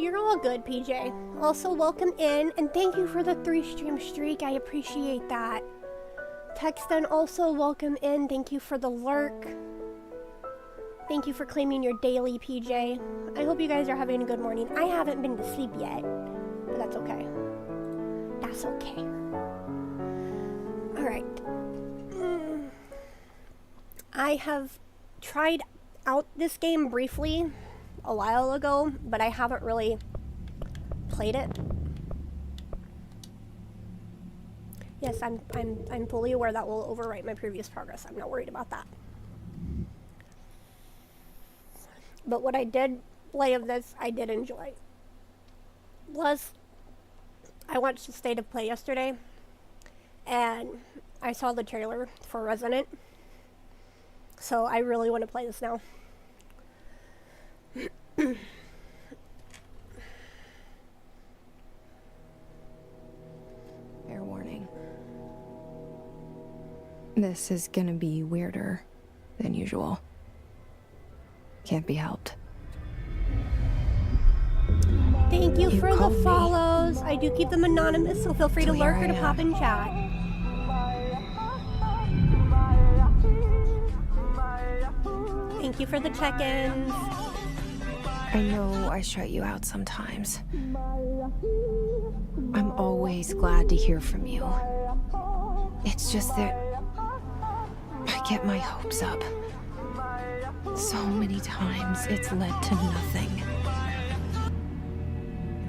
you're all good, PJ. Also, welcome in, and thank you for the 3-stream streak. I appreciate that. Texton, also welcome in. Thank you for the lurk. Thank you for claiming your daily, PJ. I hope you guys are having a good morning. I haven't been to sleep yet, but that's okay. That's okay. Alright. I have tried out this game briefly a while ago, but I haven't really played it. Yes, I'm fully aware that will overwrite my previous progress. I'm not worried about that. But what I did play of this, I did enjoy. Plus, I watched the State of Play yesterday, and I saw the trailer for Resident. So I really want to play this now. Fair warning. This is gonna be weirder than usual. Can't be helped. Thank you for the called me. follows. I do keep them anonymous, so feel free to So here lurk or I to am. pop in chat. Thank you for the check-ins. I know I shut you out sometimes. I'm always glad to hear from you. It's just that I get my hopes up. So many times it's led to nothing.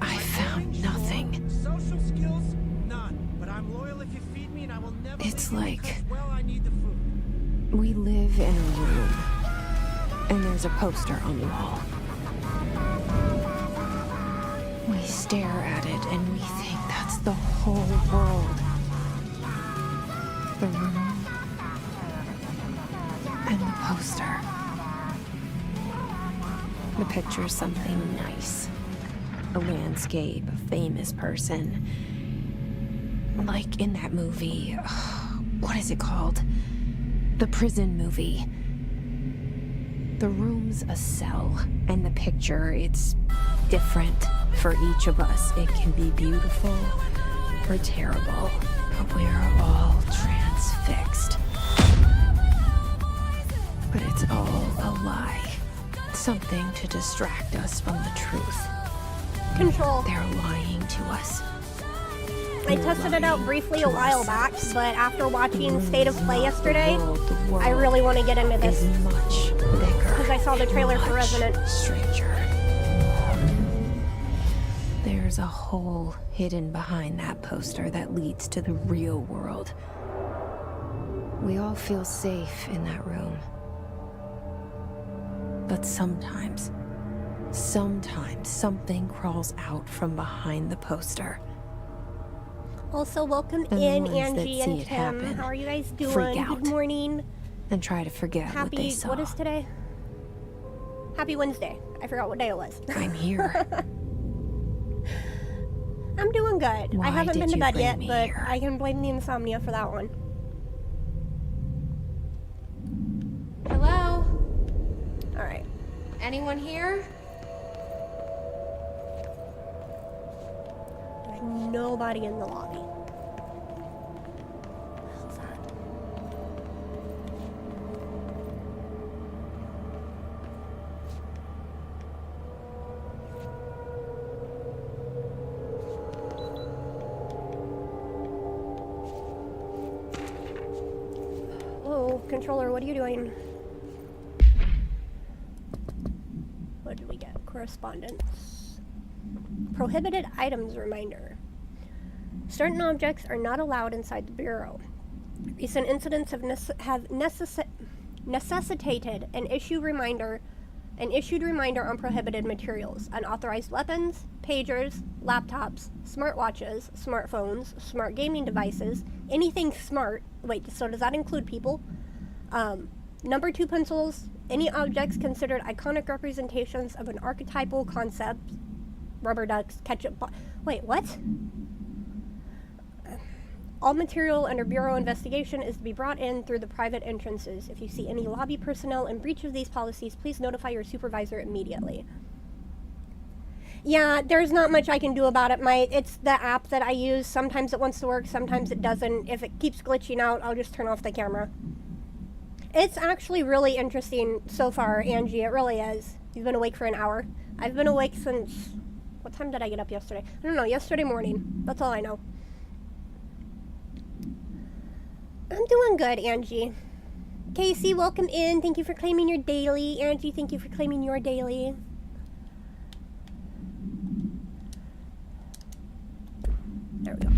I found nothing. Social skills, none. But I'm loyal if you feed me, and I will never. It's leave you like- because, well, I need the food. We live in a room, and there's a poster on the wall. We stare at it and we think that's the whole world. The room and the poster. The picture's something nice. A landscape, a famous person. Like in that movie, what is it called? The prison movie. The room's a cell, and the picture, it's different for each of us. It can be beautiful or terrible, but we're all transfixed. But it's all a lie. Something to distract us from the truth. Control. They're lying to us. I tested it out briefly a while back, but after watching State of Play yesterday, I really want to get into this. Is much bigger. Because I saw the trailer for much Resident. Stranger. There's a hole hidden behind that poster that leads to the real world. We all feel safe in that room. But sometimes something crawls out from behind the poster. Also, welcome And the in, ones that Angie see and it Tim. happen How are you guys doing? freak out. Good morning. And try to forget what they Happy, saw. what is today? Happy Wednesday. I forgot what day it was. I'm here. I'm doing good. Why I haven't did been to you bed bring yet, me but here? I can blame the insomnia for that one. Hello? Alright. Anyone here? There's nobody in the lobby. How's that? Whoa, controller, what are you doing? What did we get? Correspondence. Prohibited items reminder. Certain objects are not allowed inside the Bureau. Recent incidents have necessitated an issued reminder on prohibited materials, unauthorized weapons, pagers, laptops, smartwatches, smartphones, smart gaming devices, anything smart. Wait, so does that include people? Number 2 pencils, any objects considered iconic representations of an archetypal concept, rubber ducks, wait, what? All material under Bureau investigation is to be brought in through the private entrances. If you see any lobby personnel in breach of these policies, please notify your supervisor immediately. Yeah, there's not much I can do about it. It's the app that I use. Sometimes it wants to work, sometimes it doesn't. If it keeps glitching out, I'll just turn off the camera. It's actually really interesting so far, Angie. It really is. You've been awake for an hour. I've been awake since... What time did I get up yesterday? I don't know. Yesterday morning. That's all I know. I'm doing good, Angie. Casey, welcome in. Thank you for claiming your daily. Angie, thank you for claiming your daily. There we go.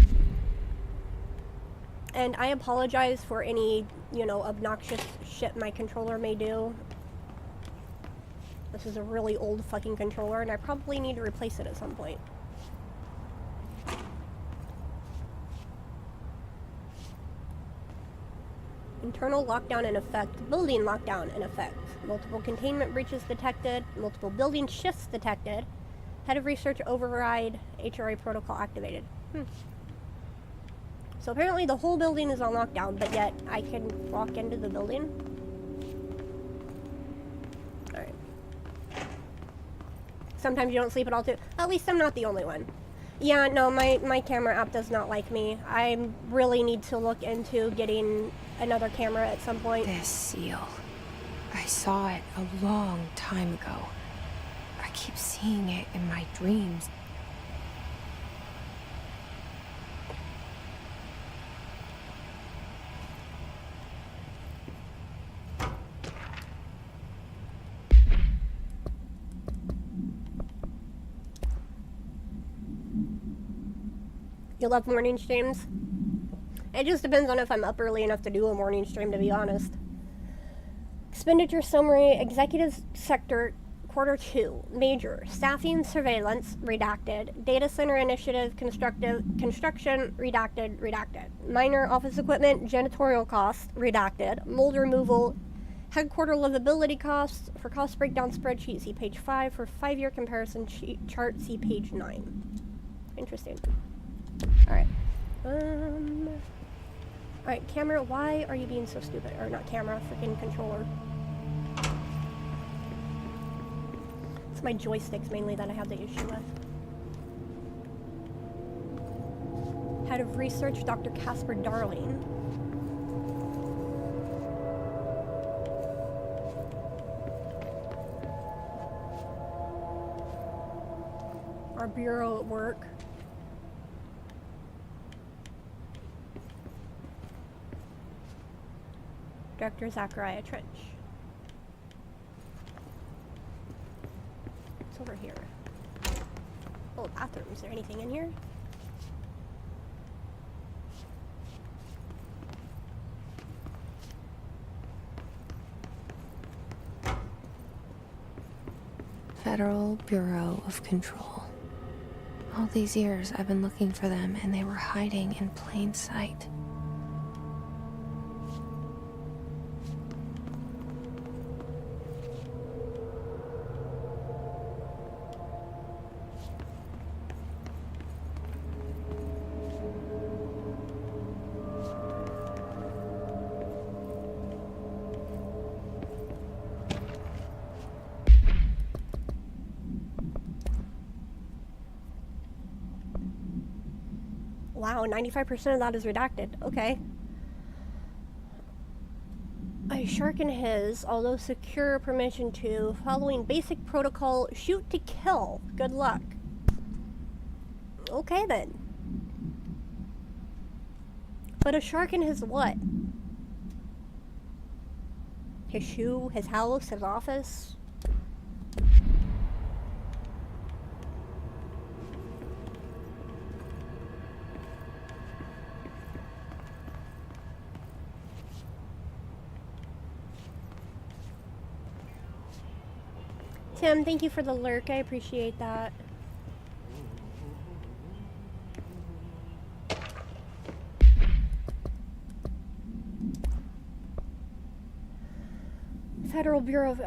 And I apologize for any, obnoxious shit my controller may do. This is a really old fucking controller, and I probably need to replace it at some point. Internal lockdown in effect. Building lockdown in effect. Multiple containment breaches detected. Multiple building shifts detected. Head of research override. HRA protocol activated. So apparently the whole building is on lockdown, but yet I can walk into the building. Alright. Sometimes you don't sleep at all too. At least I'm not the only one. Yeah, no, my camera app does not like me. I really need to look into getting another camera at some point. This seal. I saw it a long time ago. I keep seeing it in my dreams. You love morning streams? It just depends on if I'm up early enough to do a morning stream, to be honest. Expenditure summary, executive sector, quarter 2, major, staffing, surveillance, redacted, data center initiative, construction, redacted, minor office equipment, janitorial costs, redacted, mold removal, headquarter livability costs, for cost breakdown spreadsheet, see page 5, for 5-year comparison chart, see page 9. Interesting. Alright. Alright, camera, why are you being so stupid? Or not camera, freaking controller. It's my joysticks mainly that I have the issue with. Head of research, Dr. Casper Darling. Our bureau at work. Director Zachariah Trench. It's over here. Oh, bathroom. Is there anything in here? Federal Bureau of Control. All these years I've been looking for them, and they were hiding in plain sight. Wow, 95% of that is redacted. Okay. A shark in his, although secure permission to, following basic protocol, shoot to kill. Good luck. Okay then. But a shark in his what? His shoe, his house, his office? Tim, thank you for the lurk. I appreciate that. Federal Bureau of,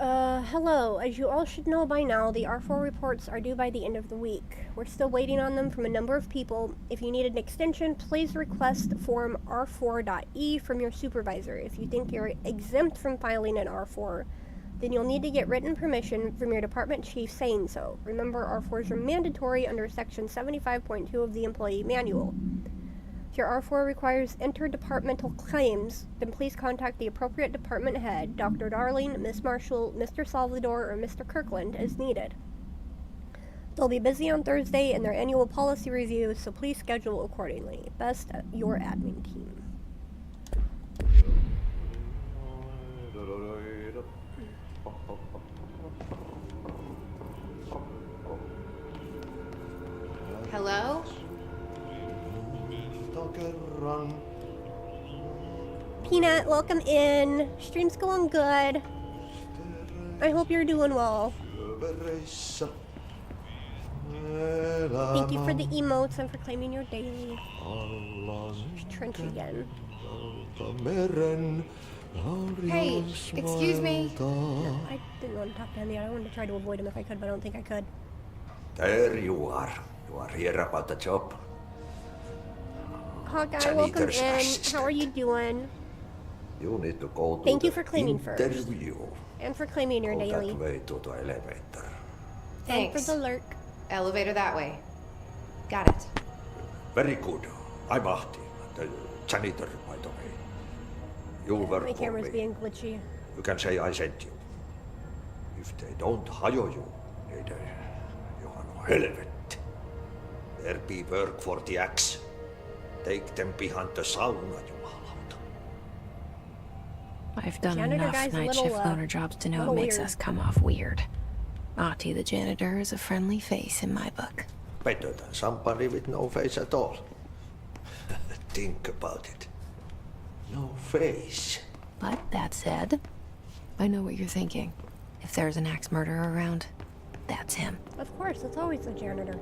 hello. As you all should know by now, the R4 reports are due by the end of the week. We're still waiting on them from a number of people. If you need an extension, please request form R4.E from your supervisor. If you think you're exempt from filing an R4, then you'll need to get written permission from your department chief saying so. Remember, R4s are mandatory under Section 75.2 of the Employee Manual. If your R4 requires interdepartmental claims, then please contact the appropriate department head, Dr. Darling, Miss Marshall, Mr. Salvador, or Mr. Kirkland, as needed. They'll be busy on Thursday in their annual policy review, so please schedule accordingly. Best, your admin team. Hello? Peanut, welcome in. Stream's going good. I hope you're doing well. Thank you for the emotes and for claiming your daily. Trench again. Hey, excuse me. No, I didn't want to talk to him yet. I wanted to try to avoid him if I could, but I don't think I could. There you are. You are here about the job. Hawkeye, welcome Janitor's in. assistant. How are you doing? You need to go to Thank you the for claiming first. interview. And for claiming your Go daily. that way to the elevator. And for Thanks. the lurk. Elevator that way. Got it. Very good. I'm Ahti, the janitor, by the way. You work My for camera's me. being glitchy. You can say I sent you. If they don't hire you, neither you are no hell of it. There be work for the axe. Take them behind the sauna, jumalauta. I've done Janitor enough guy's a night little, shift loner jobs to know little it makes weird. us come off weird. Ahti the janitor is a friendly face in my book. Better than somebody with no face at all. Think about it. No face. But that said, I know what you're thinking. If there's an axe murderer around, that's him. Of course, it's always the janitor.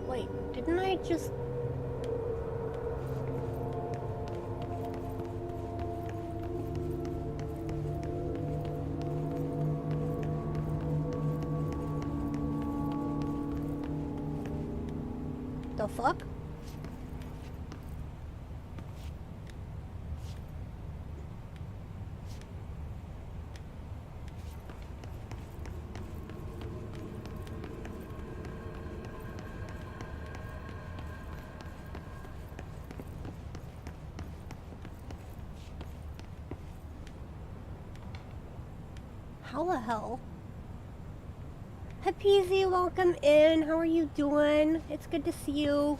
Wait, didn't I just... The fuck? How the hell? Hi Peasy, welcome in. How are you doing? It's good to see you.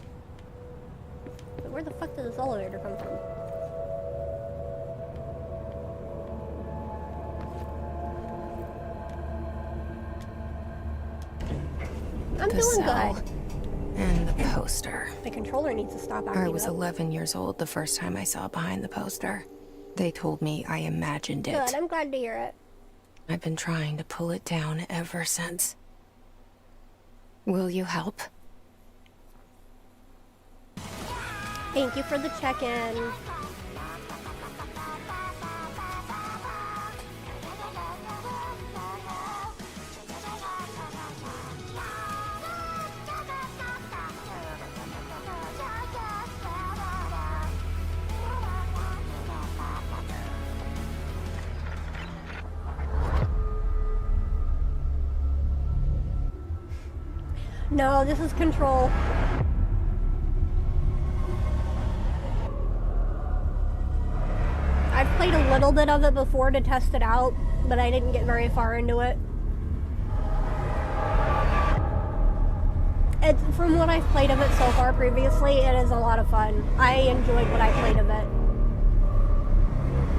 But where the fuck did this elevator come from? I'm The doing cell good. and the poster. The controller needs to stop acting I was up. 11 years old the first time I saw behind the poster. They told me I imagined it. Good, I'm glad to hear it. I've been trying to pull it down ever since. Will you help? Thank you for the check-in. No, this is Control. I've played a little bit of it before to test it out, but I didn't get very far into it. It's, from what I've played of it so far previously, it is a lot of fun. I enjoyed what I played of it.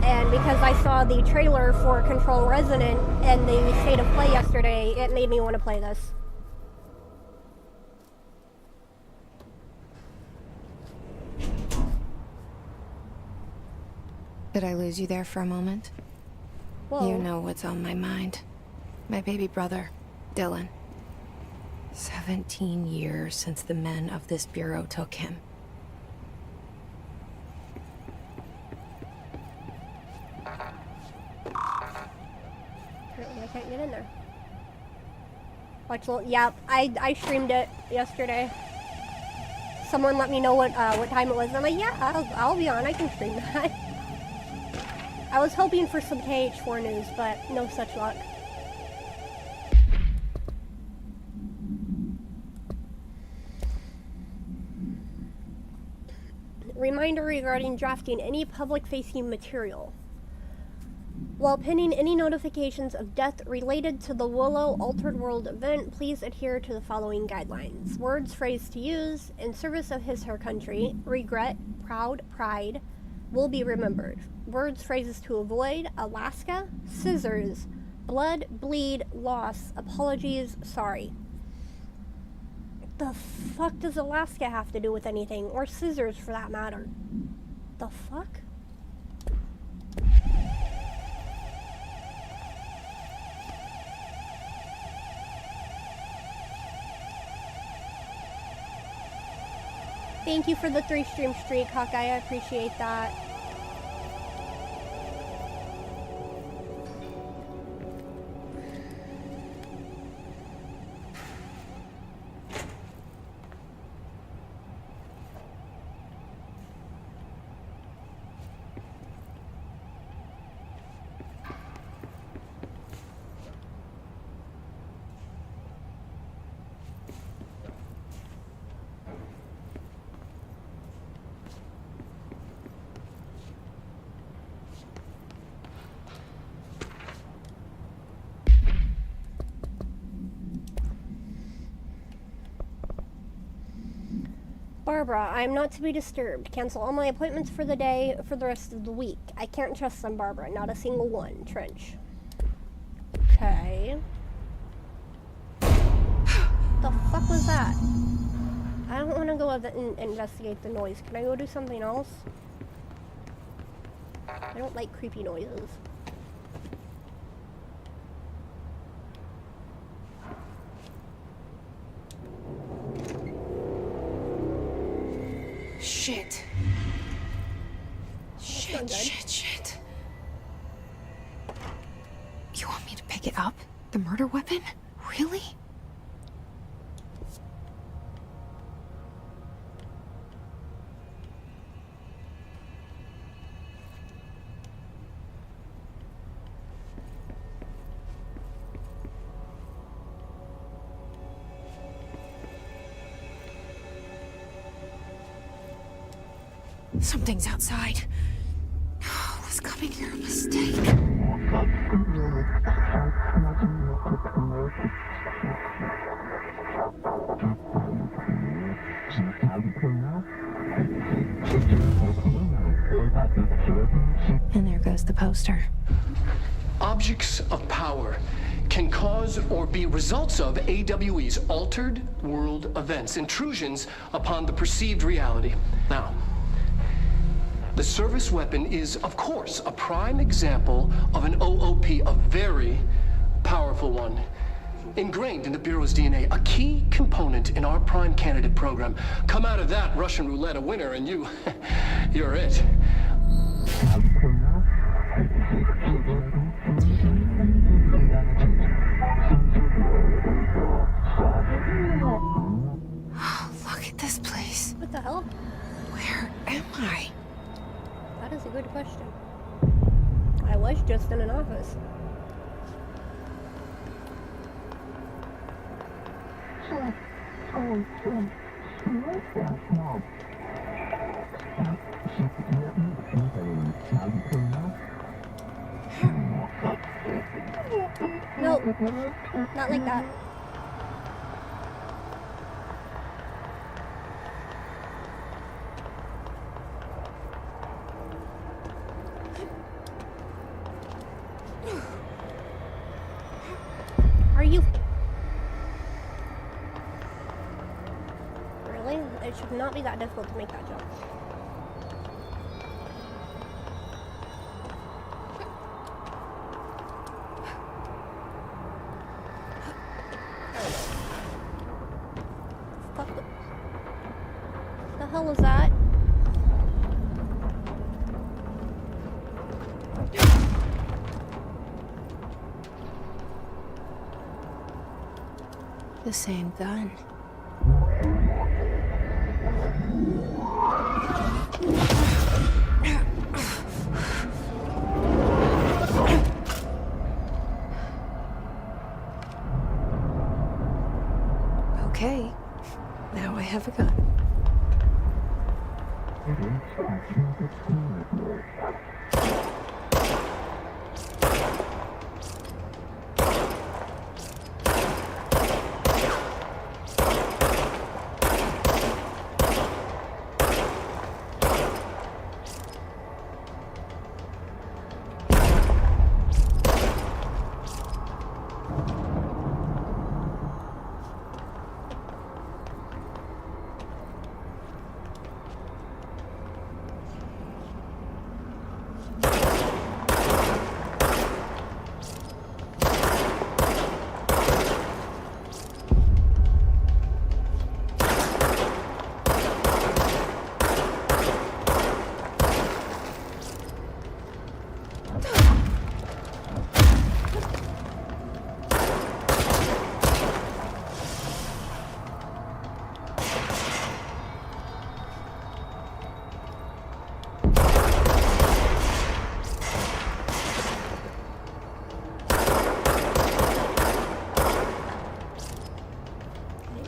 And because I saw the trailer for Control Resonant and the State of Play yesterday, it made me want to play this. Did I lose you there for a moment? Whoa. You know what's on my mind. My baby brother, Dylan. 17 years since the men of this bureau took him. Apparently I can't get in there. Watch little, yeah, I streamed it yesterday. Someone let me know what time it was. And I'm like, yeah, I'll be on. I can stream that. I was hoping for some KH4 news, but no such luck. Reminder regarding drafting any public-facing material. While pending any notifications of death related to the Willow Altered World event, please adhere to the following guidelines. Words, phrase to use in service of his/her country: regret, proud, pride, will be remembered. Words, phrases to avoid: Alaska, scissors, blood, bleed, loss, apologies, sorry. The fuck does Alaska have to do with anything? Or scissors, for that matter? The fuck? Thank you for the 3-stream streak, Hawkeye. I appreciate that. Barbara, I am not to be disturbed. Cancel all my appointments for the day, for the rest of the week. I can't trust them, Barbara. Not a single one. Trench. Okay. The fuck was that? I don't want to go investigate the noise. Can I go do something else? I don't like creepy noises. Shit. Shit. You want me to pick it up? The murder weapon? Really? Something's outside. Was coming here a mistake? And there goes the poster. Objects of power can cause or be results of AWE's altered world events, intrusions upon the perceived reality. Now, the service weapon is, of course, a prime example of an OOP, a very powerful one. Ingrained in the Bureau's DNA, a key component in our prime candidate program. Come out of that Russian roulette a winner and you're it. Look at this place. What the hell? Where am I? That is a good question. I was just in an office. Nope. Not like that. Are you... Really? It should not be that difficult to make that jump. Fuck. What the hell was that? The same gun. have a gun.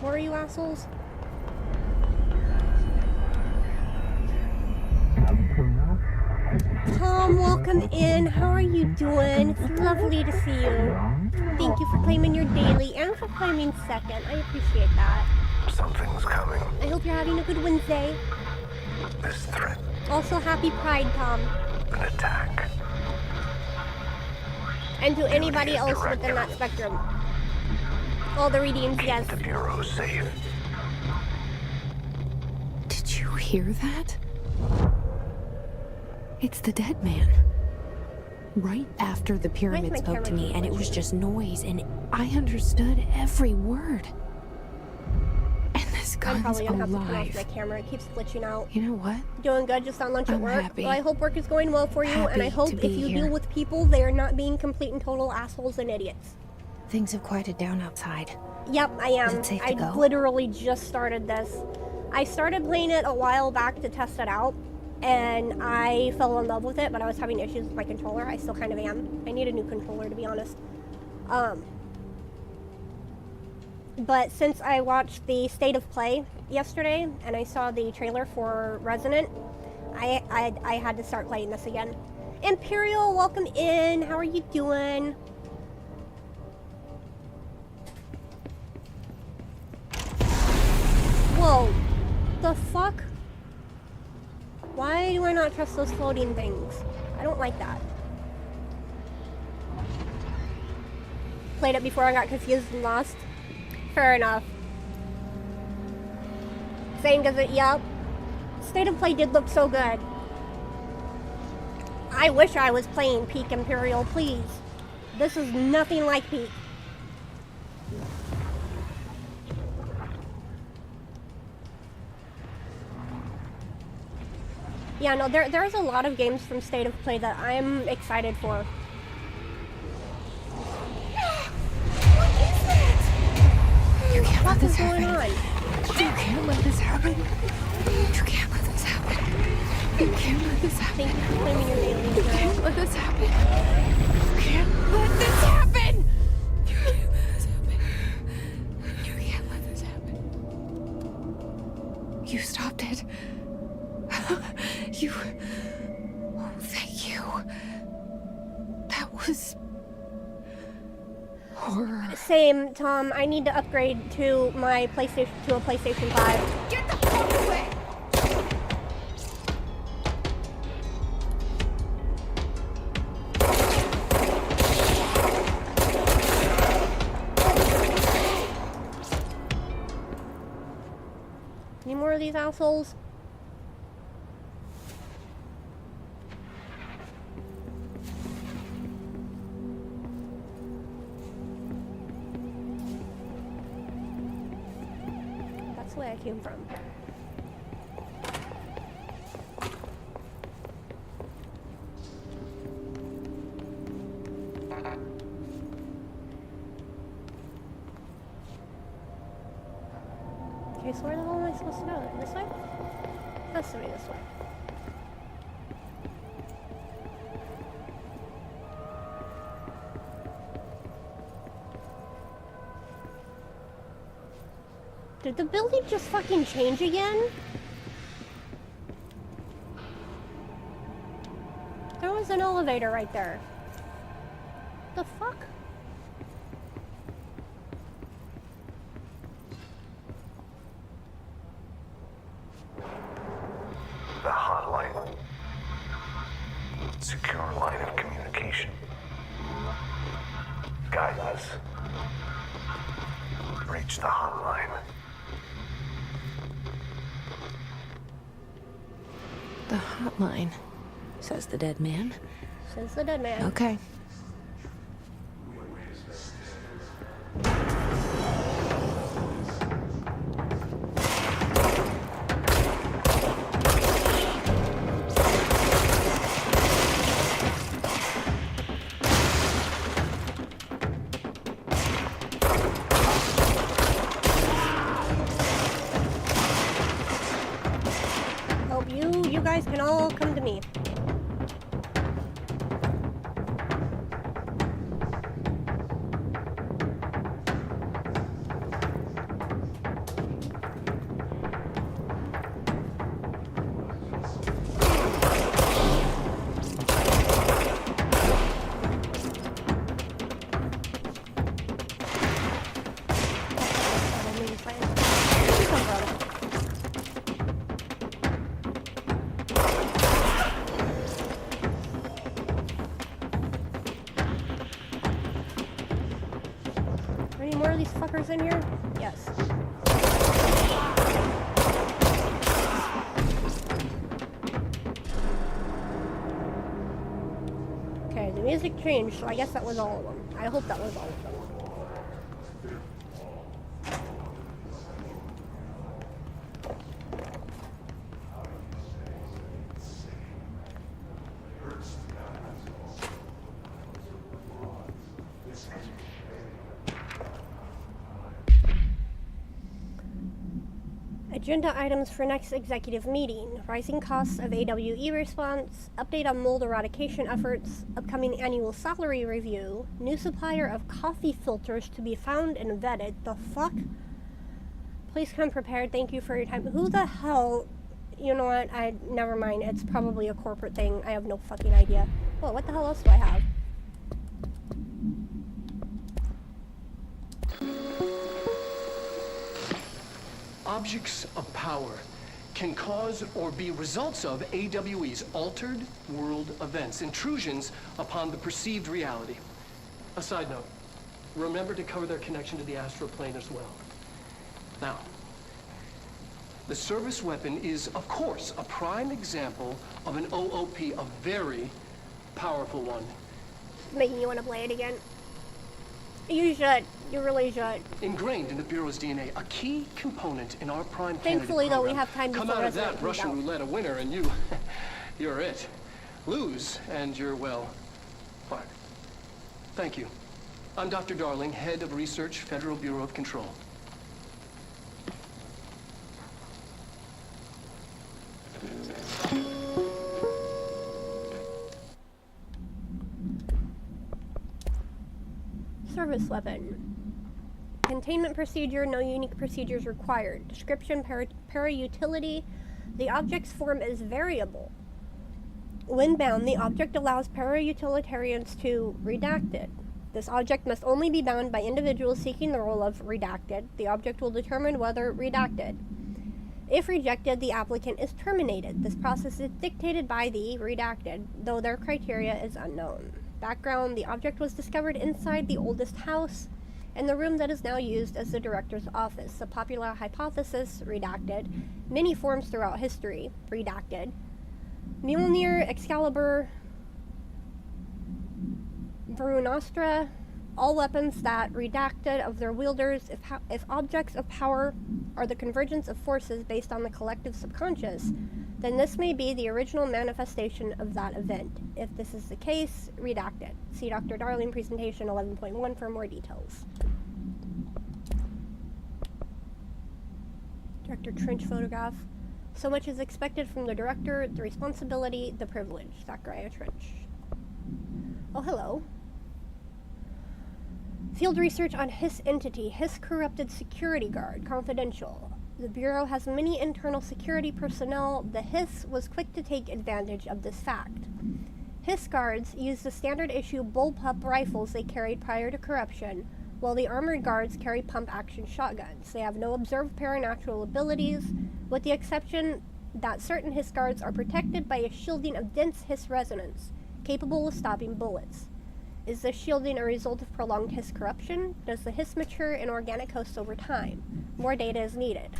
Where are you assholes? Tom, welcome in. How are you doing? It's lovely to see you. Thank you for claiming your daily and for claiming second. I appreciate that. Something's coming. I hope you're having a good Wednesday. This threat, Also, happy Pride, Tom. an attack. And to anybody is else within that director. spectrum. All the redeems, yes. The Bureau safe. Did you hear that? It's the dead man. Right after the pyramid my spoke to camera me, and it glitching? was just noise, and I understood every word. And this I'm gun's probably gonna have to turn off my alive. camera. It keeps glitching out. You know what? Doing good, just on lunch at I'm work. happy. Well, I hope work is going well for you, and I Happy hope to if be you here. deal with people, they are not being complete and total assholes and idiots. Things have quieted down outside. Yep, I am. Is it safe to I go? literally just started this. I started playing it a while back to test it out, and I fell in love with it, but I was having issues with my controller. I still kind of am. I need a new controller, to be honest. But since I watched the State of Play yesterday, and I saw the trailer for Resident, I had to start playing this again. Imperial, welcome in. How are you doing? Whoa. The fuck? Why do I not trust those floating things? I don't like that. Played it before I got confused and lost. Fair enough. Saying does it? Yup. State of Play did look so good. I wish I was playing Peak Imperial, please. This is nothing like Peak. Yeah, no, there's a lot of games from State of Play that I'm excited for. You can't What let this is going happen. on? You can't let this happen. You can't let this happen. You can't let this happen. Thank you for claiming your daily. You can't let this happen. You can't let this happen. You can't let this happen. You can't let this happen. You stopped it. You. Oh, thank you. That was horror. Same, Tom. I need to upgrade to my PlayStation to a PlayStation 5. Get the fuck away! Any more of these assholes? That's the way I came from. Okay, so where the hell am I supposed to go? This way? Has to be this way. Did the building just fucking change again? There was an elevator right there. The fuck? The hotline. Secure line of communication. Guide us. Reach the hotline. The hotline, says the dead man. Says the dead man. Okay. Hope you guys can all come to me. Any more of these fuckers in here? Yes. Okay, the music changed, so I guess that was all of them. I hope that was all of them. Agenda items for next executive meeting. Rising costs of AWE response, update on mold eradication efforts, upcoming annual salary review, new supplier of coffee filters to be found and vetted. The fuck? Please come prepared. Thank you for your time. Who the hell? You know what? Never mind. It's probably a corporate thing. I have no fucking idea. Well, what the hell else do I have? Objects of power can cause or be results of AWE's altered world events, intrusions upon the perceived reality. A side note, remember to cover their connection to the astral plane as well. Now, the service weapon is, of course, a prime example of an OOP, a very powerful one. Making you want to play it again? You should. You really should. Ingrained in the Bureau's DNA, a key component in our prime Thankfully, candidate though, we program. have time Come before out of Resident that comes Russian out. roulette a winner, and you're it. Lose, and you're, well, fired. Thank you. I'm Dr. Darling, head of research, Federal Bureau of Control. Service weapon. Containment procedure, no unique procedures required. Description, para-utility. The object's form is variable. When bound, the object allows para-utilitarians to redacted. This object must only be bound by individuals seeking the role of redacted. The object will determine whether redacted. If rejected, the applicant is terminated. This process is dictated by the redacted, though their criteria is unknown. Background, the object was discovered inside the oldest house in the room that is now used as the director's office. A popular hypothesis, redacted. Many forms throughout history, redacted. Mjolnir, Excalibur, Varunastra, all weapons that redacted of their wielders if objects of power are the convergence of forces based on the collective subconscious, then this may be the original manifestation of that event. If this is the case, redacted. See Dr. Darling presentation 11.1 for more details. Director Trench photograph. So much is expected from the director, the responsibility, the privilege. Zachariah Trench. Oh, hello. Field research on Hiss entity, Hiss corrupted security guard, confidential. The Bureau has many internal security personnel. The Hiss was quick to take advantage of this fact. Hiss guards used the standard issue bullpup rifles they carried prior to corruption, while the armored guards carry pump-action shotguns. They have no observed paranatural abilities, with the exception that certain Hiss guards are protected by a shielding of dense Hiss resonance, capable of stopping bullets. Is this shielding a result of prolonged Hiss corruption? Does the Hiss mature in organic hosts over time? More data is needed.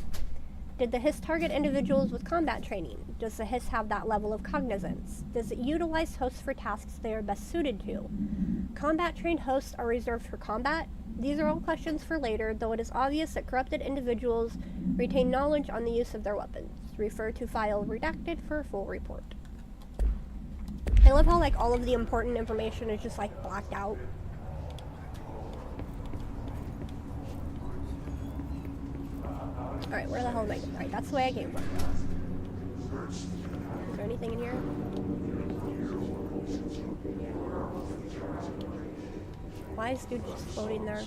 Did the Hiss target individuals with combat training? Does the Hiss have that level of cognizance? Does it utilize hosts for tasks they are best suited to? Combat-trained hosts are reserved for combat? These are all questions for later, though it is obvious that corrupted individuals retain knowledge on the use of their weapons. Refer to file redacted for a full report. I love how, like, all of the important information is just, like, blacked out. Alright, where the hell am I going? Alright, that's the way I came from. Is there anything in here? Why is dude just floating there?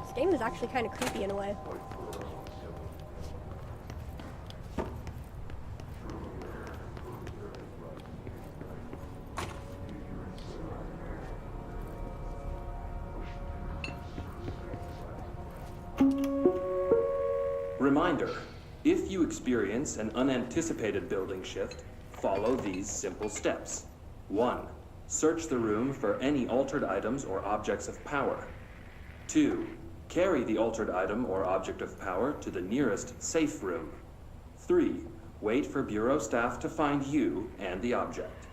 This game is actually kind of creepy in a way. Reminder, if you experience an unanticipated building shift, follow these simple steps. 1. Search the room for any altered items or objects of power. 2. Carry the altered item or object of power to the nearest safe room. 3. Wait for Bureau staff to find you and the object.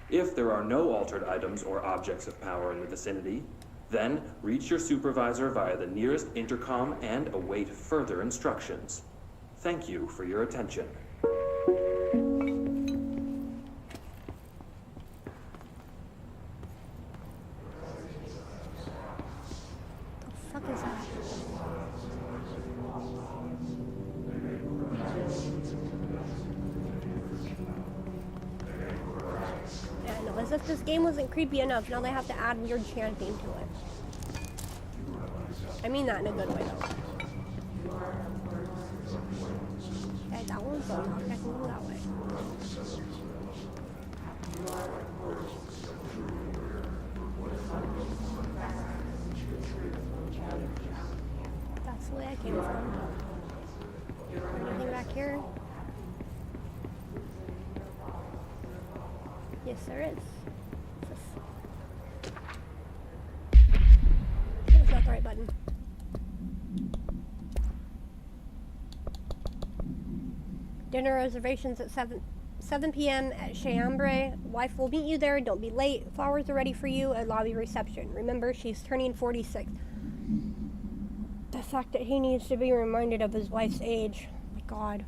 If there are no altered items or objects of power in the vicinity, then reach your supervisor via the nearest intercom and await further instructions. Thank you for your attention. The fuck is that? Yeah, no, as if this game wasn't creepy enough, now they have to add weird chanting to it. I mean that in a good way, though. Okay, that one's unlocked. I can go that way. That's the way I came from. Anything back here? Yes, there is. That was not the right button. Dinner reservations at 7 p.m. at Chambre. Wife will meet you there. Don't be late. Flowers are ready for you at lobby reception. Remember, she's turning 46. The fact that he needs to be reminded of his wife's age. Oh my God.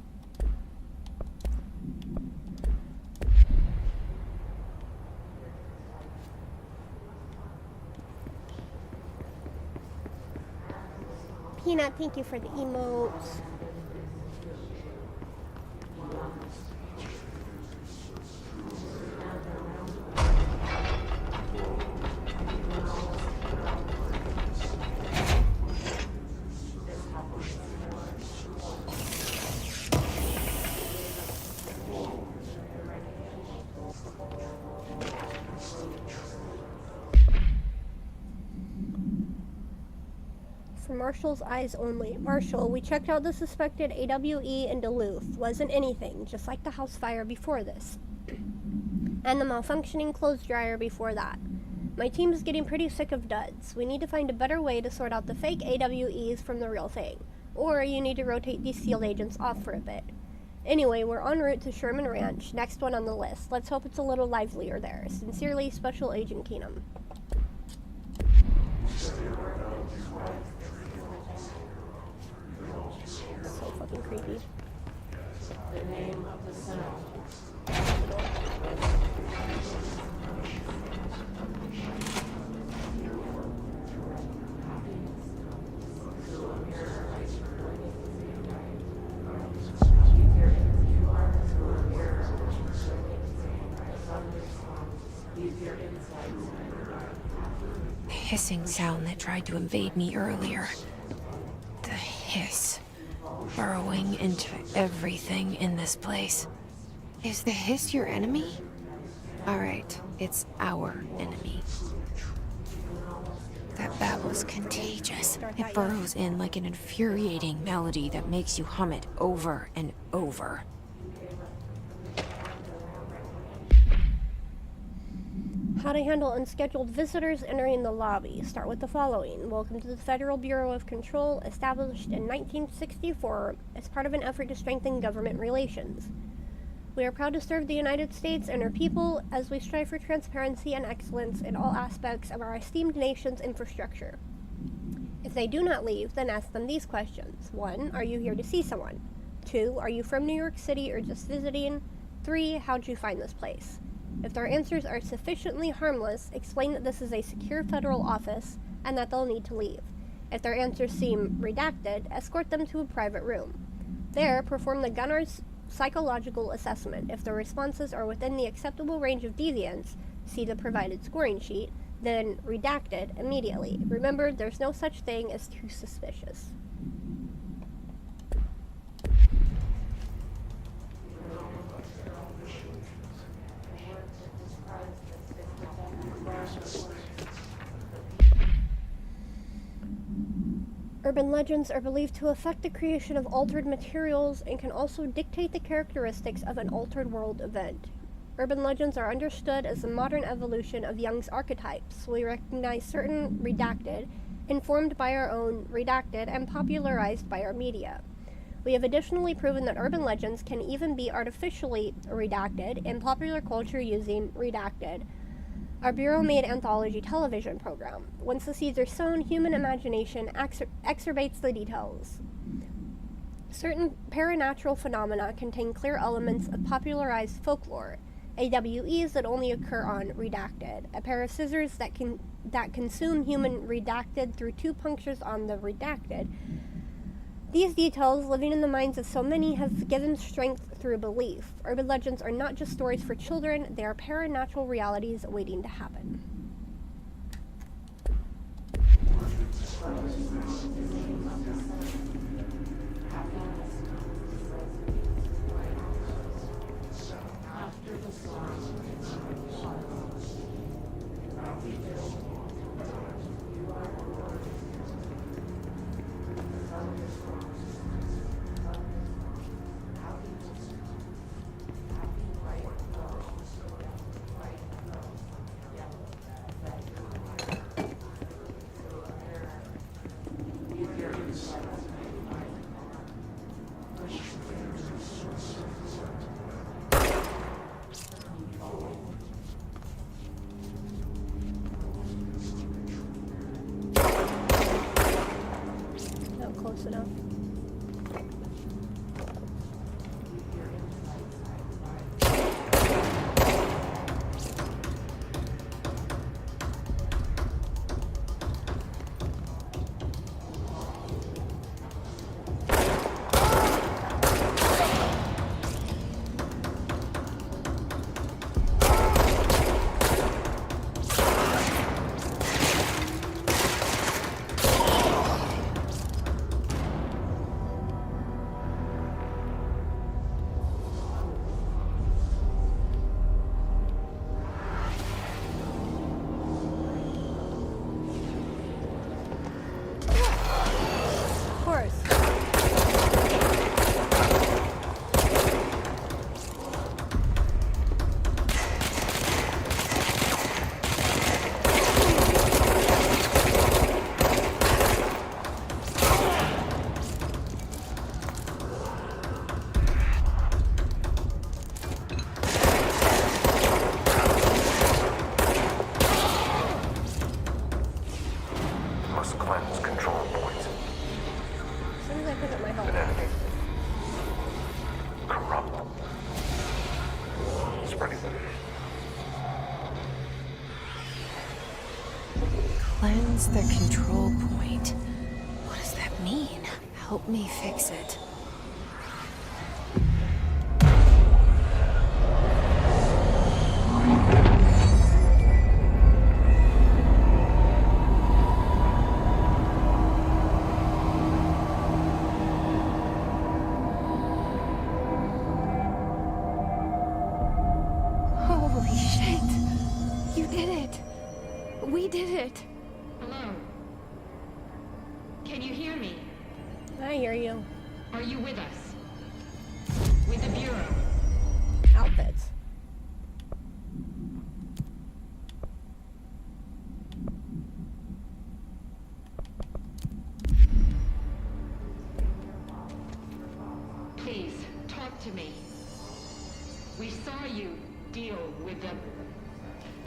Peanut, thank you for the emotes. For Marshall's eyes only. Marshall, we checked out the suspected AWE in Duluth. Wasn't anything, just like the house fire before this. And the malfunctioning clothes dryer before that. My team is getting pretty sick of duds. We need to find a better way to sort out the fake AWEs from the real thing. Or you need to rotate these field agents off for a bit. Anyway, we're en route to Sherman Ranch, next one on the list. Let's hope it's a little livelier there. Sincerely, Special Agent Keenum. So fucking creepy. The name of the sound. Leave your insights. hissing sound that tried to invade me earlier. The hiss, burrowing into everything in this place. Is the hiss your enemy? Alright, it's our enemy. That babble's contagious. It burrows in like an infuriating melody that makes you hum it over and over. How to handle unscheduled visitors entering the lobby. Start with the following. Welcome to the Federal Bureau of Control, established in 1964 as part of an effort to strengthen government relations. We are proud to serve the United States and our people as we strive for transparency and excellence in all aspects of our esteemed nation's infrastructure. If they do not leave, then ask them these questions. 1. Are you here to see someone? 2. Are you from New York City or just visiting? 3. How'd you find this place? If their answers are sufficiently harmless, explain that this is a secure federal office and that they'll need to leave. If their answers seem redacted, escort them to a private room. There, perform the gunner's psychological assessment. If the responses are within the acceptable range of deviance, see the provided scoring sheet, then redact it immediately. Remember, there's no such thing as too suspicious. Urban legends are believed to affect the creation of altered materials and can also dictate the characteristics of an altered world event. Urban legends are understood as the modern evolution of Jung's archetypes. We recognize certain redacted, informed by our own redacted, and popularized by our media. We have additionally proven that urban legends can even be artificially redacted in popular culture using redacted, our Bureau-made anthology television program. Once the seeds are sown, human imagination exacerbates the details. Certain paranatural phenomena contain clear elements of popularized folklore, AWEs that only occur on redacted, a pair of scissors that consume human redacted through 2 punctures on the redacted. These details, living in the minds of so many, have given strength through belief. Urban legends are not just stories for children, they are paranatural realities waiting to happen. Close enough. Cleanse the control point. What does that mean? Help me fix it. did it. Hello? Can you hear me? I hear you. Are you with us? With the Bureau? Outfits. Please, talk to me. We saw you deal with the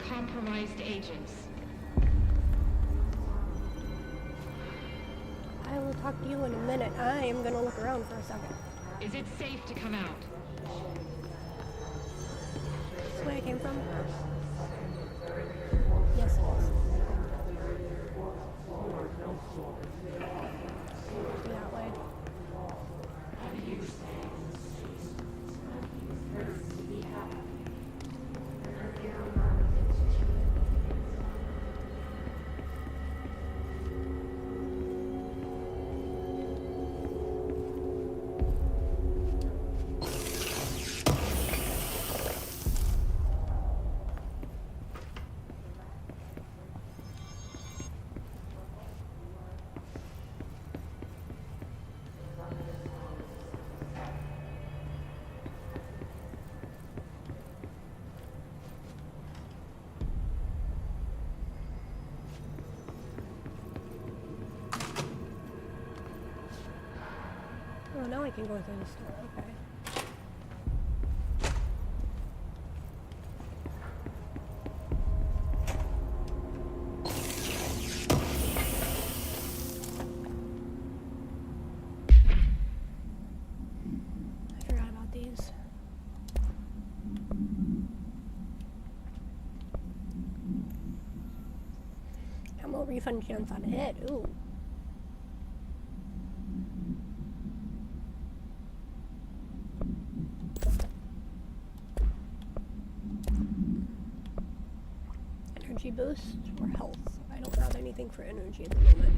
compromised agents. I will talk to you in a minute. I am gonna look around for a second. Is it safe to come out? This way I came from? Yes, it is. That way. Oh, now I can go through the store. Okay. I forgot about these. Ammo refund chance on it. Ooh. Energy boost or health? I don't have anything for energy at the moment.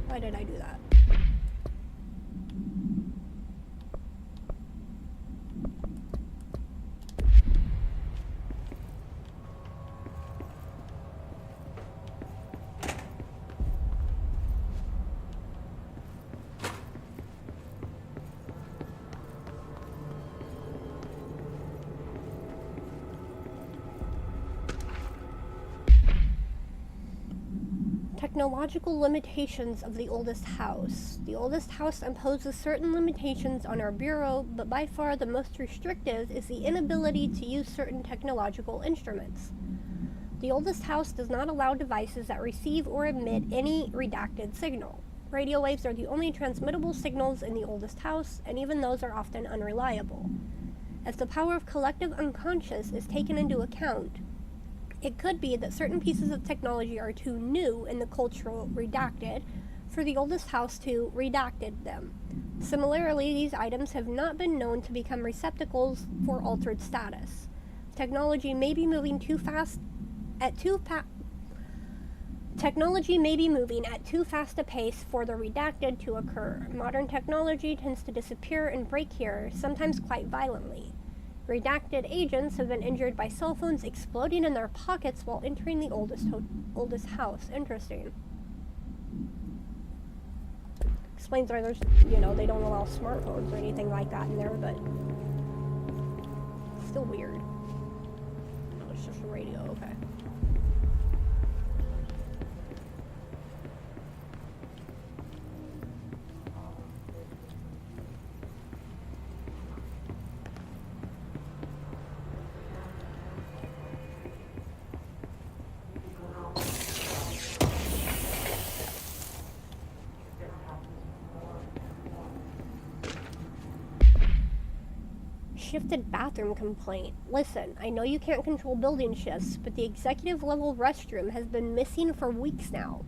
Why did I do that? Technological limitations of the oldest house. The oldest house imposes certain limitations on our bureau, but by far the most restrictive is the inability to use certain technological instruments. The oldest house does not allow devices that receive or emit any redacted signal. Radio waves are the only transmittable signals in the oldest house, and even those are often unreliable. If the power of collective unconscious is taken into account, it could be that certain pieces of technology are too new in the cultural redacted for the oldest house to redacted them. Similarly, these items have not been known to become receptacles for altered status. Technology may be moving too fast Technology may be moving at too fast a pace for the redacted to occur. Modern technology tends to disappear and break here, sometimes quite violently. Redacted agents have been injured by cell phones exploding in their pockets while entering the oldest house. Interesting. Explains why there's, they don't allow smartphones or anything like that in there, but it's still weird. Oh, it's just a radio, okay. Shifted bathroom complaint. Listen, I know you can't control building shifts, but the executive level restroom has been missing for weeks now.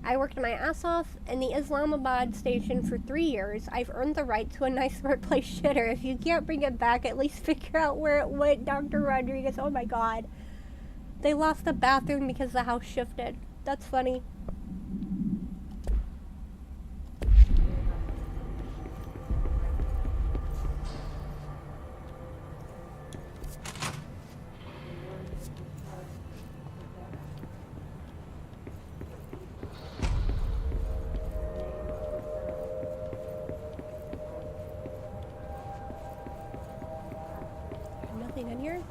I worked my ass off in the Islamabad station for 3 years. I've earned the right to a nice workplace shitter. If you can't bring it back, at least figure out where it went, Dr. Rodriguez. Oh my god. They lost the bathroom because the house shifted. That's funny. Anything in here?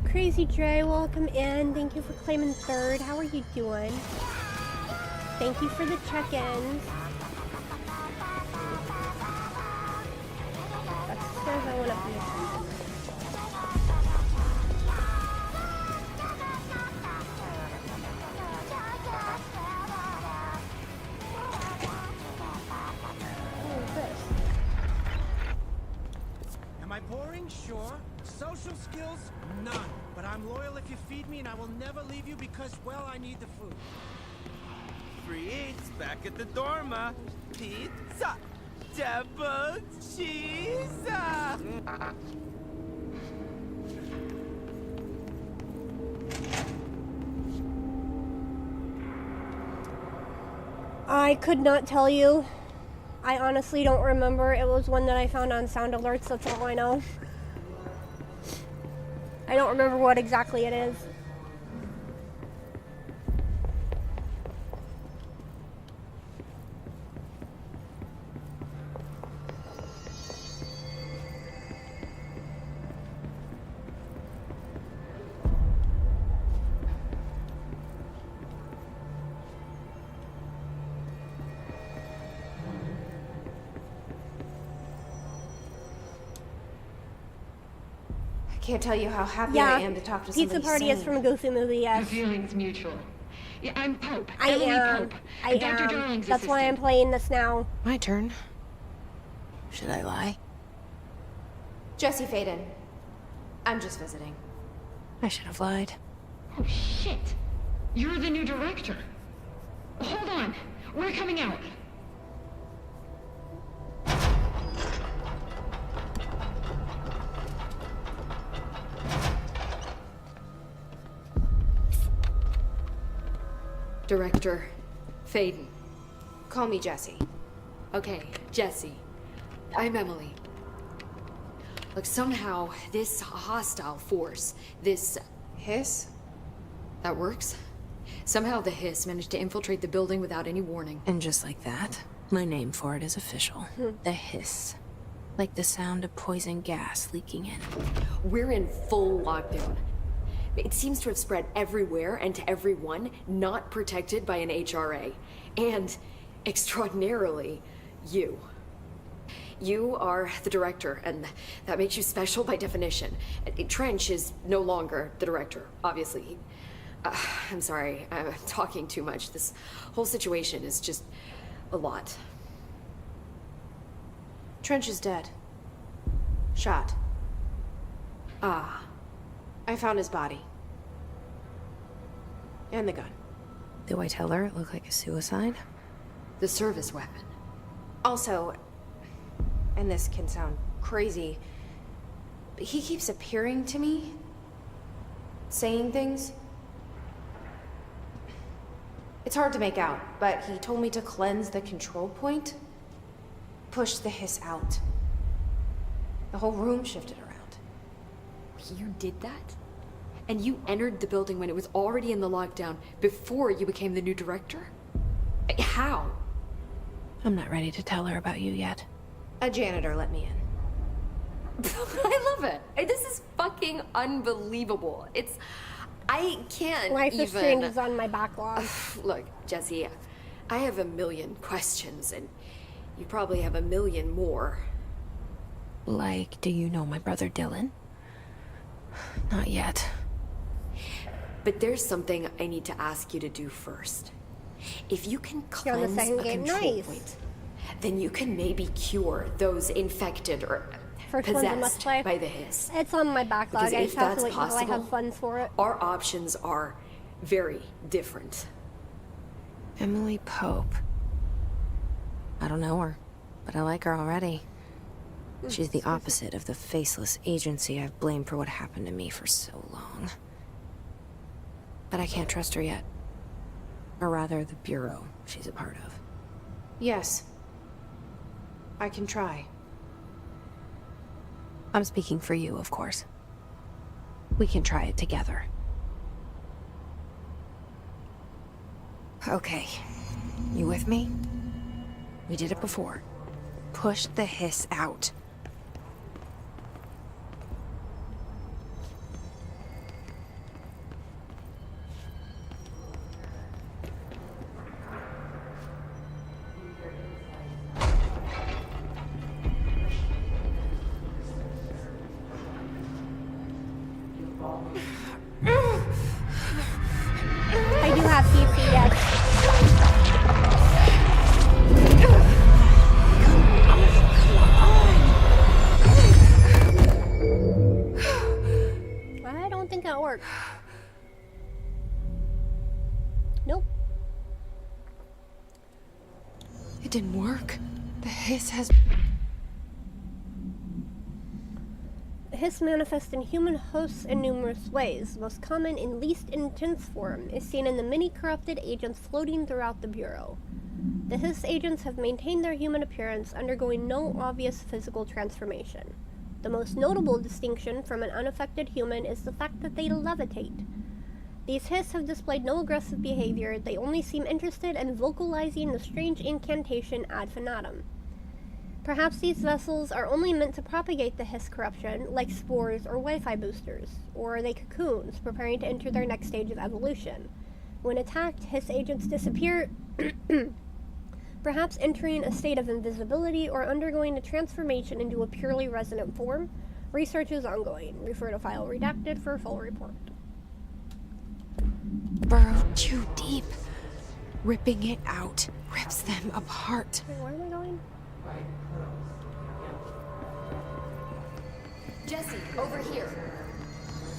Crazy Dre, welcome in. Thank you for claiming third. How are you doing? Thank you for the check-ins. That's the stairs I went up here. What is this? Am I boring? Sure. Social skills? None. But I'm loyal if you feed me, and I will never leave you because, well, I need the food. Free eats back at the dorma. Pizza. Double cheese. I could not tell you. I honestly don't remember. It was one that I found on Sound Alerts, that's all I know. I don't remember what exactly it is. Can't tell you how happy Yeah, I am to talk to Pizza somebody Party is sane. from a Goofy movie, The yes. feeling's mutual. Yeah, I'm Pope. I Emily am. Pope. I Dr. am. Darling's That's why I'm assistant. playing this now. My turn. Should I lie? Jesse Faden. I'm just visiting. I should have lied. Oh, shit. You're the new director. Hold on. We're coming out. Director Faden. Call me Jesse. Okay, Jesse. I'm Emily. Look, somehow this hostile force, this hiss, that works. Somehow the hiss managed to infiltrate the building without any warning. And just like that, my name for it is official. The hiss. Like the sound of poison gas leaking in. We're in full lockdown. It seems to have spread everywhere and to everyone not protected by an HRA. And, extraordinarily, you. You are the director, and that makes you special by definition. Trench is no longer the director, obviously. I'm sorry, I'm talking too much. This whole situation is just a lot. Trench is dead. Shot. Ah. I found his body. And the gun. Do I tell her it looked like a suicide? The service weapon. Also, and this can sound crazy, but he keeps appearing to me, saying things. It's hard to make out, but he told me to cleanse the control point, push the hiss out. The whole room shifted around. You did that? And you entered the building when it was already in the lockdown before you became the new director? How? I'm not ready to tell her about you yet. A janitor let me in. I love it. This is fucking unbelievable. I can't Life even... is Strange is on my backlog. Look, Jesse, I have a million questions, and you probably have a million more. Like, do you know my brother Dylan? Not yet. But there's something I need to ask you to do first. If you can You're on the cleanse second a game, control nice. point, then you can maybe cure those infected or First one's a must possessed play. by the hiss. It's on my backlog. Because I if just have that's to wait until I possible, have funds for it. our options are very different. Emily Pope. I don't know her, but I like her already. She's the opposite of the faceless agency I've blamed for what happened to me for so long. But I can't trust her yet. Or rather, the Bureau she's a part of. Yes. I can try. I'm speaking for you, of course. We can try it together. Okay. You with me? We did it before. Push the hiss out. I do have PC, yes. I don't think that worked. Nope. It didn't work. The hiss has... Hiss manifests in human hosts in numerous ways. Most common and least intense form is seen in the many corrupted agents floating throughout the Bureau. The Hiss agents have maintained their human appearance, undergoing no obvious physical transformation. The most notable distinction from an unaffected human is the fact that they levitate. These Hiss have displayed no aggressive behavior, they only seem interested in vocalizing the strange incantation ad infinitum. Perhaps these vessels are only meant to propagate the Hiss corruption, like spores or Wi-Fi boosters, or are they cocoons, preparing to enter their next stage of evolution? When attacked, Hiss agents disappear, perhaps entering a state of invisibility or undergoing a transformation into a purely resonant form. Research is ongoing. Refer to file redacted for a full report. Burrow too deep. Ripping it out rips them apart. Wait, where am I going? Jesse, over here.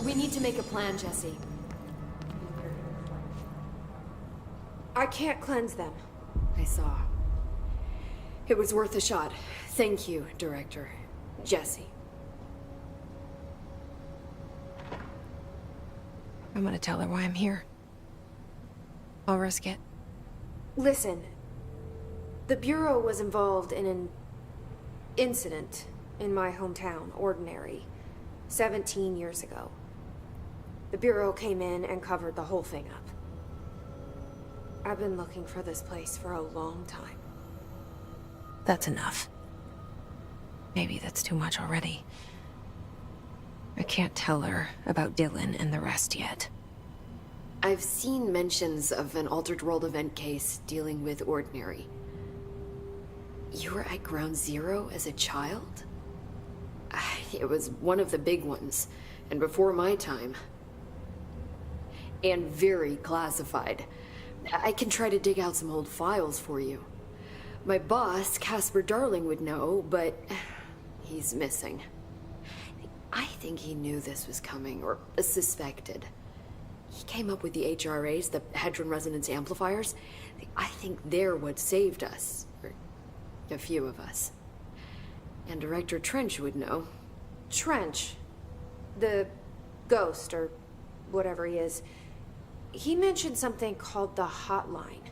We need to make a plan, Jesse. I can't cleanse them. I saw. It was worth a shot. Thank you, Director. Jesse. I'm gonna tell her why I'm here. I'll risk it. Listen. The Bureau was involved in an incident in my hometown, Ordinary, 17 years ago. The Bureau came in and covered the whole thing up. I've been looking for this place for a long time. That's enough. Maybe that's too much already. I can't tell her about Dylan and the rest yet. I've seen mentions of an Altered World event case dealing with Ordinary. You were at Ground Zero as a child? It was one of the big ones, and before my time. And very classified. I can try to dig out some old files for you. My boss, Casper Darling, would know, but he's missing. I think he knew this was coming, or suspected. He came up with the HRAs, the Hadron Resonance Amplifiers. I think they're what saved us. Or a few of us. And Director Trench would know. Trench, the ghost, or whatever he is, he mentioned something called the Hotline.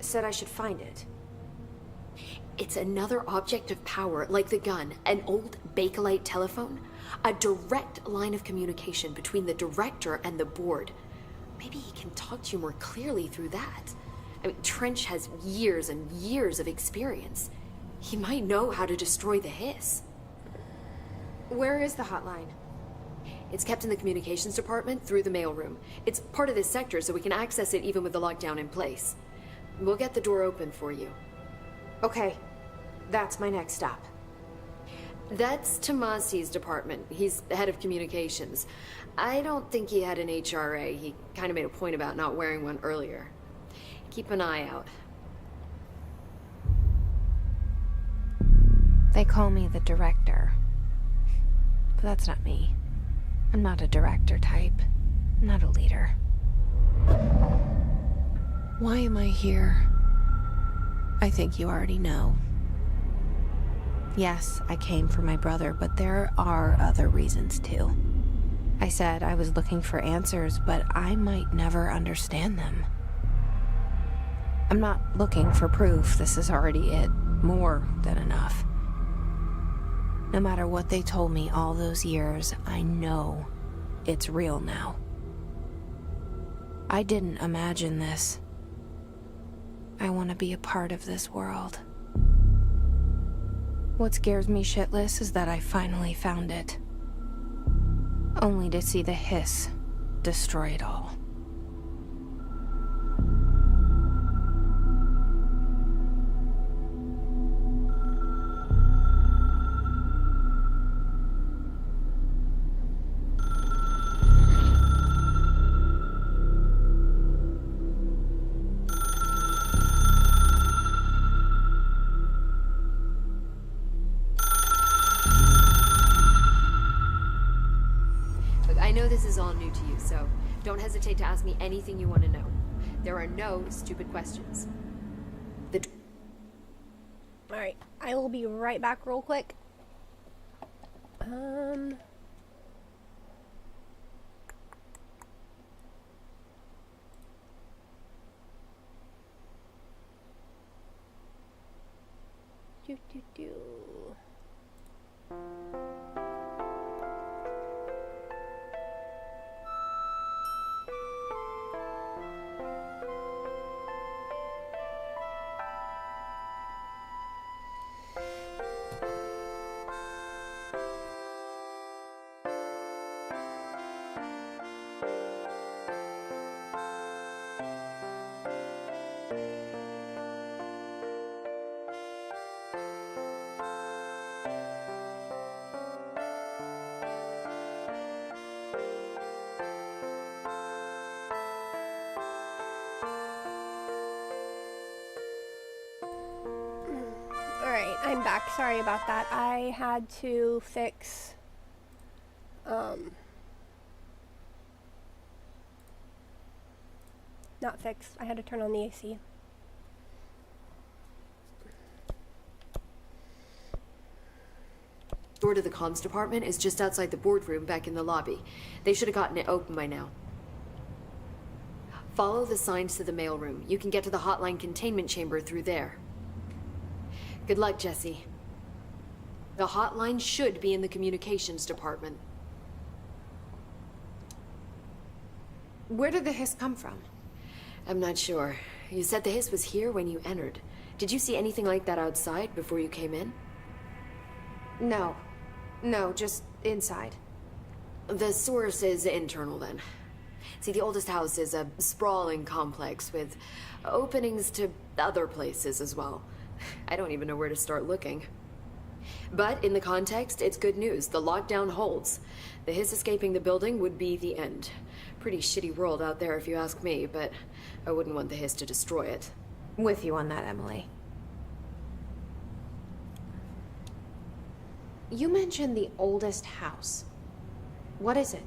Said I should find it. It's another object of power, like the gun, an old Bakelite telephone. A direct line of communication between the director and the board. Maybe he can talk to you more clearly through that. I mean, Trench has years and years of experience. He might know how to destroy the Hiss. Where is the hotline? It's kept in the communications department through the mailroom. It's part of this sector, so we can access it even with the lockdown in place. We'll get the door open for you. Okay, that's my next stop. That's Tomasi's department. He's the head of communications. I don't think he had an HRA. He kind of made a point about not wearing one earlier. Keep an eye out. They call me the director. But that's not me. I'm not a director type. I'm not a leader. Why am I here? I think you already know. Yes, I came for my brother, but there are other reasons too. I said I was looking for answers, but I might never understand them. I'm not looking for proof. This is already it. More than enough. No matter what they told me all those years, I know it's real now. I didn't imagine this. I want to be a part of this world. What scares me shitless is that I finally found it. Only to see the hiss destroy it all. I know this is all new to you, so don't hesitate to ask me anything you want to know. There are no stupid questions. Alright, I will be right back real quick. Do. Alright, I'm back. Sorry about that. I had to fix, not fix. I had to turn on the AC. Door to the comms department is just outside the boardroom back in the lobby. They should have gotten it open by now. Follow the signs to the mailroom. You can get to the hotline containment chamber through there. Good luck, Jesse. The hotline should be in the communications department. Where did the hiss come from? I'm not sure. You said the hiss was here when you entered. Did you see anything like that outside before you came in? No. No, just inside. The source is internal, then. See, the oldest house is a sprawling complex with openings to other places as well. I don't even know where to start looking. But in the context, it's good news. The lockdown holds. The hiss escaping the building would be the end. Pretty shitty world out there if you ask me, but I wouldn't want the hiss to destroy it. With you on that, Emily. You mentioned the oldest house. What is it?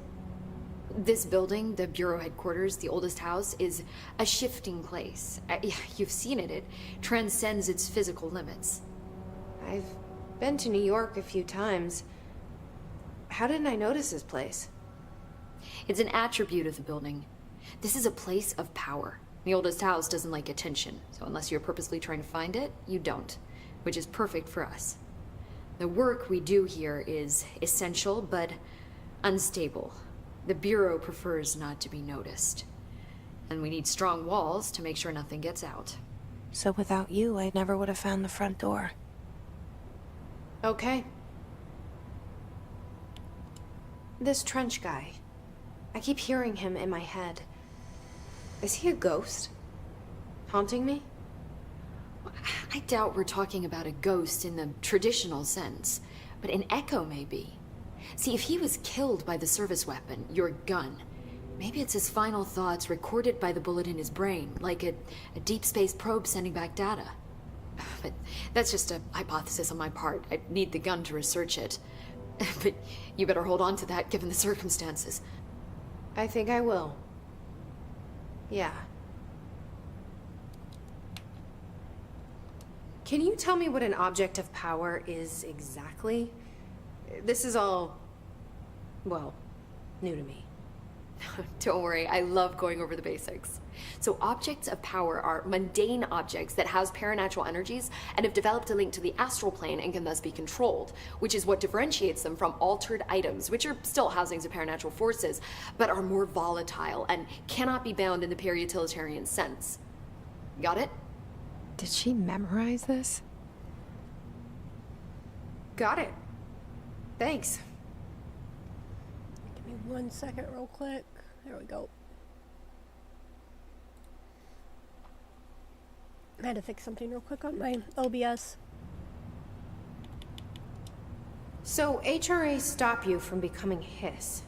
This building, the Bureau headquarters, the oldest house, is a shifting place. You've seen it. It transcends its physical limits. I've been to New York a few times. How didn't I notice this place? It's an attribute of the building. This is a place of power. The oldest house doesn't like attention, so unless you're purposely trying to find it, you don't, which is perfect for us. The work we do here is essential, but unstable. The Bureau prefers not to be noticed. And we need strong walls to make sure nothing gets out. So without you, I never would have found the front door. Okay. This Trench guy. I keep hearing him in my head. Is he a ghost? Haunting me? I doubt we're talking about a ghost in the traditional sense, but an echo maybe. See, if he was killed by the service weapon, your gun, maybe it's his final thoughts recorded by the bullet in his brain, like a deep space probe sending back data. But that's just a hypothesis on my part. I'd need the gun to research it. But you better hold on to that given the circumstances. I think I will. Yeah. Can you tell me what an object of power is exactly? This is all, well, new to me. Don't worry, I love going over the basics. So objects of power are mundane objects that house paranatural energies and have developed a link to the astral plane and can thus be controlled, which is what differentiates them from altered items, which are still housings of paranatural forces, but are more volatile and cannot be bound in the peri-utilitarian sense. Got it? Did she memorize this? Got it. Thanks. Give me 1 second real quick. There we go. I had to fix something real quick on my OBS. So HRA stop you from becoming Hiss?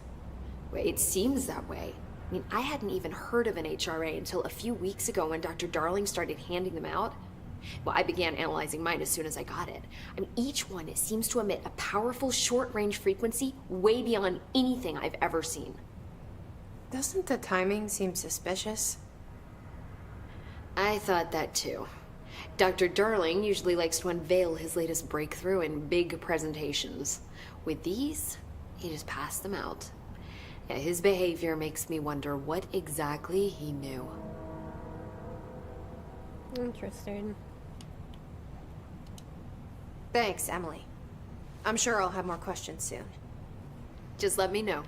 Well, it seems that way. I mean, I hadn't even heard of an HRA until a few weeks ago when Dr. Darling started handing them out. Well, I began analyzing mine as soon as I got it. I mean, each one seems to emit a powerful short-range frequency way beyond anything I've ever seen. Doesn't the timing seem suspicious? I thought that too. Dr. Darling usually likes to unveil his latest breakthrough in big presentations. With these, he just passed them out. Yeah, his behavior makes me wonder what exactly he knew. Interesting. Thanks, Emily. I'm sure I'll have more questions soon. Just let me know.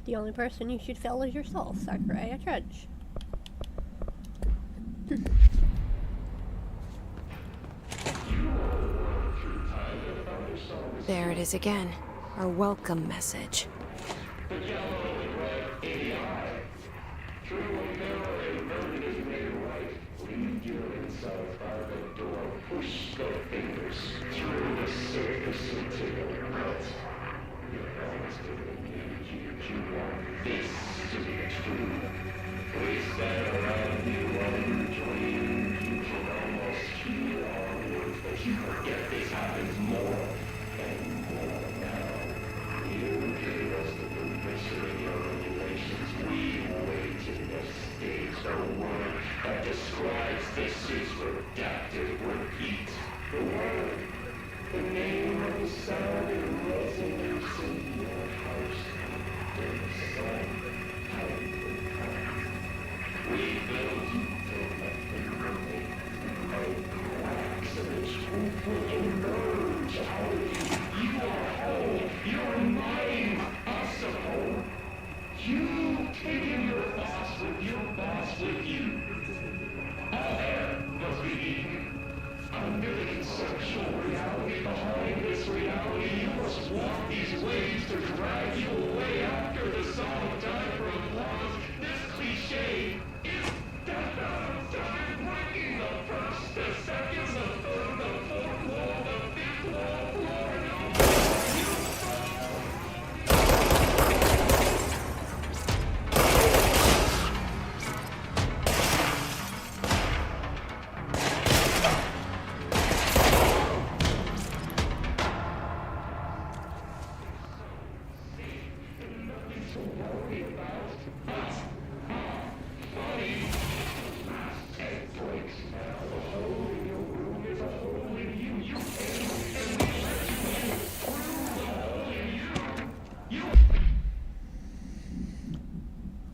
The only person you should fail is yourself, Sakurai Trudge. There it is again. Our welcome message.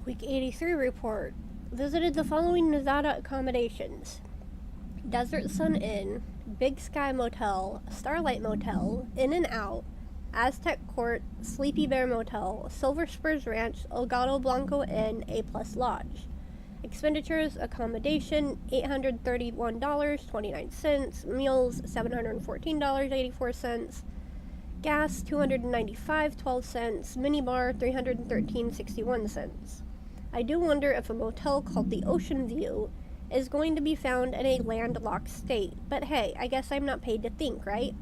Week 83 report. Visited the following Nevada accommodations. Desert Sun Inn, Big Sky Motel, Starlight Motel, In and Out, Aztec Court, Sleepy Bear Motel, Silver Spurs Ranch, Elgato Blanco Inn, A+ Lodge. Expenditures: accommodation $831.29, meals $714.84, gas $295.12, minibar $313.61. I do wonder if a motel called the Ocean View is going to be found in a landlocked state, but hey, I guess I'm not paid to think, right?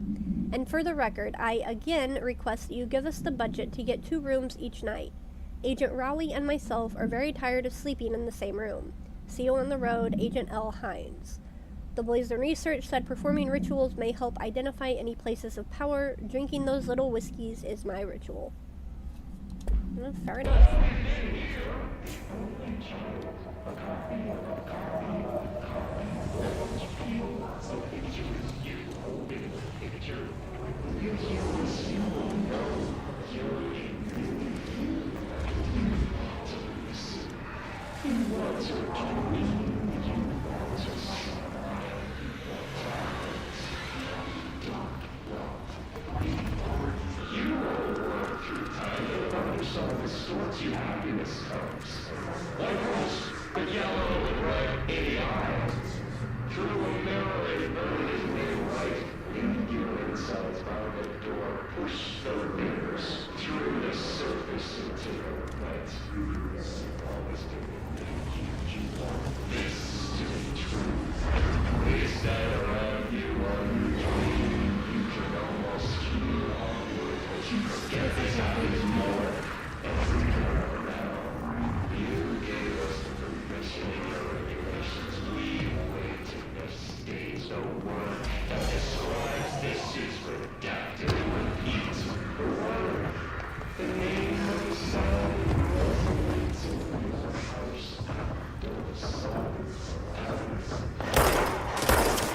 And for the record, I again request that you give us the budget to get 2 rooms each night. Agent Rowley and myself are very tired of sleeping in the same room. See you on the road, Agent L. Hines. The Blazon research said performing rituals may help identify any places of power. Drinking those little whiskeys is my ritual. Well, fair enough.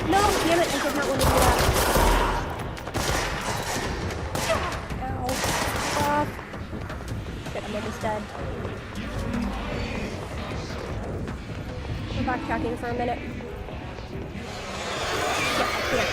No, damn it, I did not want to do that. Ow. Off. Shit, I'm almost dead. We're backtracking for a minute. Yeah.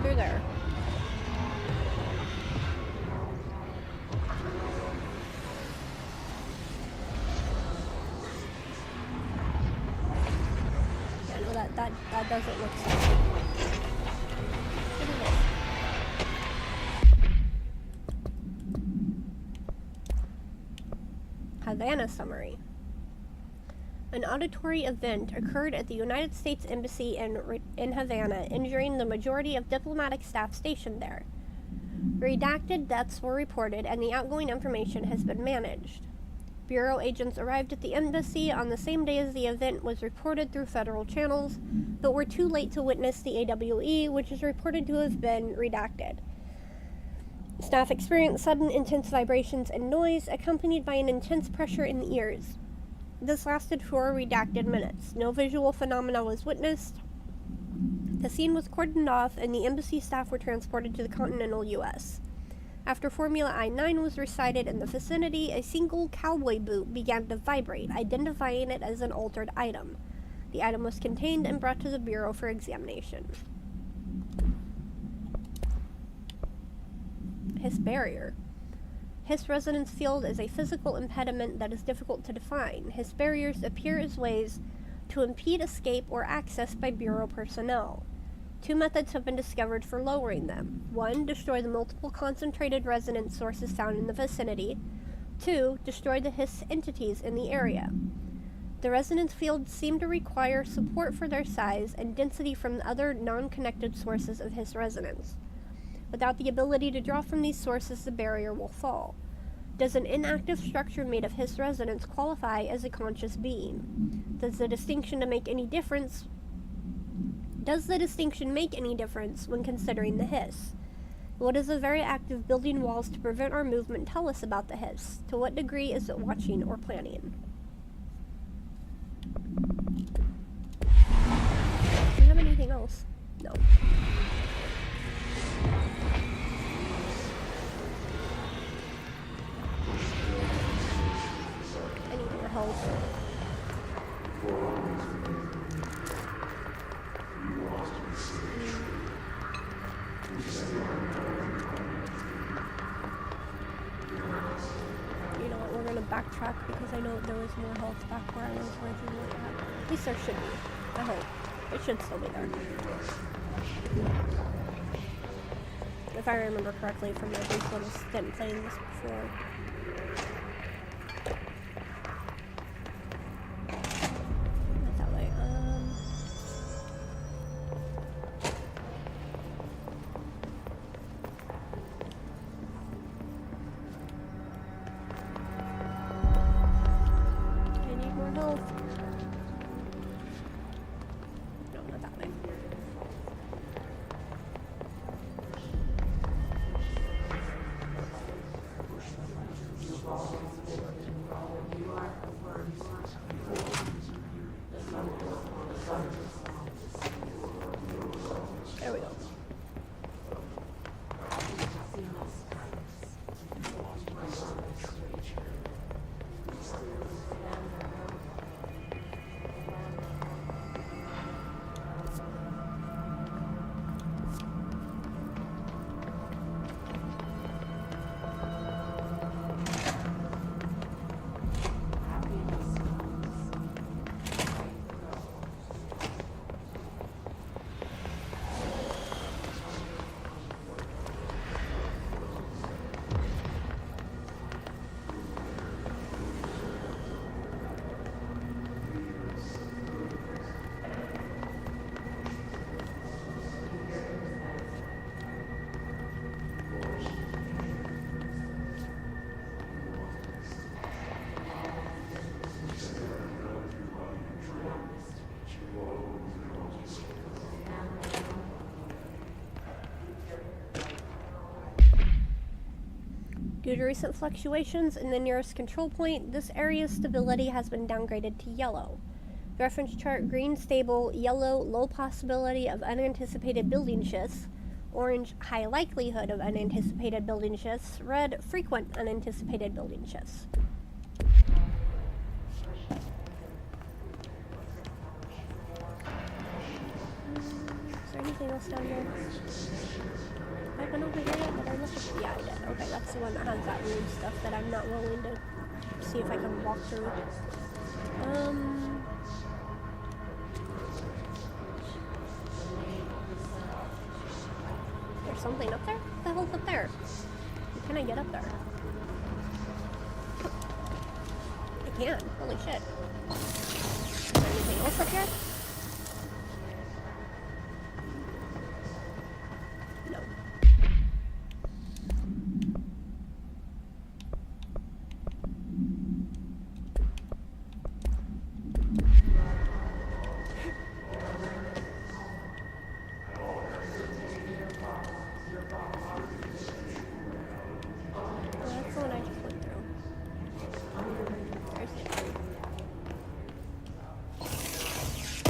Through there. Yeah, no, that doesn't look safe. What is this? Havana summary. An auditory event occurred at the United States Embassy in Havana, injuring the majority of diplomatic staff stationed there. Redacted deaths were reported, and the outgoing information has been managed. Bureau agents arrived at the embassy on the same day as the event was reported through federal channels, but were too late to witness the AWE, which is reported to have been redacted. Staff experienced sudden intense vibrations and noise, accompanied by an intense pressure in the ears. This lasted for redacted minutes. No visual phenomena was witnessed. The scene was cordoned off, and the embassy staff were transported to the continental U.S. After Formula I-9 was recited in the vicinity, a single cowboy boot began to vibrate, identifying it as an altered item. The item was contained and brought to the Bureau for examination. Hiss barrier. Hiss resonance field is a physical impediment that is difficult to define. Hiss barriers appear as ways to impede escape or access by Bureau personnel. 2 methods have been discovered for lowering them. 1. Destroy the multiple concentrated resonance sources found in the vicinity. 2. Destroy the Hiss entities in the area. The resonance fields seem to require support for their size and density from the other non-connected sources of Hiss resonance. Without the ability to draw from these sources, the barrier will fall. Does an inactive structure made of Hiss resonance qualify as a conscious being? Does the distinction make any difference when considering the Hiss? What does the very act of building walls to prevent our movement tell us about the Hiss? To what degree is it watching or planning? Do you have anything else? No. I need more help. You know what, we're gonna backtrack because I know there was more health back where I was originally at. At least there should be. I hope. It should still be there. If I remember correctly from my brief little stint playing this before. Not that way. I need more health. No, not that way. There we go. Due to recent fluctuations in the nearest control point, this area's stability has been downgraded to yellow. Reference chart: green stable, yellow low possibility of unanticipated building shifts, orange high likelihood of unanticipated building shifts, red frequent unanticipated building shifts. Is there anything else down here? Have I been over here yet? Did I look at? Yeah, I did. Okay, that's the one that has that weird stuff that I'm not willing to see if I can walk through. There's something up there? What the hell's up there? Can I get up there? I can. Holy shit. Is there anything else up here? No. That's the one I just went through. There's the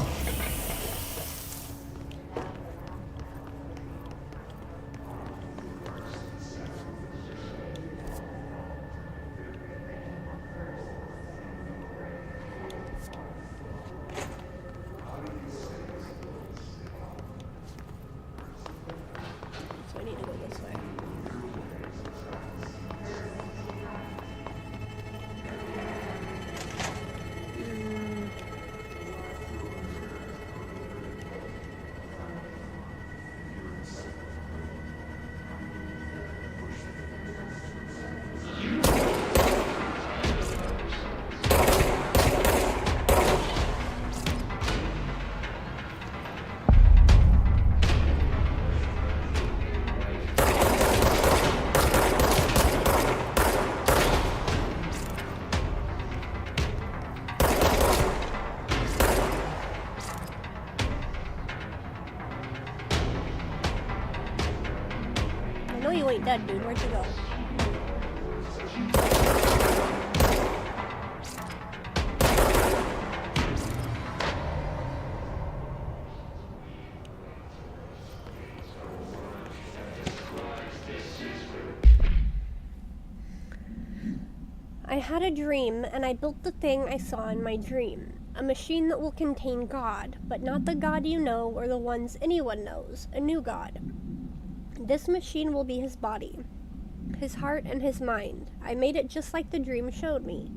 I had a dream, and I built the thing I saw in my dream. A machine that will contain God, but not the God you know or the ones anyone knows, a new God. This machine will be his body, his heart, and his mind. I made it just like the dream showed me.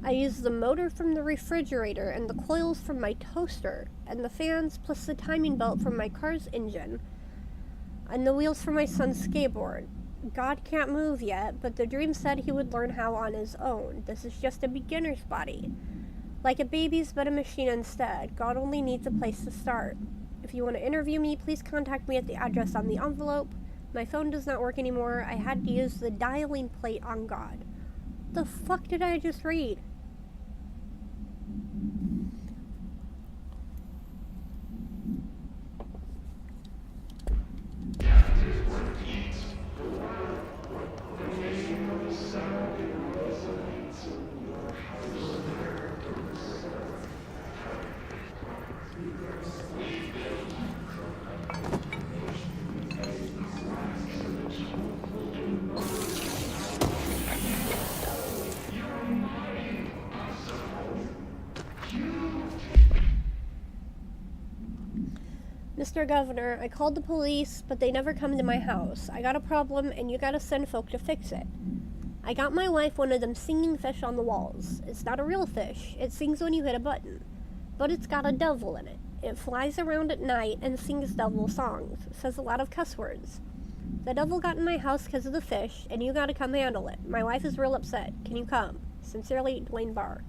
I used the motor from the refrigerator and the coils from my toaster, and the fans plus the timing belt from my car's engine, and the wheels for my son's skateboard. God can't move yet, but the dream said he would learn how on his own. This is just a beginner's body. Like a baby's, but a machine instead. God only needs a place to start. If you want to interview me, please contact me at the address on the envelope. My phone does not work anymore. I had to use the dialing plate on God. The fuck did I just read? Mr. Governor, I called the police, but they never come to my house. I got a problem, and you gotta send folk to fix it. I got my wife one of them singing fish on the walls. It's not a real fish. It sings when you hit a button. But it's got a devil in it. It flies around at night and sings devil songs. Says a lot of cuss words. The devil got in my house because of the fish, and you gotta come handle it. My wife is real upset. Can you come? Sincerely, Dwayne Barr.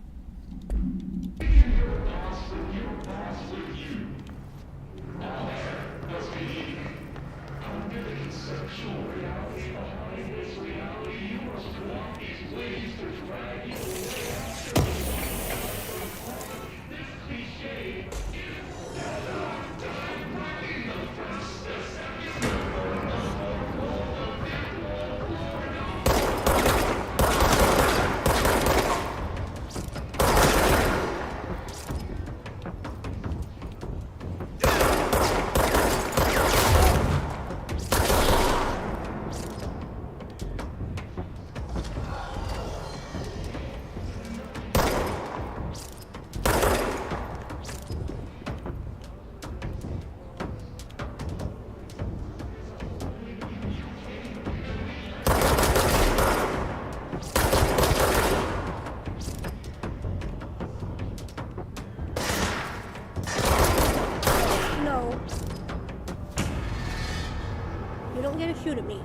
You don't get to shoot at me.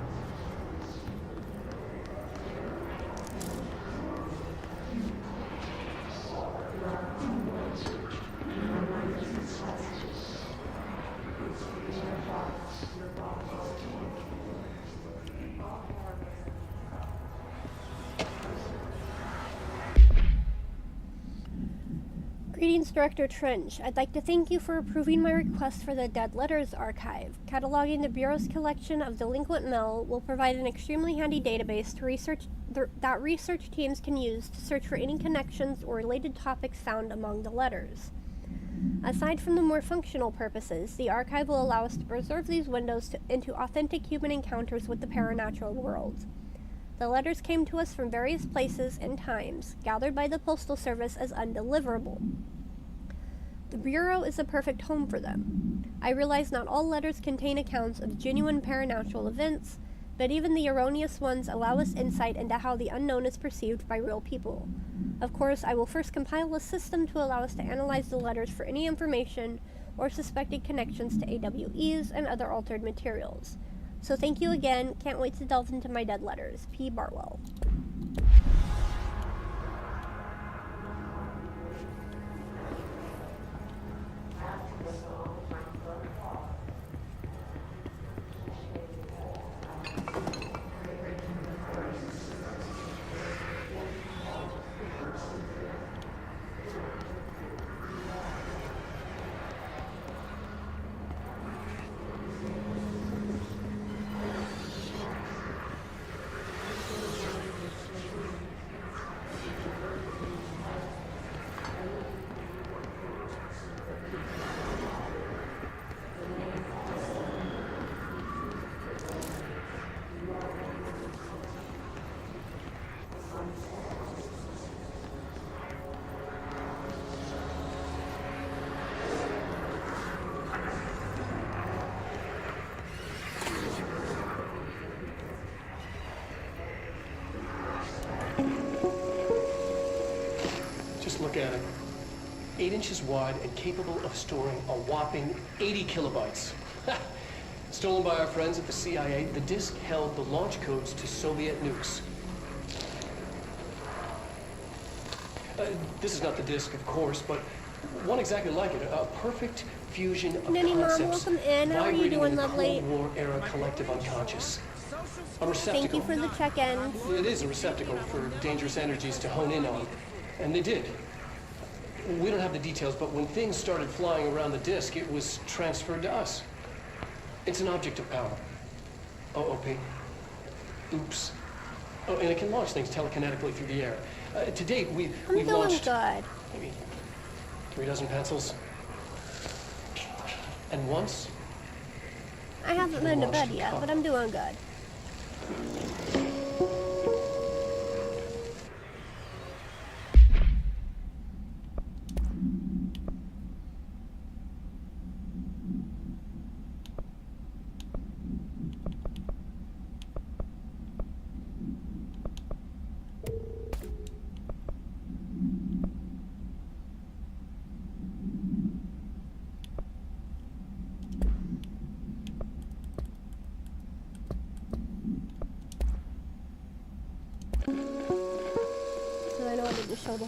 Greetings, Director Trench. I'd like to thank you for approving my request for the Dead Letters Archive. Cataloging the Bureau's collection of delinquent mail will provide an extremely handy database to that research teams can use to search for any connections or related topics found among the letters. Aside from the more functional purposes, the archive will allow us to preserve these windows into authentic human encounters with the paranatural world. The letters came to us from various places and times, gathered by the Postal Service as undeliverable. The Bureau is a perfect home for them. I realize not all letters contain accounts of genuine paranatural events, but even the erroneous ones allow us insight into how the unknown is perceived by real people. Of course, I will first compile a system to allow us to analyze the letters for any information or suspected connections to AWEs and other altered materials. So thank you again. Can't wait to delve into my dead letters. P. Bartwell. Just look at it. 8 inches wide and capable of storing a whopping 80 kilobytes. Stolen by our friends at the CIA, the disk held the launch codes to Soviet nukes. This is not the disk, of course, but one exactly like it. A perfect fusion of Nanny Mom, concepts welcome in. How are you vibrating doing, in the lovely? Cold War era collective unconscious. A receptacle. Thank you for the check-in. It is a receptacle for dangerous energies to hone in on. And they did. We don't have the details, but when things started flying around the disk, it was transferred to us. It's an object of power. OOP. Oops. Oh, and it can launch things telekinetically through the air. To date, we've launched good. maybe 3 dozen pencils. And once, I haven't been to bed yet, but I'm doing good.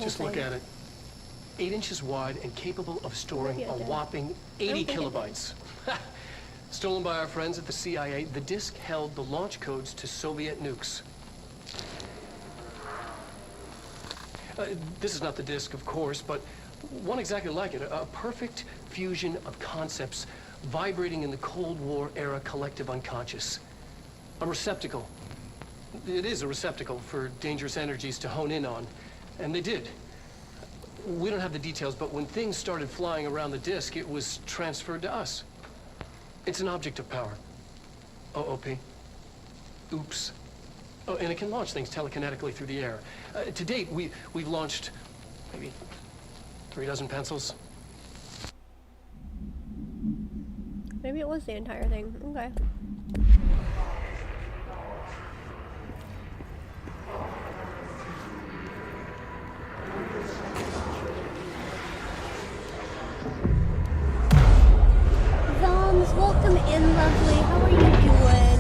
just look at it. 8 inches wide and capable of storing a whopping 80 kilobytes. Stolen by our friends at the CIA, the disk held the launch codes to Soviet nukes. This is not the disk, of course, but one exactly like it. A perfect fusion of concepts vibrating in the Cold War era collective unconscious. A receptacle. It is a receptacle for dangerous energies to hone in on. And they did. We don't have the details, but when things started flying around the disk, it was transferred to us. It's an object of power. OOP. Oops. Oh, and it can launch things telekinetically through the air. To date, we've launched maybe 3 dozen pencils. Maybe it was the entire thing. Okay. Zoms, welcome in, lovely. How are you doing?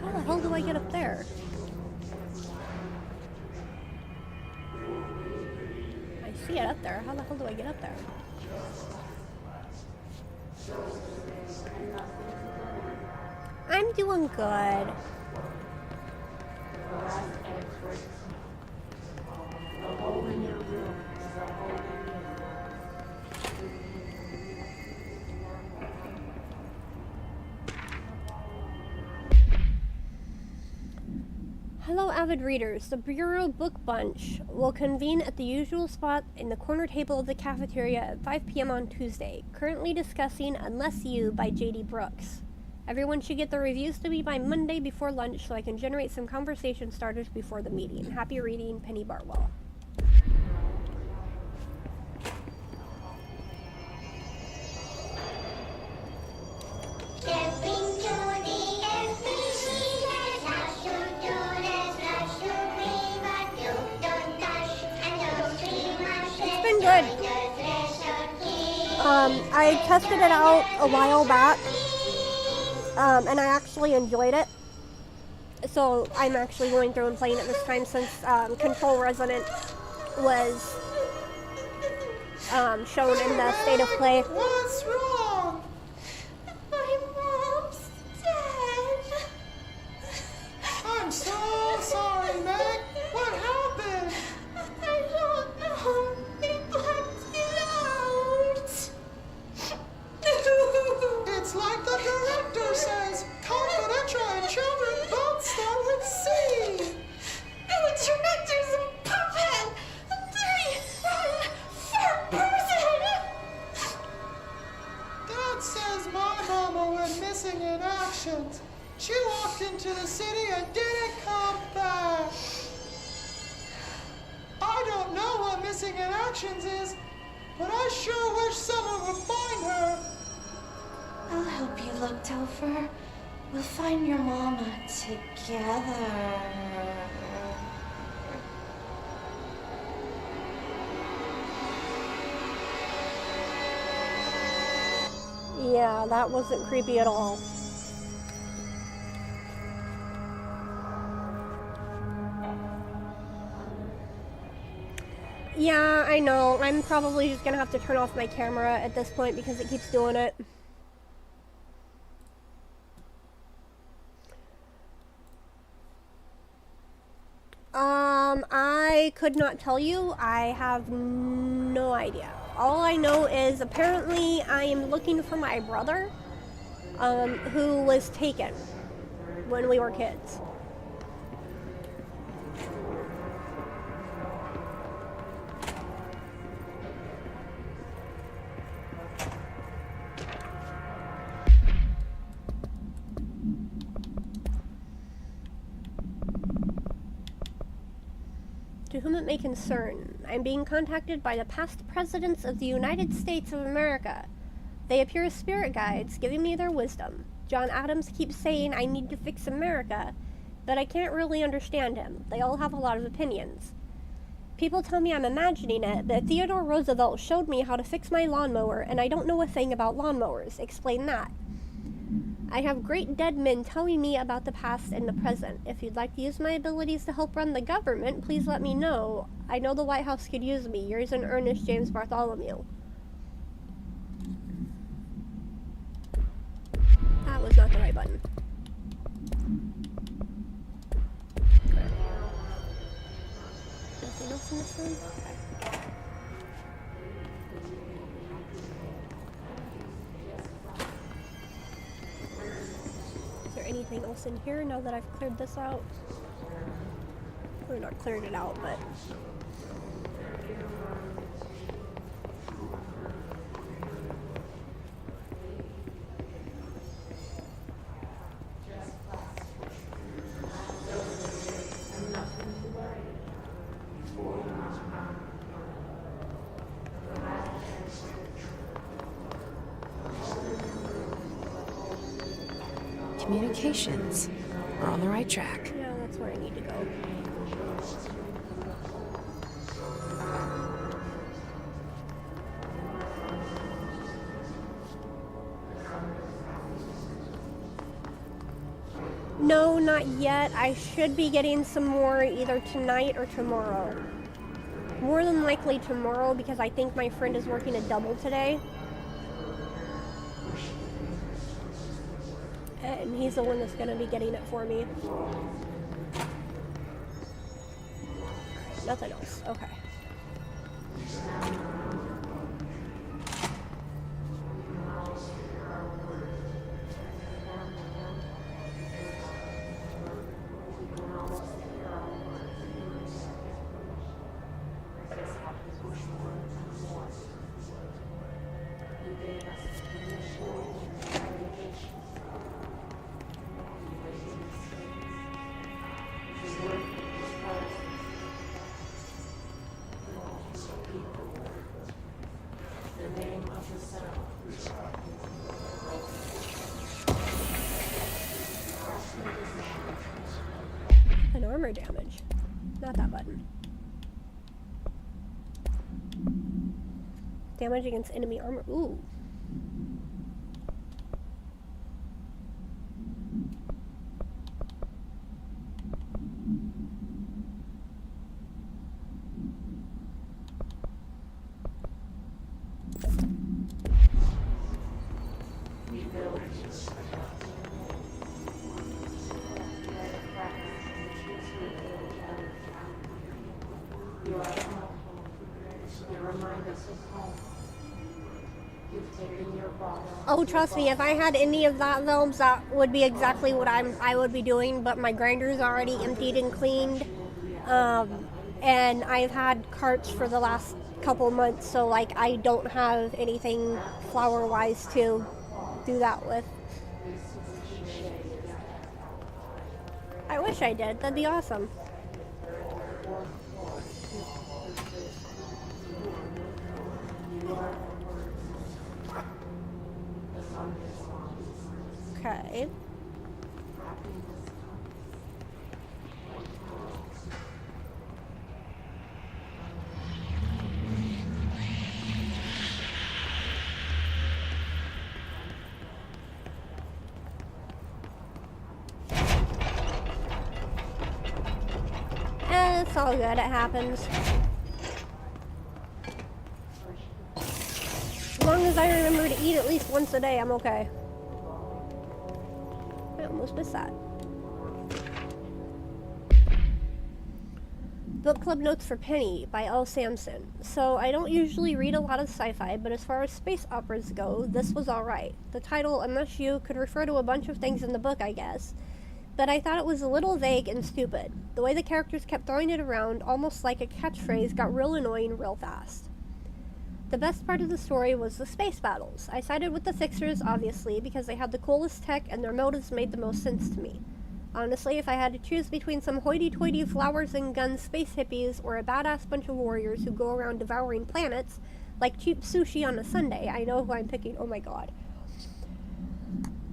How the hell do I get up there? I see it up there. How the hell do I get up there? I'm doing good. Hello, avid readers. The Bureau Book Bunch will convene at the usual spot in the corner table of the cafeteria at 5 p.m. on Tuesday, currently discussing Unless You by J.D. Brooks. Everyone should get the reviews to me by Monday before lunch so I can generate some conversation starters before the meeting. Happy reading, Penny Bartwell. I tested it out a while back, and I actually enjoyed it. So I'm actually going through and playing it this time since Control Resonant was shown in the state of play. What's wrong? My mom's dead. I'm so sorry, Meg. What happened? I don't know. They blacked it out. It's like the director says, confidential and children don't start with C. The director's a puppet. For person. actions. She walked into the city and didn't come back. I don't know what missing in actions is, but I sure wish someone would find her. I'll help you look, Topher. We'll find your mama together. Yeah, that wasn't creepy at all. Yeah, I know. I'm probably just gonna have to turn off my camera at this point because it keeps doing it. I could not tell you. I have no idea. All I know is apparently I am looking for my brother, who was taken when we were kids. To whom it may concern, I'm being contacted by the past presidents of the United States of America. They appear as spirit guides, giving me their wisdom. John Adams keeps saying I need to fix America, but I can't really understand him. They all have a lot of opinions. People tell me I'm imagining it, but Theodore Roosevelt showed me how to fix my lawnmower, and I don't know a thing about lawnmowers. Explain that. I have great dead men telling me about the past and the present. If you'd like to use my abilities to help run the government, please let me know. I know the White House could use me. Yours in earnest, James Bartholomew. That was not the right button. Nothing else in this room? Okay. Anything else in here now that I've cleared this out? Or not cleared it out, but... Communications. We're on the right track. Yeah, that's where I need to go. No, not yet. I should be getting some more either tonight or tomorrow. More than likely tomorrow because I think my friend is working a double today. And he's the one that's going to be getting it for me. Nothing else. Okay. An armor damage. Not that button. Damage against enemy armor. Ooh. Oh, trust me, if I had any of that films, that would be exactly what I would be doing, but my grinder's already emptied and cleaned. And I've had carts for the last couple months, so like I don't have anything flour-wise to do that with. I wish I did. That'd be awesome. Okay. It's all good, it happens. As long as I remember to eat at least once a day, I'm okay. I almost missed that. Book Club Notes for Penny by L. Sampson. So, I don't usually read a lot of sci-fi, but as far as space operas go, this was alright. The title, Unless You, could refer to a bunch of things in the book, I guess. But I thought it was a little vague and stupid. The way the characters kept throwing it around, almost like a catchphrase, got real annoying real fast. The best part of the story was the space battles. I sided with the Fixers, obviously, because they had the coolest tech and their motives made the most sense to me. Honestly, if I had to choose between some hoity-toity flowers and guns space hippies or a badass bunch of warriors who go around devouring planets, like cheap sushi on a Sunday, I know who I'm picking. Oh my god.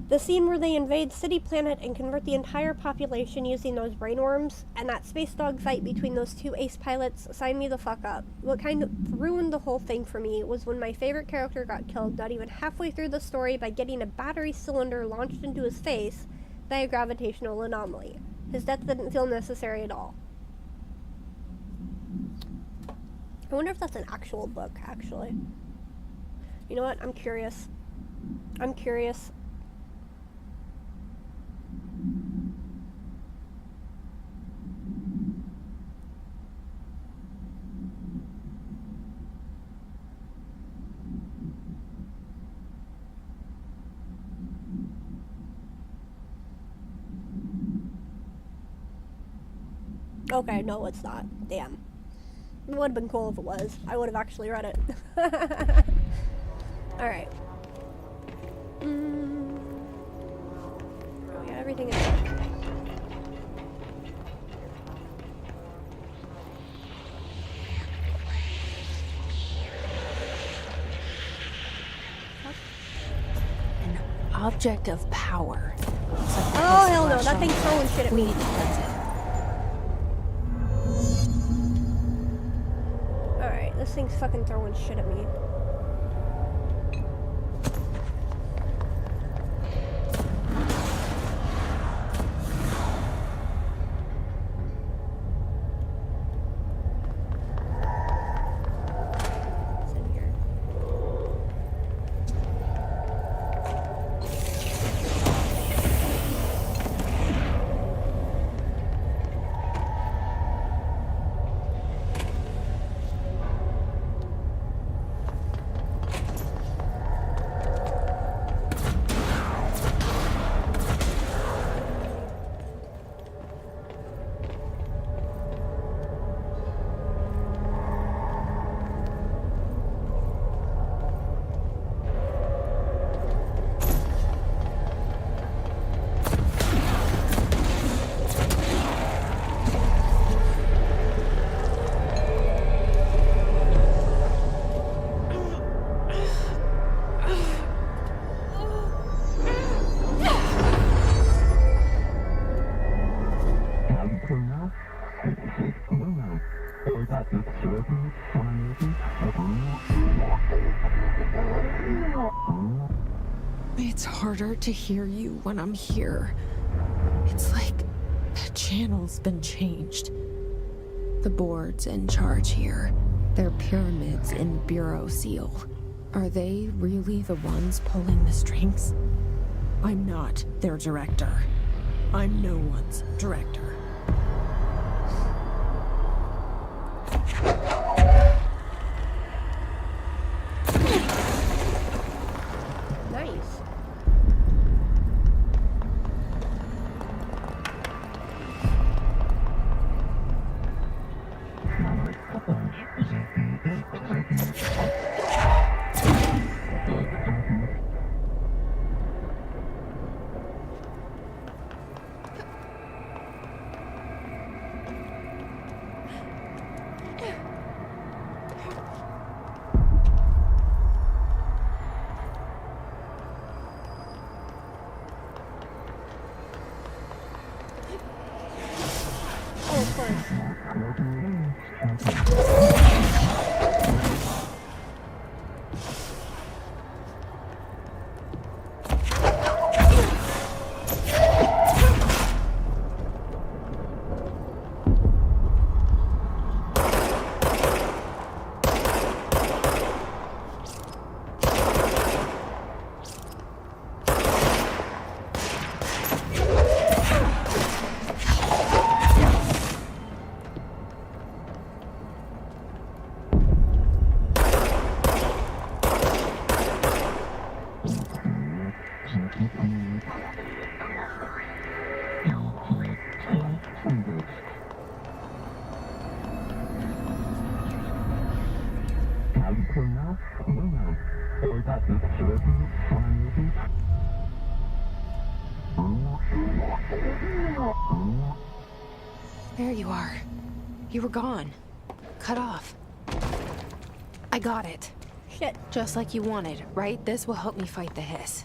The scene where they invade City Planet and convert the entire population using those brain worms, and that space dog fight between those two ace pilots, signed me the fuck up. What kind of ruined the whole thing for me was when my favorite character got killed not even halfway through the story by getting a battery cylinder launched into his face by a gravitational anomaly. His death didn't feel necessary at all. I wonder if that's an actual book, actually. You know what? I'm curious. I'm curious. Okay, no, it's not. Damn. It would have been cool if it was. I would have actually read it. Alright. Oh, yeah, everything is good. An object of power. Oh, hell no, that thing's throwing shit at me. Alright, this thing's fucking throwing shit at me. It's harder to hear you when I'm here. It's like the channel's been changed. The board's in charge here. They're pyramids in Bureau Seal. Are they really the ones pulling the strings? I'm not their director. I'm no one's director. Nice. There you are. You were gone. Cut off. I got it. Shit. Just like you wanted, right? This will help me fight the hiss.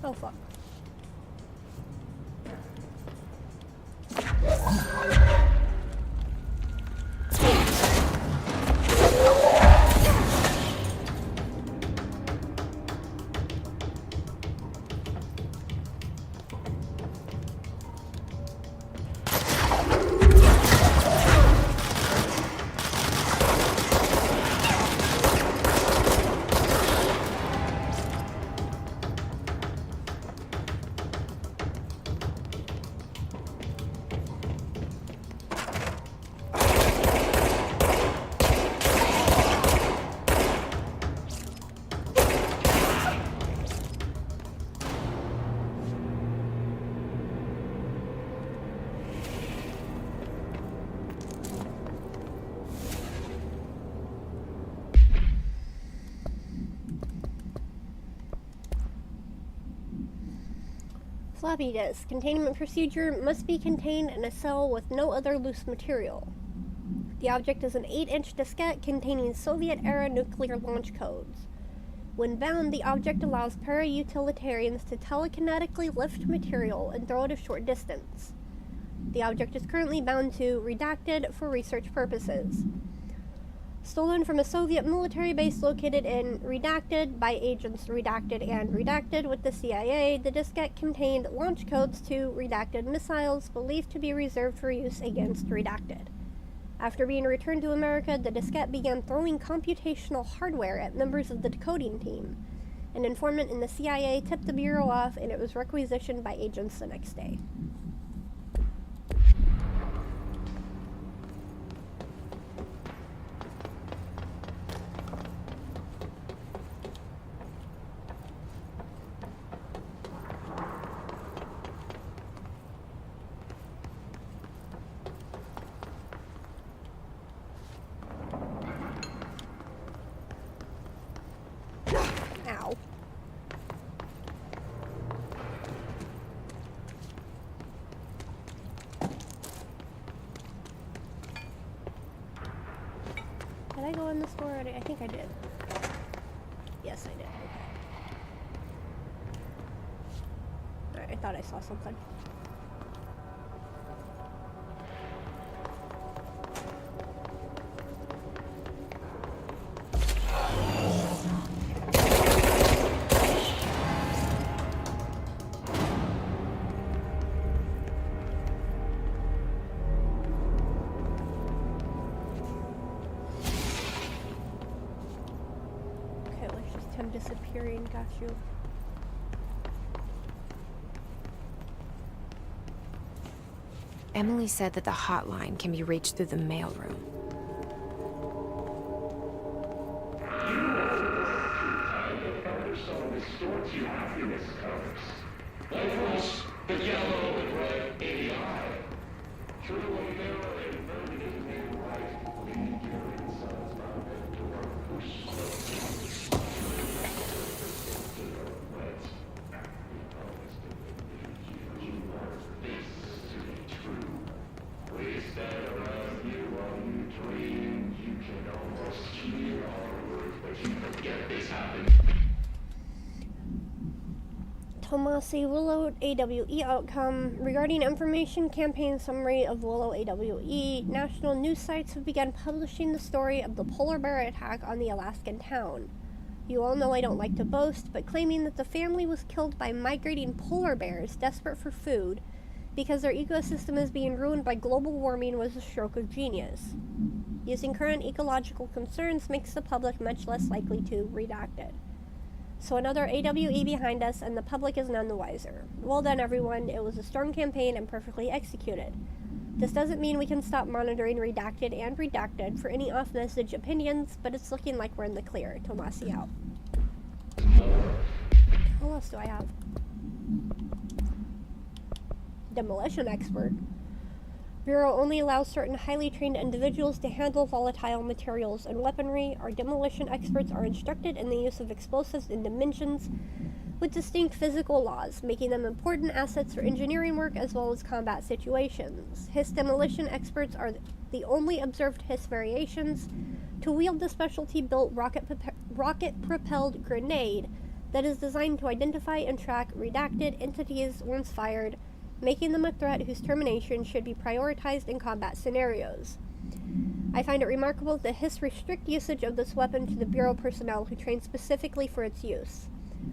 Oh, fuck. Floppy disk. Containment procedure must be contained in a cell with no other loose material. The object is an 8-inch diskette containing Soviet-era nuclear launch codes. When bound, the object allows para-utilitarians to telekinetically lift material and throw it a short distance. The object is currently bound to Redacted for research purposes. Stolen from a Soviet military base located in Redacted by agents Redacted and Redacted with the CIA, the diskette contained launch codes to Redacted missiles believed to be reserved for use against Redacted. After being returned to America, the diskette began throwing computational hardware at members of the decoding team. An informant in the CIA tipped the Bureau off, and it was requisitioned by agents the next day. Ow. Did I go in the store already? I think I did. Yes, I did. Okay. Alright, I thought I saw something. Him disappearing, got you. Emily said that the hotline can be reached through the mailroom. Tomasi Willow AWE outcome. Regarding information campaign summary of Willow AWE, national news sites have begun publishing the story of the polar bear attack on the Alaskan town. You all know I don't like to boast, but claiming that the family was killed by migrating polar bears desperate for food because their ecosystem is being ruined by global warming was a stroke of genius. Using current ecological concerns makes the public much less likely to redact it. So another AWE behind us, and the public is none the wiser. Well done, everyone. It was a strong campaign and perfectly executed. This doesn't mean we can stop monitoring redacted and redacted for any off-message opinions, but it's looking like we're in the clear. Tomasi out. What else do I have? Demolition expert. Bureau only allows certain highly trained individuals to handle volatile materials and weaponry. Our demolition experts are instructed in the use of explosives in dimensions with distinct physical laws, making them important assets for engineering work as well as combat situations. Hiss demolition experts are the only observed Hiss variations to wield the specialty-built rocket-propelled grenade that is designed to identify and track redacted entities once fired, making them a threat whose termination should be prioritized in combat scenarios. I find it remarkable that Hiss restrict usage of this weapon to the Bureau personnel who train specifically for its use.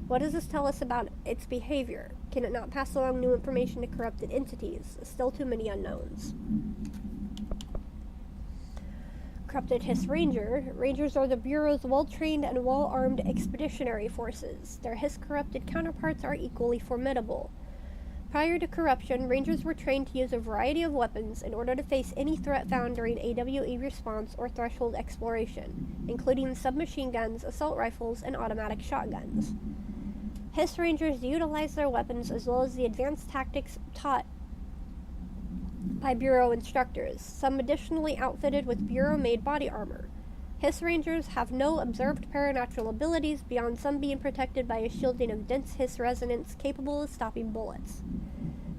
What does this tell us about its behavior? Can it not pass along new information to corrupted entities? Still too many unknowns. Corrupted Hiss Ranger. Rangers are the Bureau's well-trained and well-armed expeditionary forces. Their Hiss corrupted counterparts are equally formidable. Prior to corruption, Rangers were trained to use a variety of weapons in order to face any threat found during AWE response or threshold exploration, including submachine guns, assault rifles, and automatic shotguns. Hiss Rangers utilize their weapons as well as the advanced tactics taught by Bureau instructors, some additionally outfitted with Bureau-made body armor. Hiss Rangers have no observed paranatural abilities beyond some being protected by a shielding of dense Hiss resonance capable of stopping bullets.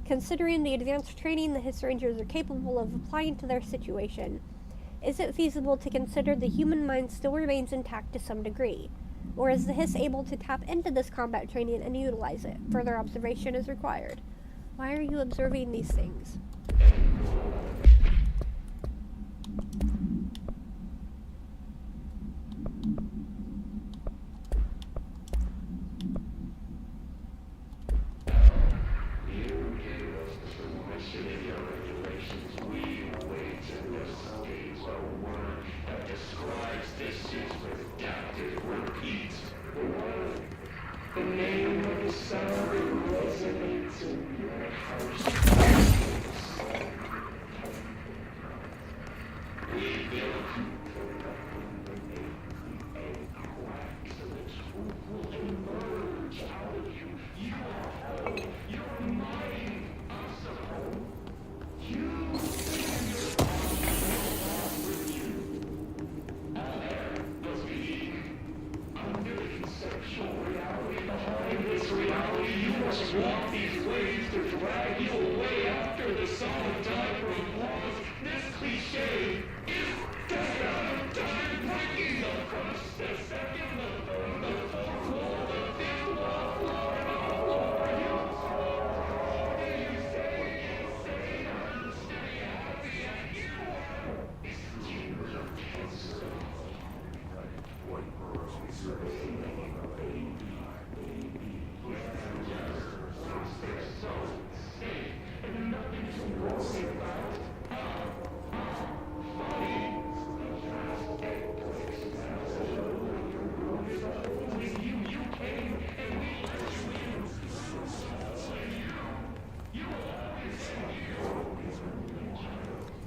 Considering the advanced training the Hiss Rangers are capable of applying to their situation, is it feasible to consider the human mind still remains intact to some degree? Or is the Hiss able to tap into this combat training and utilize it? Further observation is required. Why are you observing these things?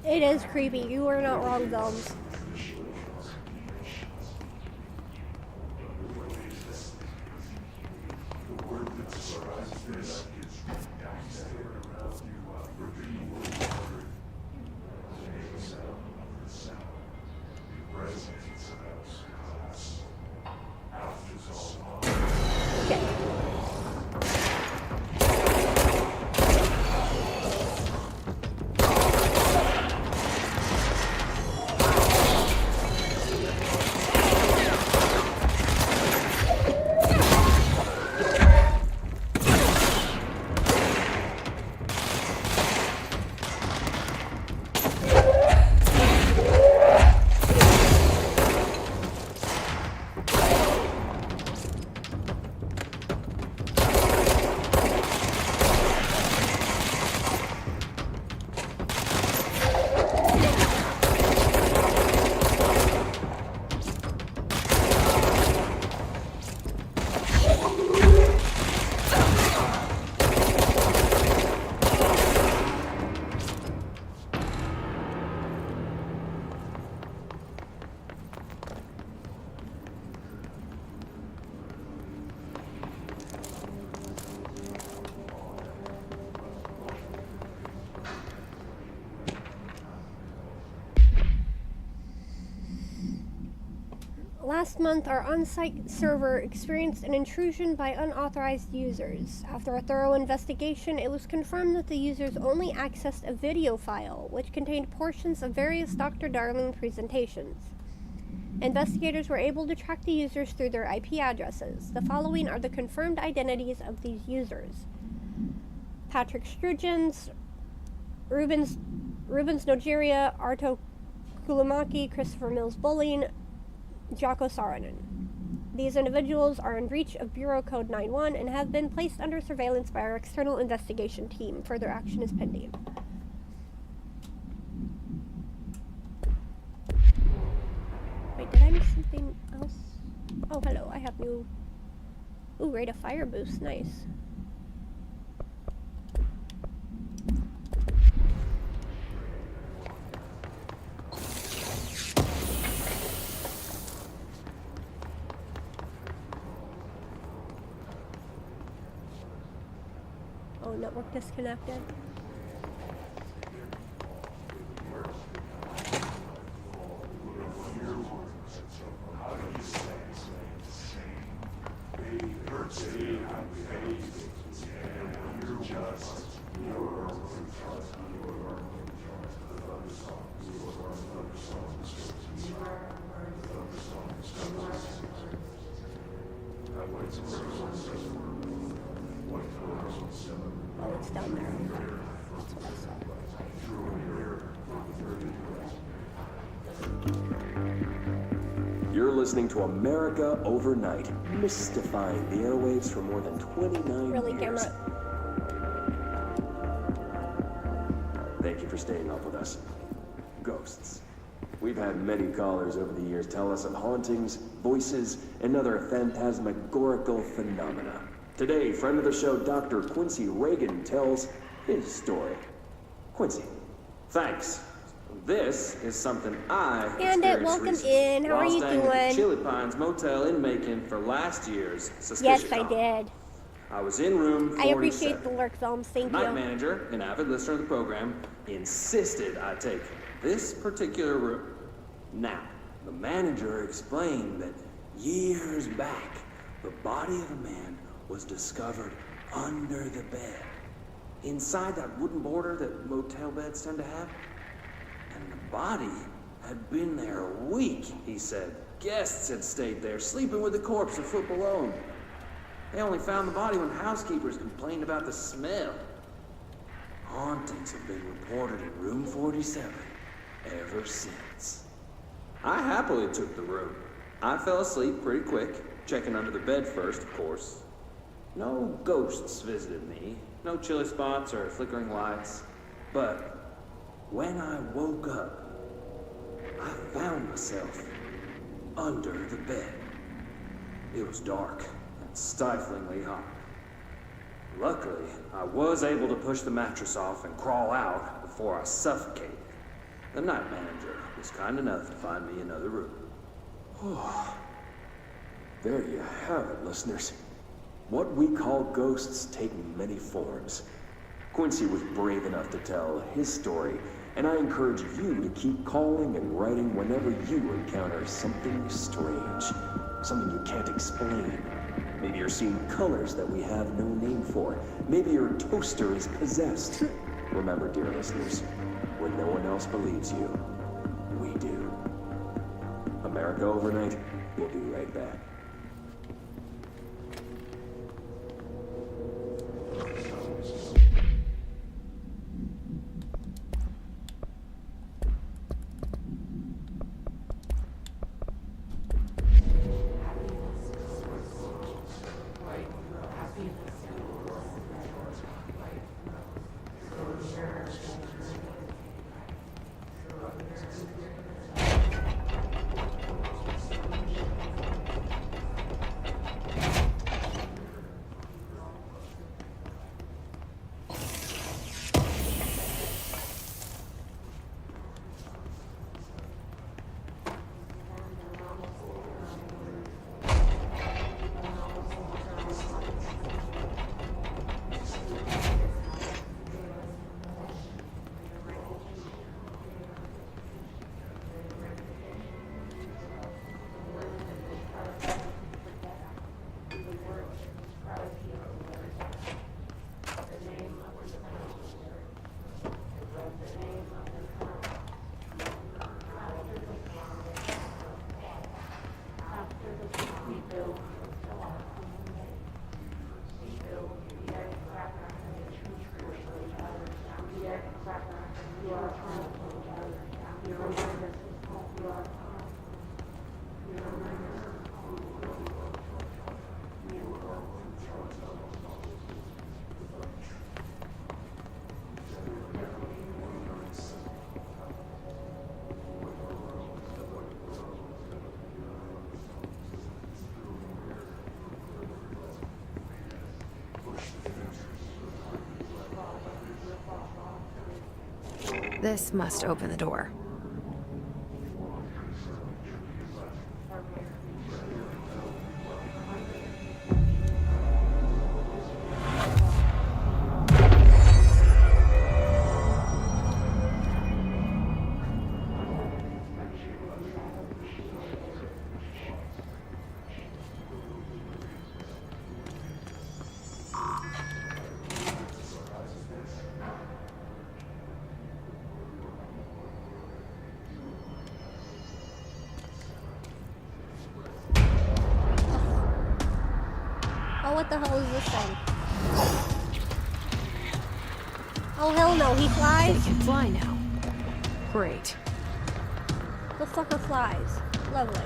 It is creepy. You are not wrong, Thumbs. Last month, our on-site server experienced an intrusion by unauthorized users. After a thorough investigation, it was confirmed that the users only accessed a video file, which contained portions of various Dr. Darling presentations. Investigators were able to track the users through their IP addresses. The following are the confirmed identities of these users: Patrick Strugens, Rubens Nogeria, Arto Kulamaki, Christopher Mills Bulling, Jocko Saarinen. These individuals are in breach of Bureau Code 91 and have been placed under surveillance by our external investigation team. Further action is pending. Wait, did I miss something else? Oh, hello, I have new... Ooh, rate of fire boost, nice. Oh, network disconnected. Oh, it's down there. That's what I saw. You're listening to America Overnight, mystifying the airwaves for more than 29 Really, years. camera? Thank you for staying up with us. Ghosts. We've had many callers over the years tell us of hauntings, voices, and other phantasmagorical phenomena. Today, friend of the show, Dr. Quincy Reagan, tells his story. Quincy, thanks. This is something I Bandit, welcome recently in. How are while you staying at the doing? Chili Pines Motel in Macon for last year's Suspicious Yes, I Hour. did. I was in room 47. I appreciate the lurk films. Thank Night you. manager, an avid listener of the program, insisted I take this particular room. Now, the manager explained that years back, the body of a man was discovered under the bed, inside that wooden border that motel beds tend to have. And the body had been there a week, he said. Guests had stayed there, sleeping with the corpse a foot below them. They only found the body when housekeepers complained about the smell. Hauntings have been reported in room 47 ever since. I happily took the room. I fell asleep pretty quick, checking under the bed first, of course. No ghosts visited me, no chilly spots or flickering lights. But when I woke up, I found myself under the bed. It was dark and stiflingly hot. Luckily, I was able to push the mattress off and crawl out before I suffocated. The night manager was kind enough to find me another room. Oh, there you have it, listeners. What we call ghosts take many forms. Quincy was brave enough to tell his story, and I encourage you to keep calling and writing whenever you encounter something strange, something you can't explain. Maybe you're seeing colors that we have no name for. Maybe your toaster is possessed. Remember, dear listeners, when no one else believes you, we do. America Overnight, we'll be right back. This must open the door. Oh, what the hell is this thing? Oh, hell no, he flies? They can fly now. Great. The fucker flies. Lovely.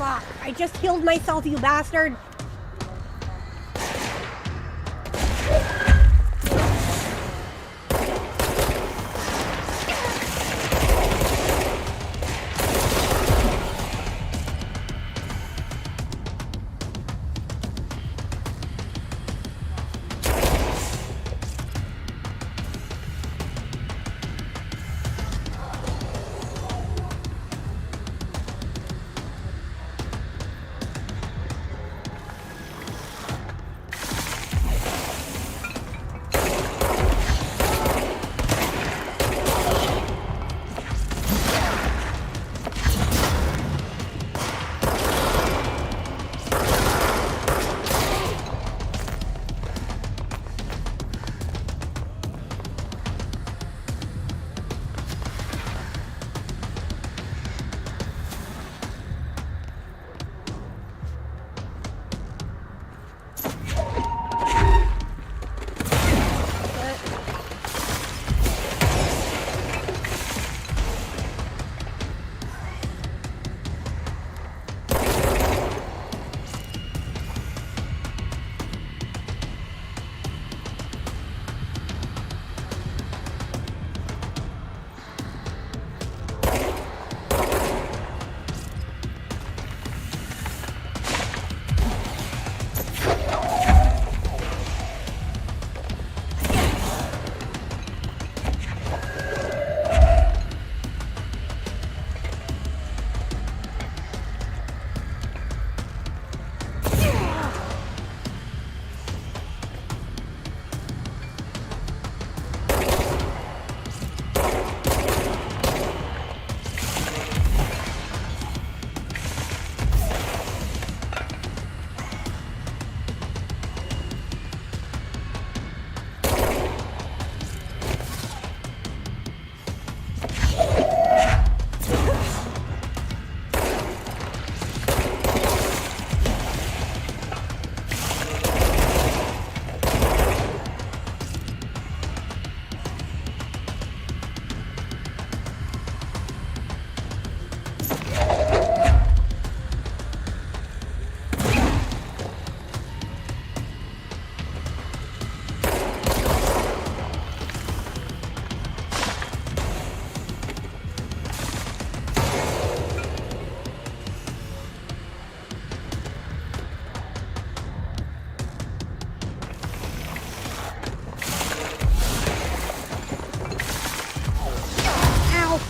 Fuck. I just healed myself, you bastard.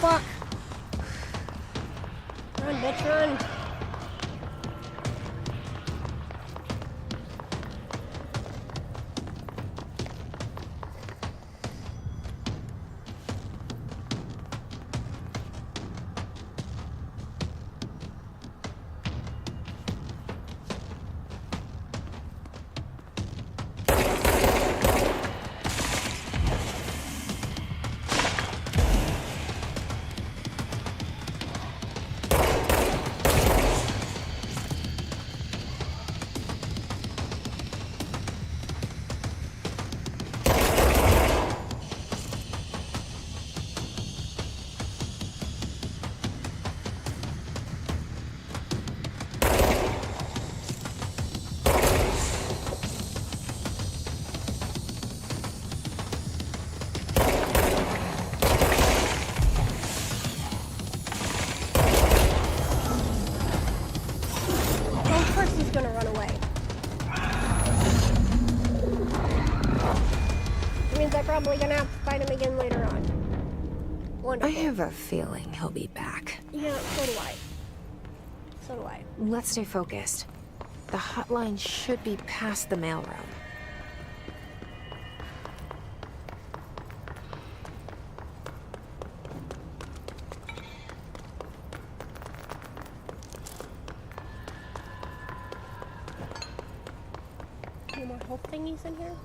Fuck. Run, bitch, run. Gonna run away. Which means I'm probably gonna have to fight him again later on. Wonderful. I have a feeling he'll be back. Yeah, so do I. So do I. Let's stay focused. The hotline should be past the mailroom. Any more hope thingies in here?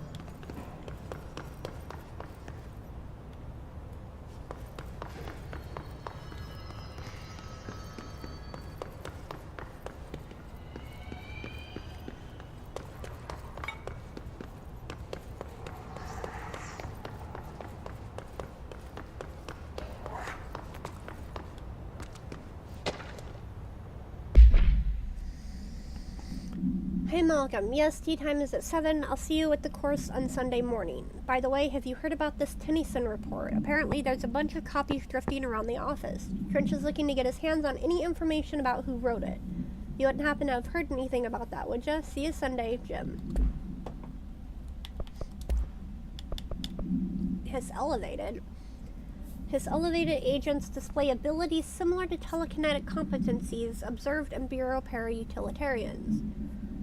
Malcolm. Yes, tea time is at 7. I'll see you at the course on Sunday morning. By the way, have you heard about this Tennyson report? Apparently there's a bunch of copies drifting around the office. Trench is looking to get his hands on any information about who wrote it. You wouldn't happen to have heard anything about that, would you? See you Sunday, Jim. His elevated agents display abilities similar to telekinetic competencies observed in Bureau para-utilitarians.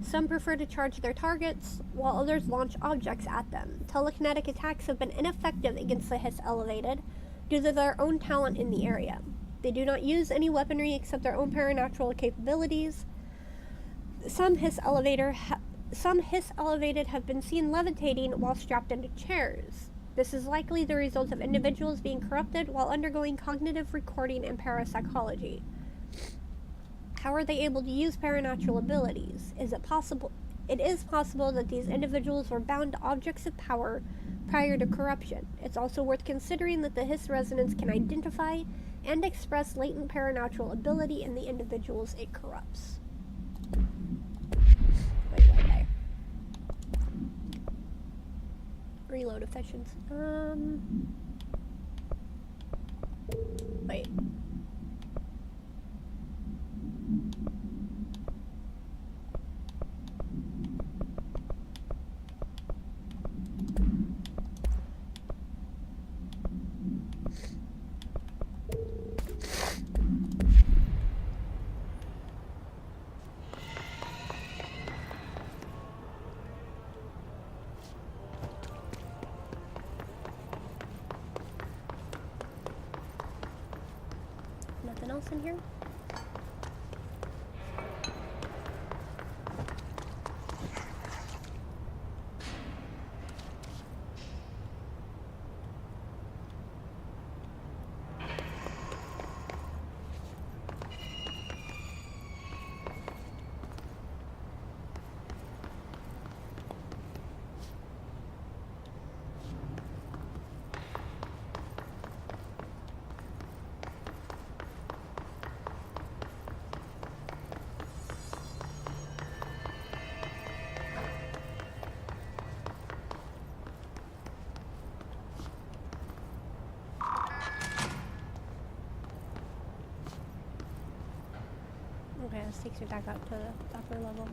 Some prefer to charge their targets, while others launch objects at them. Telekinetic attacks have been ineffective against the Hiss elevated due to their own talent in the area. They do not use any weaponry except their own paranatural capabilities. Some Hiss elevated have been seen levitating while strapped into chairs. This is likely the result of individuals being corrupted while undergoing cognitive recording and parapsychology. How are they able to use paranatural abilities? It is possible that these individuals were bound to objects of power prior to corruption. It's also worth considering that the Hiss resonance can identify and express latent paranatural ability in the individuals it corrupts. Wait. Reload efficiency. Wait. Nothing else in here? Okay, this takes me back up to the upper level.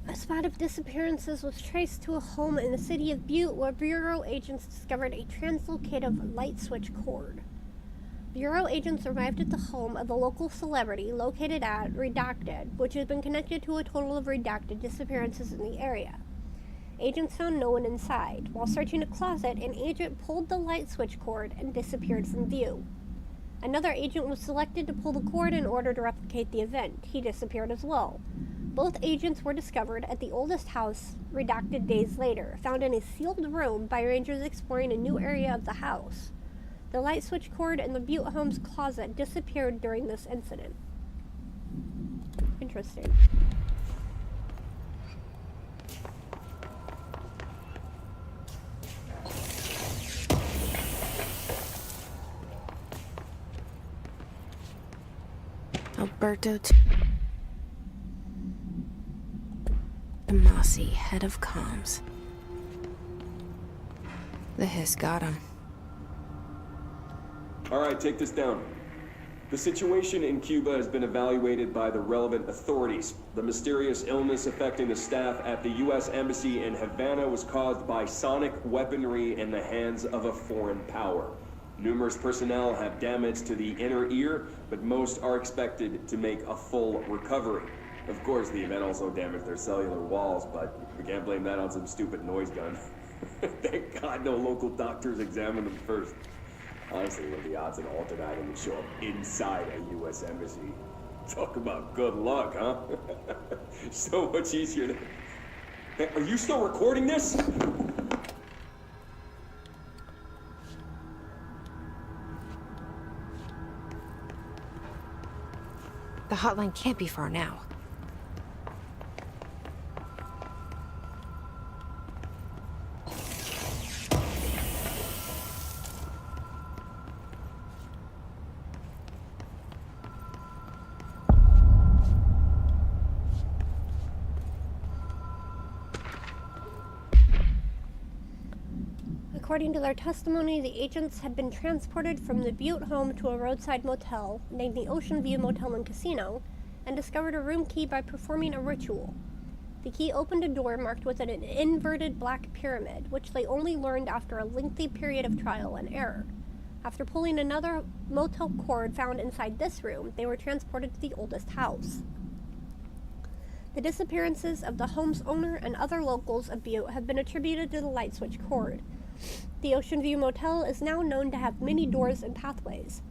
A spot of disappearances was traced to a home in the city of Butte where Bureau agents discovered a translocative light switch cord. Bureau agents arrived at the home of a local celebrity located at Redacted, which has been connected to a total of redacted disappearances in the area. Agents found no one inside. While searching a closet, an agent pulled the light switch cord and disappeared from view. Another agent was selected to pull the cord in order to replicate the event. He disappeared as well. Both agents were discovered at the oldest house, redacted days later, found in a sealed room by rangers exploring a new area of the house. The light switch cord in the Butte home's closet disappeared during this incident. Interesting. Alberto Tomasi, head of comms. The Hiss got him. All right, take this down. The situation in Cuba has been evaluated by the relevant authorities. The mysterious illness affecting the staff at the U.S. Embassy in Havana was caused by sonic weaponry in the hands of a foreign power. Numerous personnel have damage to the inner ear, but most are expected to make a full recovery. Of course, the event also damaged their cellular walls, but we can't blame that on some stupid noise gun. Thank God no local doctors examined them first. Honestly, what are the odds an altered item would show up inside a U.S. embassy? Talk about good luck, huh? So much easier to... Hey, are you still recording this? The hotline can't be far now. According to their testimony, the agents had been transported from the Butte home to a roadside motel named the Ocean View Motel and Casino and discovered a room key by performing a ritual. The key opened a door marked with an inverted black pyramid, which they only learned after a lengthy period of trial and error. After pulling another motel cord found inside this room, they were transported to the oldest house. The disappearances of the home's owner and other locals of Butte have been attributed to the light switch cord. The Ocean View Motel is now known to have many doors and pathways.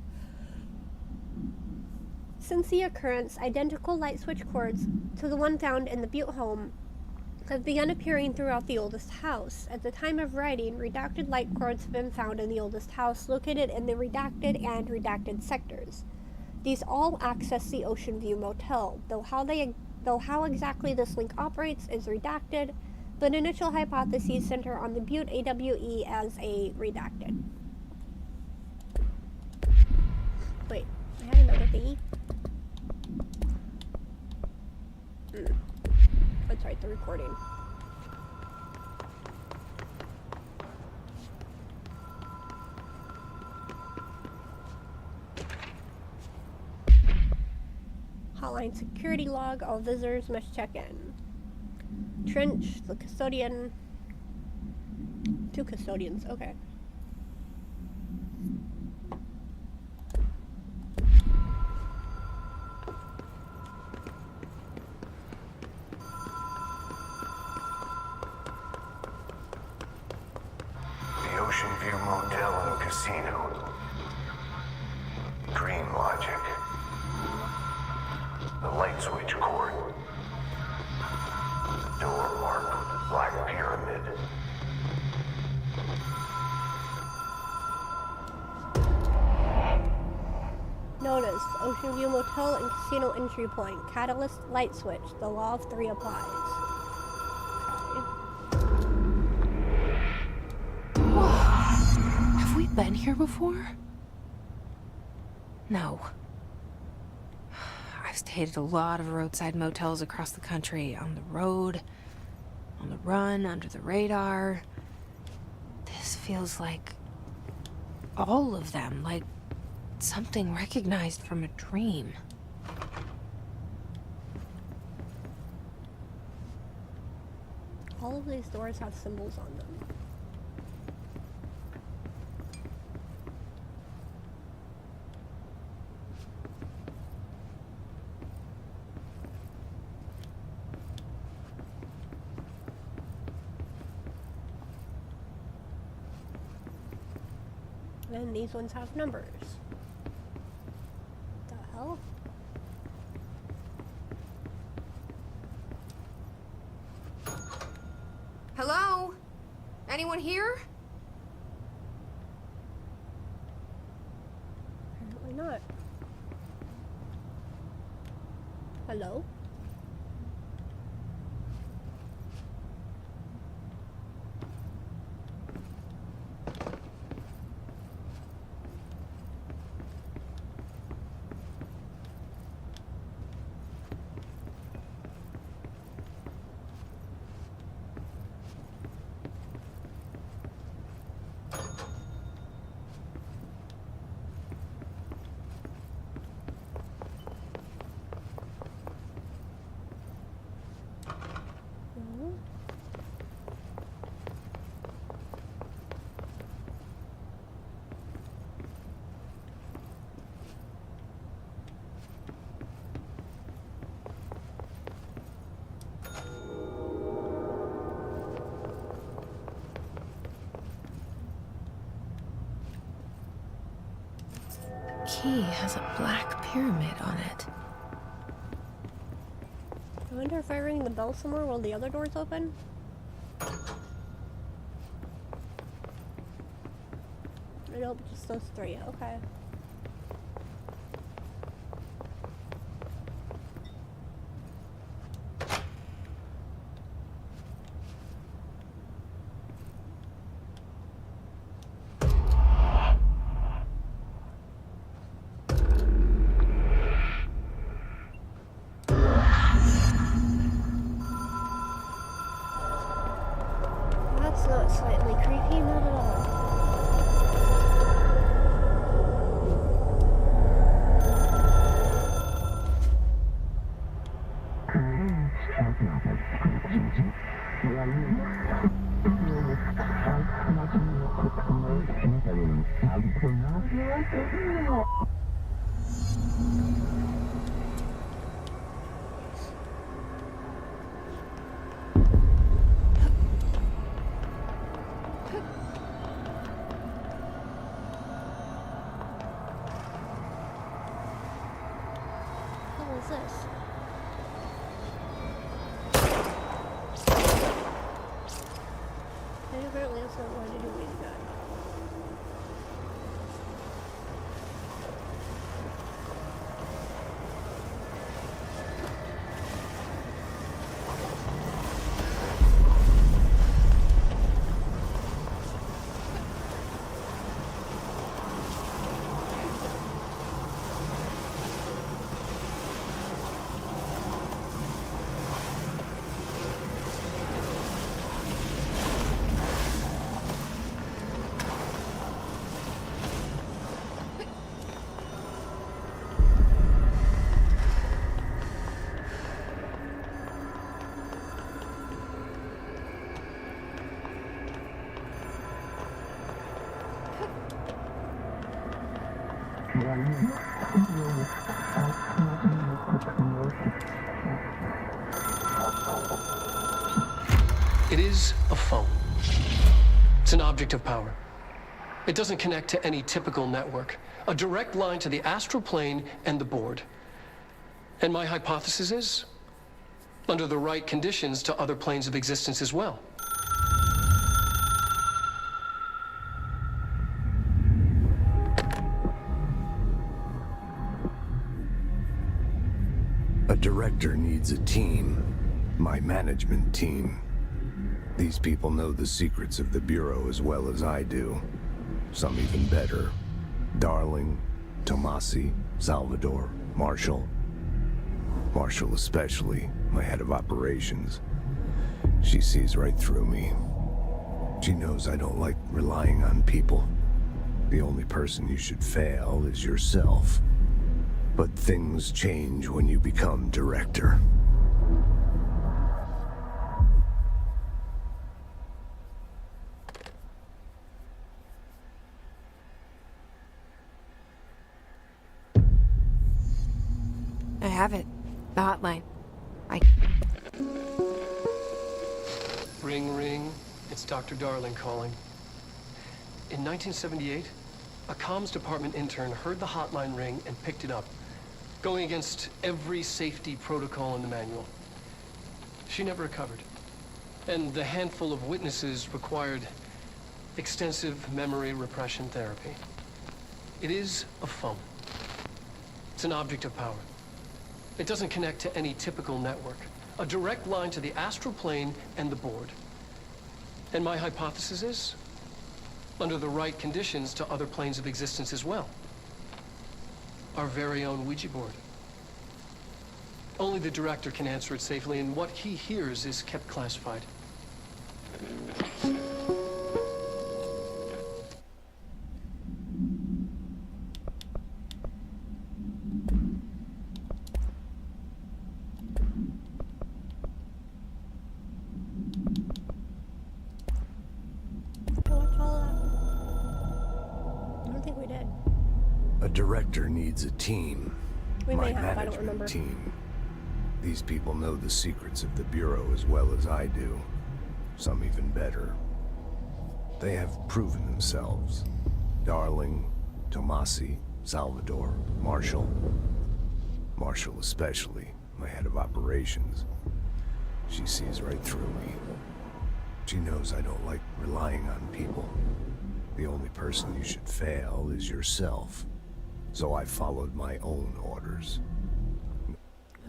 Since the occurrence, identical light switch cords to the one found in the Butte home have begun appearing throughout the oldest house. At the time of writing, redacted light cords have been found in the oldest house, located in the redacted and redacted sectors. These all access the Ocean View Motel, though how exactly this link operates is redacted, but initial hypotheses center on the Butte AWE as a redacted. Wait, I have another thingy. Let's write the recording. Hotline security log. All visitors must check in. Trench, the custodian. 2 custodians, okay. The Ocean View Motel and Casino. Dream logic. The light switch cord. Door marked with black pyramid. Notice, Ocean View Motel and Casino entry point. Catalyst, light switch. The law of 3 applies. Whoa. Have we been here before? No. I've stayed at a lot of roadside motels across the country, on the road, on the run, under the radar. This feels like all of them, like something recognized from a dream. All of these doors have symbols on them. And these ones have numbers. The hell? Hello? Anyone here? Apparently not. Hello? Key has a black pyramid on it. wonder if I ring the bell somewhere, will the other doors open? Nope, just those three. Okay. That's not slightly creepy, not at all. What is this? And apparently that's not going to do me any good. It is a phone. It's an object of power. It doesn't connect to any typical network. A direct line to the astral plane and the board. And my hypothesis is, under the right conditions, to other planes of existence as well. A director needs a team. My management team. These people know the secrets of the Bureau as well as I do. Some even better. Darling, Tomasi, Salvador, Marshall. Marshall especially, my head of operations. She sees right through me. She knows I don't like relying on people. The only person you should fail is yourself. But things change when you become director. I have it. The hotline. Ring, ring. It's Dr. Darling calling. In 1978, a comms department intern heard the hotline ring and picked it up, going against every safety protocol in the manual. She never recovered. And the handful of witnesses required extensive memory repression therapy. It is a phone. It's an object of power. It doesn't connect to any typical network. A direct line to the astral plane and the board. And my hypothesis is, under the right conditions, to other planes of existence as well. Our very own Ouija board. Only the director can answer it safely, and what he hears is kept classified. A director needs a team. We My may have, I don't management remember. team. These people know the secrets of the Bureau as well as I do. Some even better. They have proven themselves. Darling, Tomasi, Salvador, Marshall. Marshall especially, my head of operations. She sees right through me. She knows I don't like relying on people. The only person you should fail is yourself. So I followed my own orders.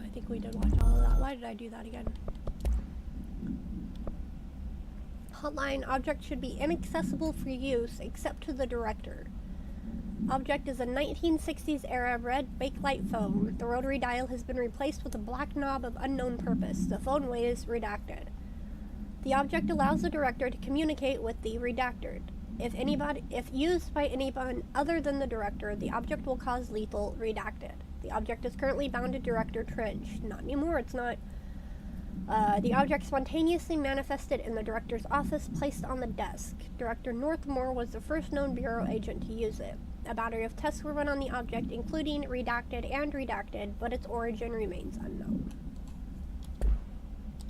I think we did watch all of that. Why did I do that again? Hotline object should be inaccessible for use except to the director. Object is a 1960s era red bakelite phone. The rotary dial has been replaced with a black knob of unknown purpose. The phone weighs redacted. The object allows the director to communicate with the redacted. If used by anyone other than the director, the object will cause lethal redacted. The object is currently bound to Director Trench. Not anymore, it's not. The object spontaneously manifested in the director's office, placed on the desk. Director Northmore was the first known Bureau agent to use it. A battery of tests were run on the object, including redacted and redacted, but its origin remains unknown.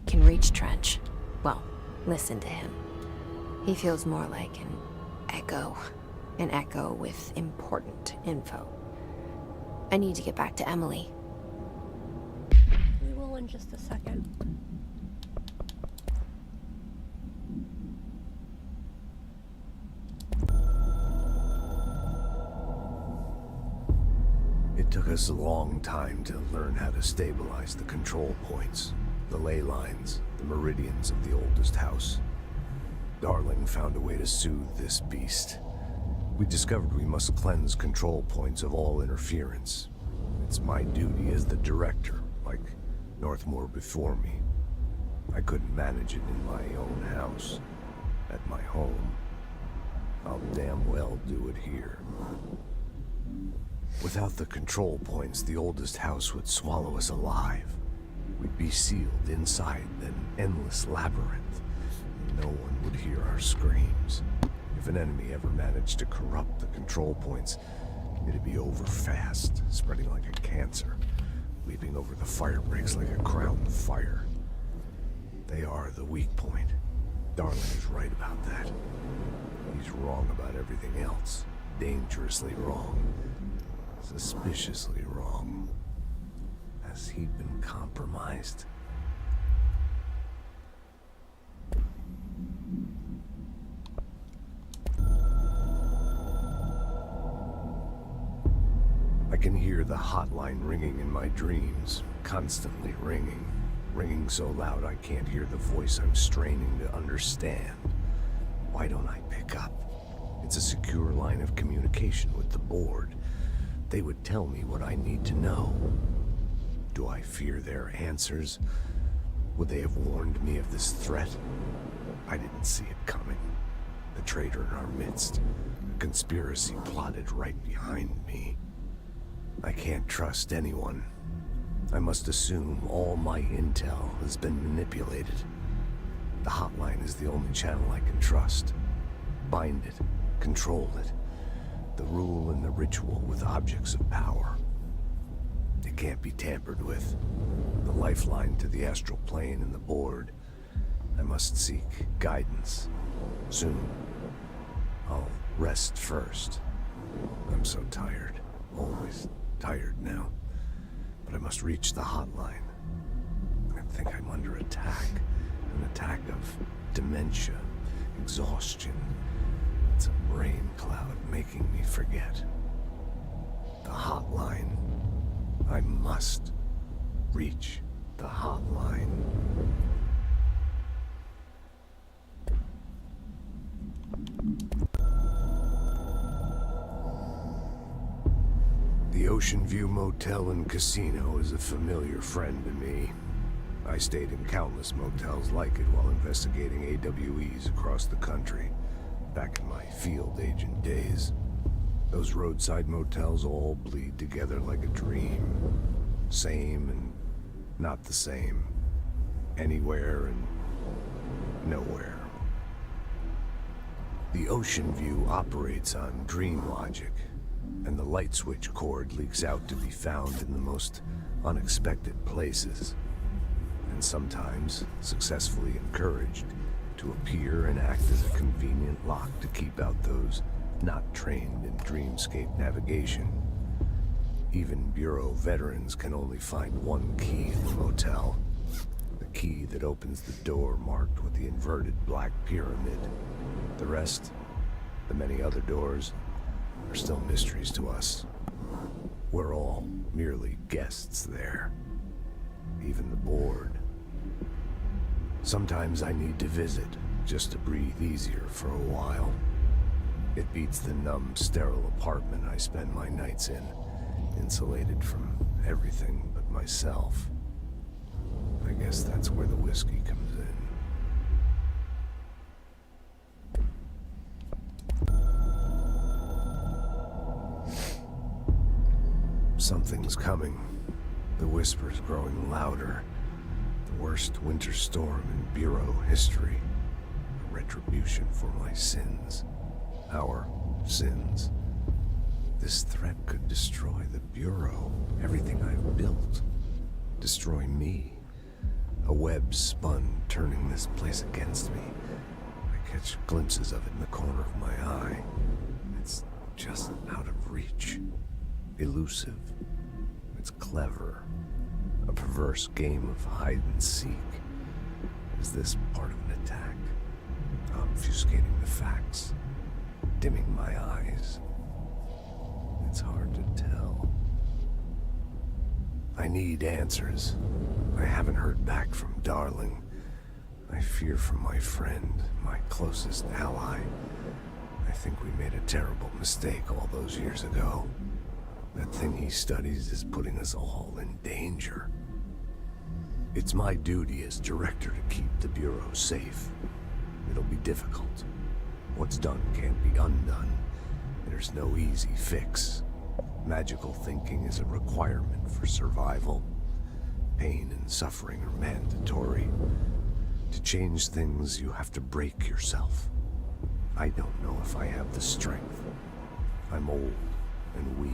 Can reach Trench. Well, listen to him. He feels more like an echo with important info. I need to get back to Emily. We will in just a second. It took us a long time to learn how to stabilize the control points, the ley lines, the meridians of the oldest house. Darling found a way to soothe this beast. We discovered we must cleanse control points of all interference. It's my duty as the director, like Northmore before me. I couldn't manage it in my own house, at my home. I'll damn well do it here. Without the control points, the oldest house would swallow us alive. We'd be sealed inside an endless labyrinth. No one would hear our screams. If an enemy ever managed to corrupt the control points, it'd be over fast, spreading like a cancer, leaping over the fire breaks like a crown of fire. They are the weak point. Darling is right about that. He's wrong about everything else. Dangerously wrong. Suspiciously wrong. Has he been compromised? I can hear the hotline ringing in my dreams, constantly ringing. Ringing so loud I can't hear the voice I'm straining to understand. Why don't I pick up? It's a secure line of communication with the board. They would tell me what I need to know. Do I fear their answers? Would they have warned me of this threat? I didn't see it coming. The traitor in our midst. A conspiracy plotted right behind me. I can't trust anyone. I must assume all my intel has been manipulated. The hotline is the only channel I can trust. Bind it, control it. The rule and the ritual with objects of power. It can't be tampered with. The lifeline to the astral plane and the board. I must seek guidance. Soon. I'll rest first. I'm so tired. Always tired now. But I must reach the hotline. I think I'm under attack. An attack of dementia, exhaustion. It's a brain cloud making me forget. The hotline. I must reach the hotline. The Ocean View Motel and Casino is a familiar friend to me. I stayed in countless motels like it while investigating AWEs across the country, back in my field agent days. Those roadside motels all bleed together like a dream. Same and not the same. Anywhere and nowhere. The Ocean View operates on dream logic, and the light switch cord leaks out to be found in the most unexpected places, and sometimes successfully encouraged to appear and act as a convenient lock to keep out those not trained in dreamscape navigation. Even Bureau veterans can only find one key in the motel. The key that opens the door marked with the inverted black pyramid. The rest, the many other doors, are still mysteries to us. We're all merely guests there. Even the board. Sometimes I need to visit, just to breathe easier for a while. It beats the numb, sterile apartment I spend my nights in, insulated from everything but myself. I guess that's where the whiskey comes in. Something's coming. The whisper's growing louder. The worst winter storm in Bureau history. A retribution for my sins. Our sins. This threat could destroy the Bureau, everything I've built. Destroy me. A web spun, turning this place against me. I catch glimpses of it in the corner of my eye. It's just out of reach. Elusive. It's clever. A perverse game of hide and seek. Is this part of an attack? Obfuscating the facts. Dimming my eyes. It's hard to tell. I need answers. I haven't heard back from Darling. I fear for my friend, my closest ally. I think we made a terrible mistake all those years ago. That thing he studies is putting us all in danger. It's my duty as director to keep the Bureau safe. It'll be difficult. What's done can't be undone. There's no easy fix. Magical thinking is a requirement for survival. Pain and suffering are mandatory. To change things, you have to break yourself. I don't know if I have the strength. I'm old and weak.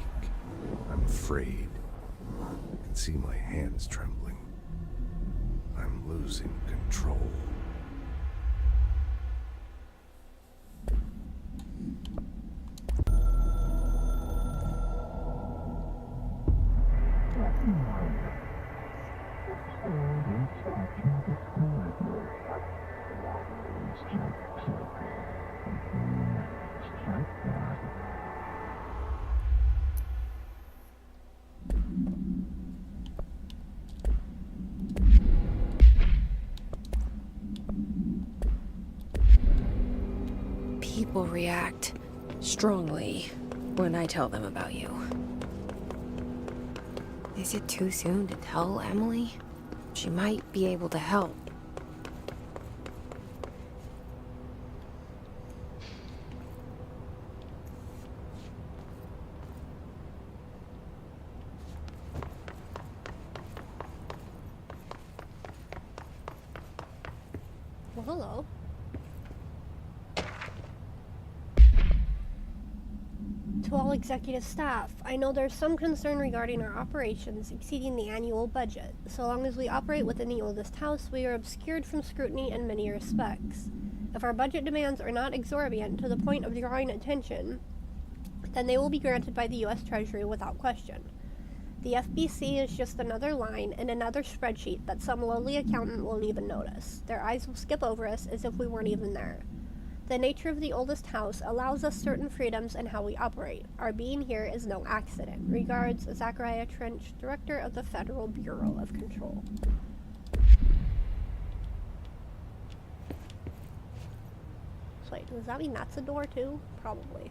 I'm afraid. I can see my hands trembling. I'm losing control. People react strongly when I tell them about you. Is it too soon to tell Emily? She might be able to help. Well, hello. To all executive staff, I know there's some concern regarding our operations exceeding the annual budget. So long as we operate within the oldest house, we are obscured from scrutiny in many respects. If our budget demands are not exorbitant to the point of drawing attention, then they will be granted by the U.S. Treasury without question. The FBC is just another line in another spreadsheet that some lowly accountant won't even notice. Their eyes will skip over us as if we weren't even there. The nature of the oldest house allows us certain freedoms in how we operate. Our being here is no accident. Regards, Zachariah Trench, Director of the Federal Bureau of Control. So wait, does that mean that's a door too? Probably.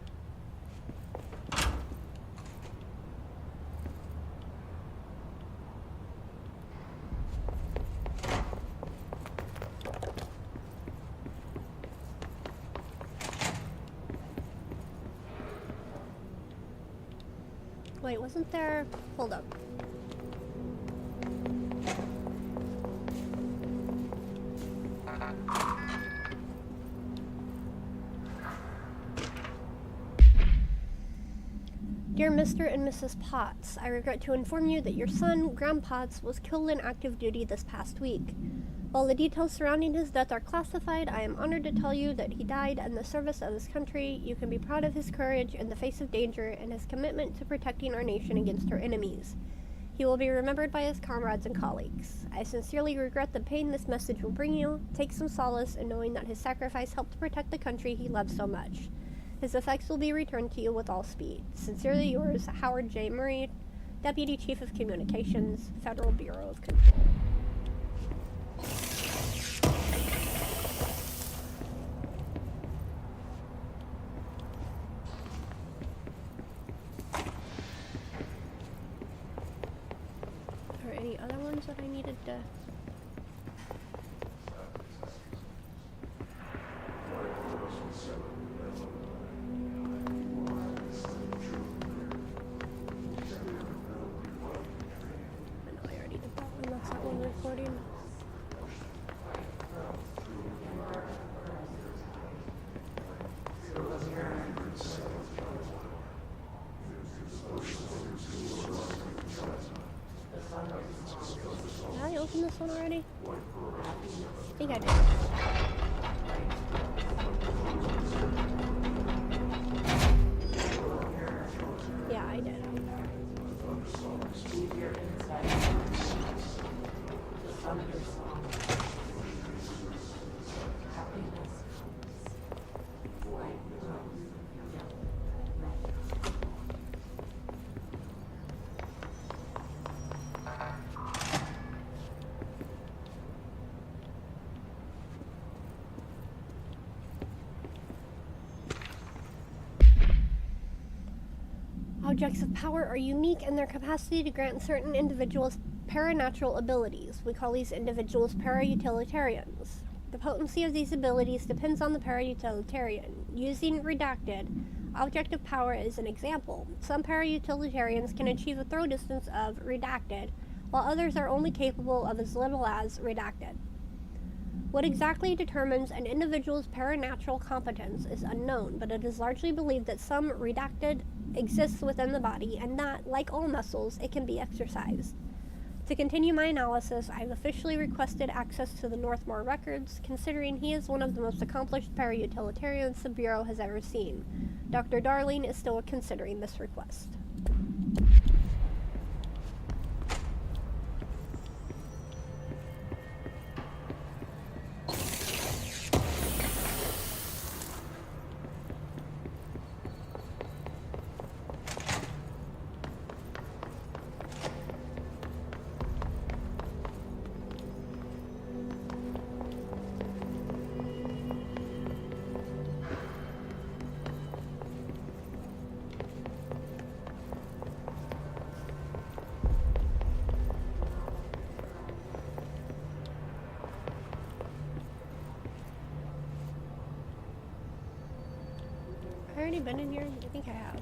Wait, wasn't there... Hold up. Dear Mr. and Mrs. Potts, I regret to inform you that your son, Graham Potts, was killed in active duty this past week. While the details surrounding his death are classified, I am honored to tell you that he died in the service of his country. You can be proud of his courage in the face of danger and his commitment to protecting our nation against our enemies. He will be remembered by his comrades and colleagues. I sincerely regret the pain this message will bring you. Take some solace in knowing that his sacrifice helped to protect the country he loves so much. His effects will be returned to you with all speed. Sincerely yours, Howard J. Murray, Deputy Chief of Communications, Federal Bureau of Control. Are there any other ones that I needed to... Recording. Did I open this one already? I think I did. Yeah, I did. Objects of power are unique in their capacity to grant certain individuals paranatural abilities. We call these individuals para-utilitarians. The potency of these abilities depends on the para-utilitarian. Using redacted, object of power is an example. Some para-utilitarians can achieve a throw distance of redacted, while others are only capable of as little as redacted. What exactly determines an individual's paranatural competence is unknown, but it is largely believed that some redacted exists within the body and that, like all muscles, it can be exercised. To continue my analysis, I have officially requested access to the Northmore records, considering he is one of the most accomplished para-utilitarians the Bureau has ever seen. Dr. Darling is still considering this request. Have I already been in here? I think I have.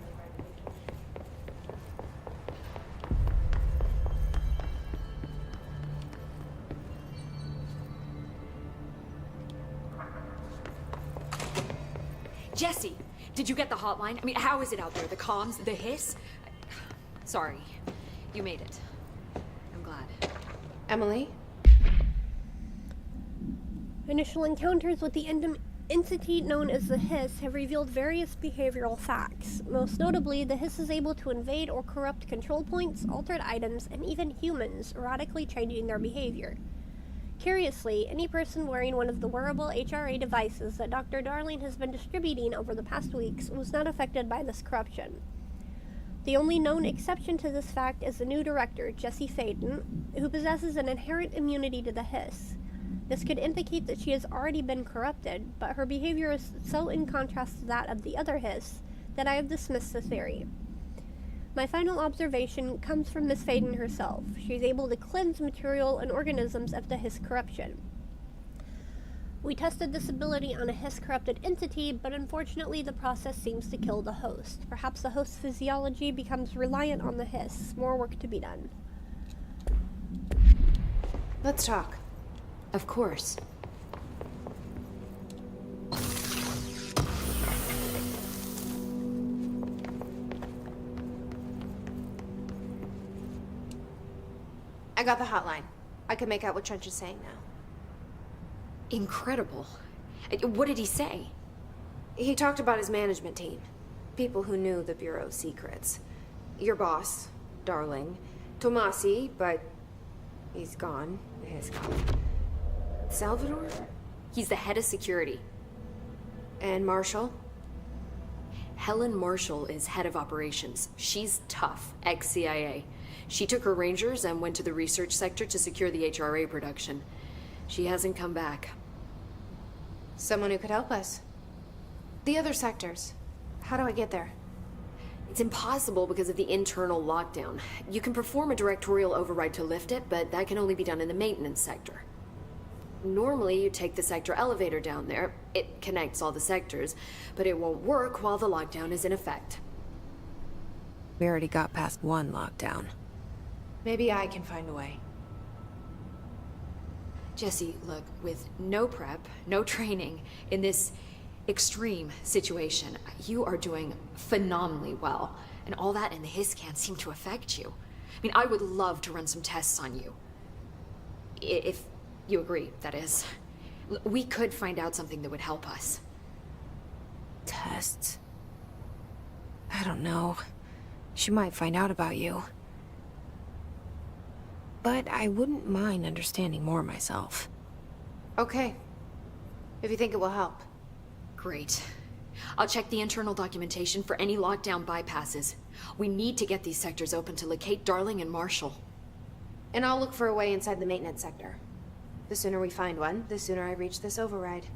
Jesse, did you get the hotline? I mean, how is it out there? The comms? The hiss? Sorry. You made it. I'm glad. Emily? Initial encounters with the entity known as the Hiss have revealed various behavioral facts. Most notably, the Hiss is able to invade or corrupt control points, altered items, and even humans, radically changing their behavior. Curiously, any person wearing one of the wearable HRA devices that Dr. Darling has been distributing over the past weeks was not affected by this corruption. The only known exception to this fact is the new director, Jesse Faden, who possesses an inherent immunity to the Hiss. This could indicate that she has already been corrupted, but her behavior is so in contrast to that of the other Hiss that I have dismissed the theory. My final observation comes from Miss Faden herself. She is able to cleanse material and organisms of the Hiss corruption. We tested this ability on a Hiss-corrupted entity, but unfortunately the process seems to kill the host. Perhaps the host's physiology becomes reliant on the Hiss. More work to be done. Let's talk. Of course. I got the hotline. I can make out what Trench is saying now. Incredible. What did he say? He talked about his management team. People who knew the Bureau's secrets. Your boss, Darling, Tomasi, but he's gone. He's gone. Salvador? He's the head of security. And Marshall? Helen Marshall is head of operations. She's tough, ex-CIA. She took her Rangers and went to the research sector to secure the HRA production. She hasn't come back. Someone who could help us. The other sectors. How do I get there? It's impossible because of the internal lockdown. You can perform a directorial override to lift it, but that can only be done in the maintenance sector. Normally, you take the sector elevator down there. It connects all the sectors, but it won't work while the lockdown is in effect. We already got past one lockdown. Maybe I can find a way. Jesse, look, with no prep, no training, in this extreme situation, you are doing phenomenally well. And all that and the hiss can't seem to affect you. I mean, I would love to run some tests on you. If you agree, that is. We could find out something that would help us. Tests? I don't know. She might find out about you. But I wouldn't mind understanding more myself. Okay. If you think it will help. Great. I'll check the internal documentation for any lockdown bypasses. We need to get these sectors open to locate Darling and Marshall. And I'll look for a way inside the maintenance sector. The sooner we find one, the sooner I reach this override.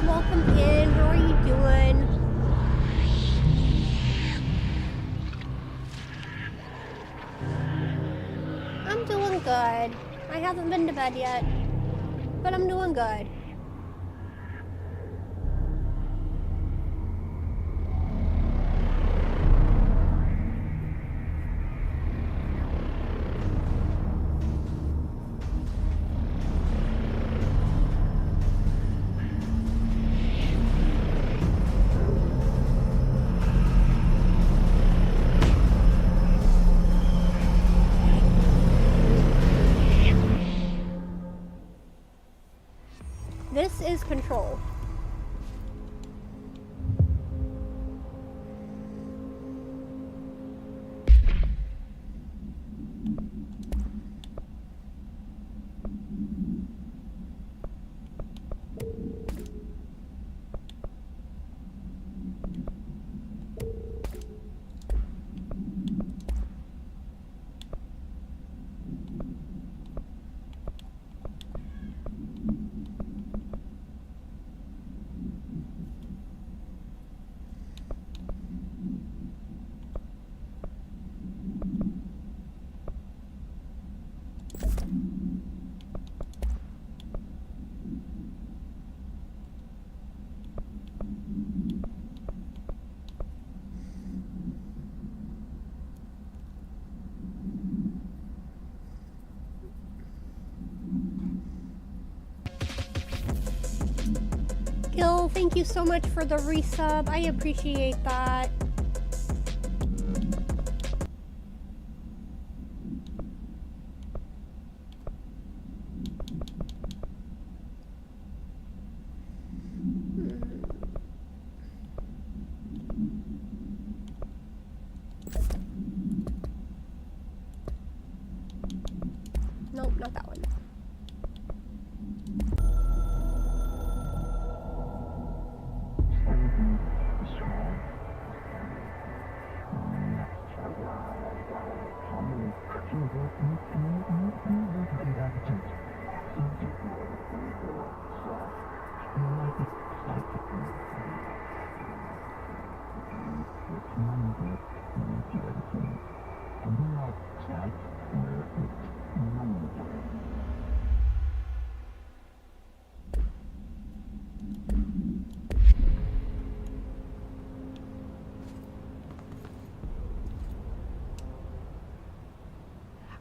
Welcome in. How are you doing? I'm doing good. I haven't been to bed yet, but I'm doing good. This is Control. Gil, thank you so much for the resub. I appreciate that. Nope, not that one.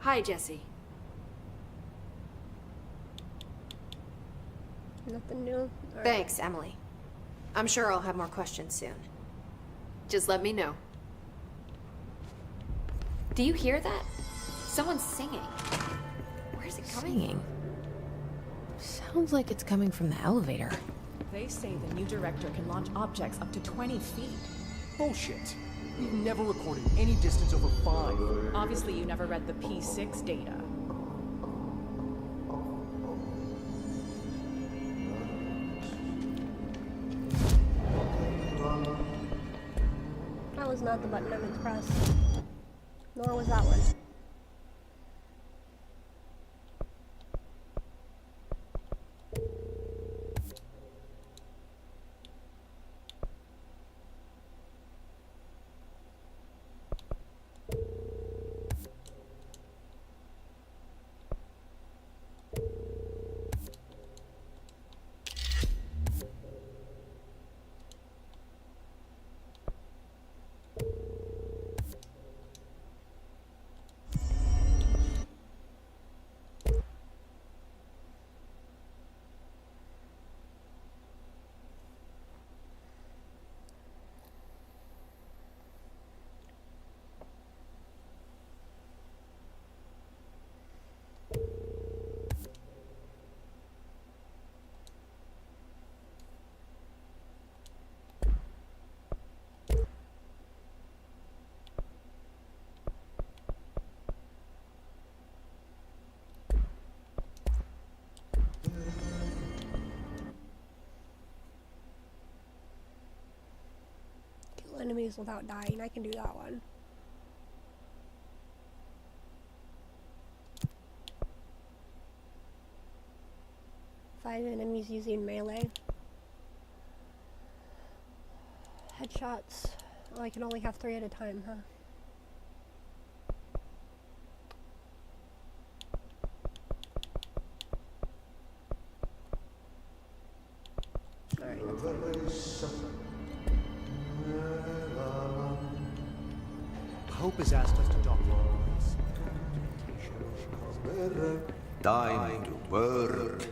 Hi, Jesse. Nothing new. All right. Thanks, Emily. I'm sure I'll have more questions soon. Just let me know. Do you hear that? Someone's singing. Where's it coming Singing. Sounds like it's coming from the elevator. They say the new director can launch objects up to 20 feet. Bullshit. We've never recorded any distance over 5. Obviously, you never read the P6 data. That was not the button I meant to press. Nor was that one. Kill enemies without dying. I can do that one. Five enemies using melee. Headshots. Oh, I can only have 3 at a time, huh? Alright, Hope has asked us to document Time to work.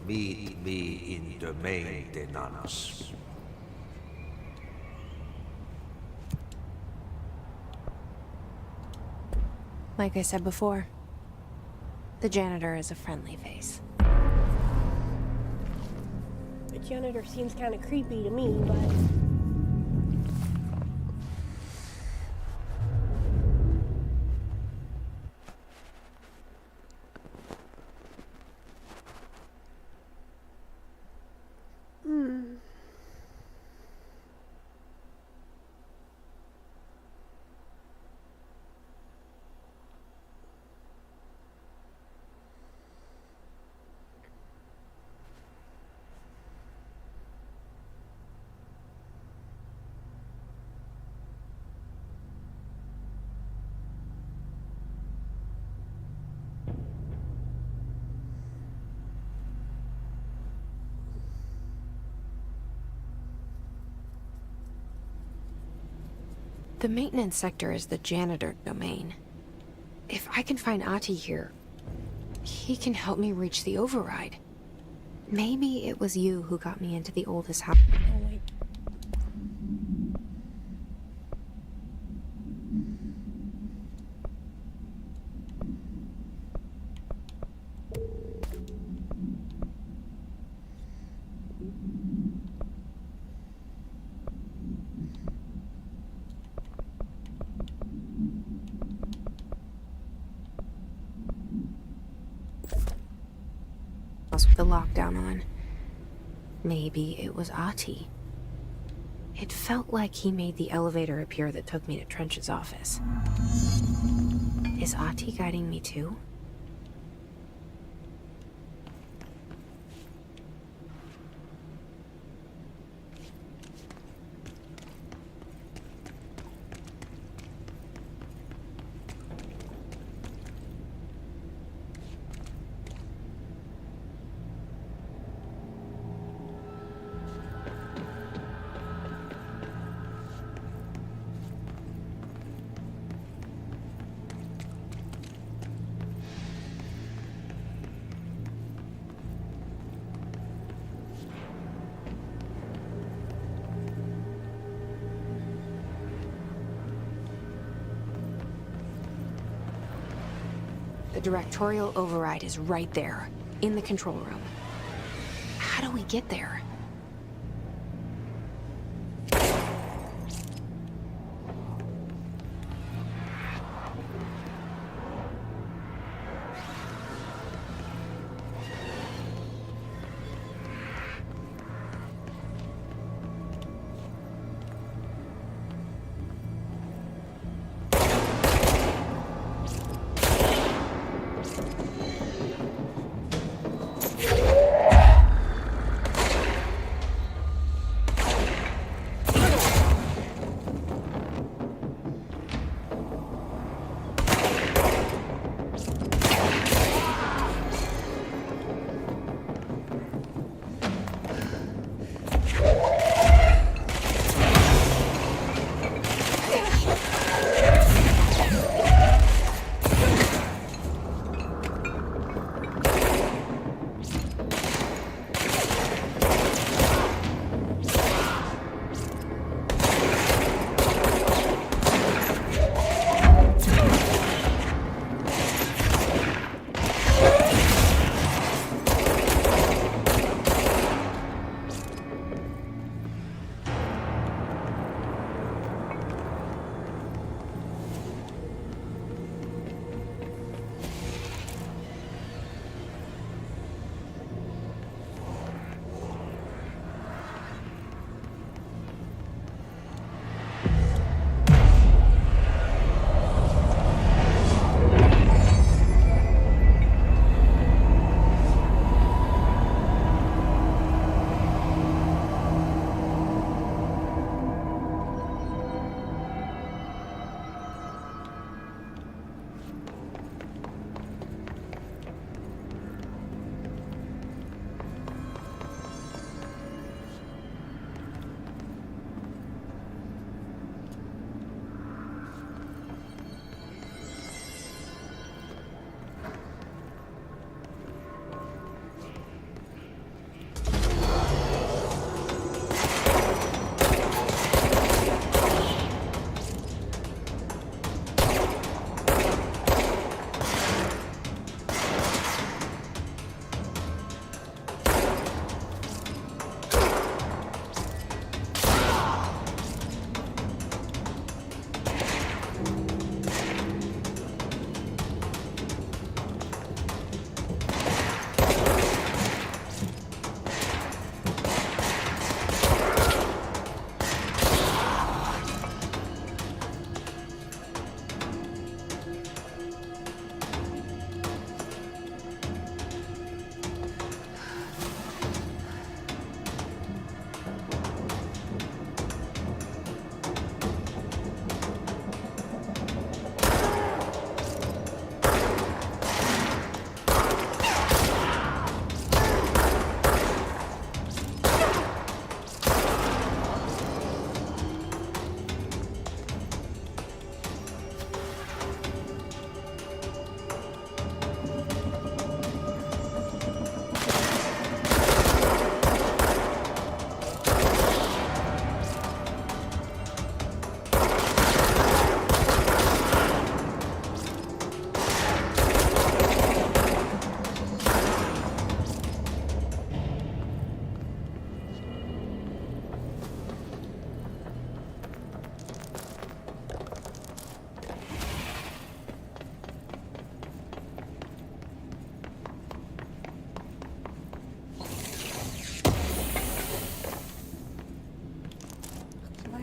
Meet me in the maintenance. Like I said before, the janitor is a friendly face. the janitor seems kind of creepy to me, but... The maintenance sector is the janitor domain. If I can find Ahti here, he can help me reach the override. Maybe it was you who got me into the oldest house. Oh, wait. With the lockdown on. Maybe it was Ahti. It felt like he made the elevator appear that took me to Trench's office. Is Ahti guiding me too? The directorial override is right there, in the control room. How do we get there?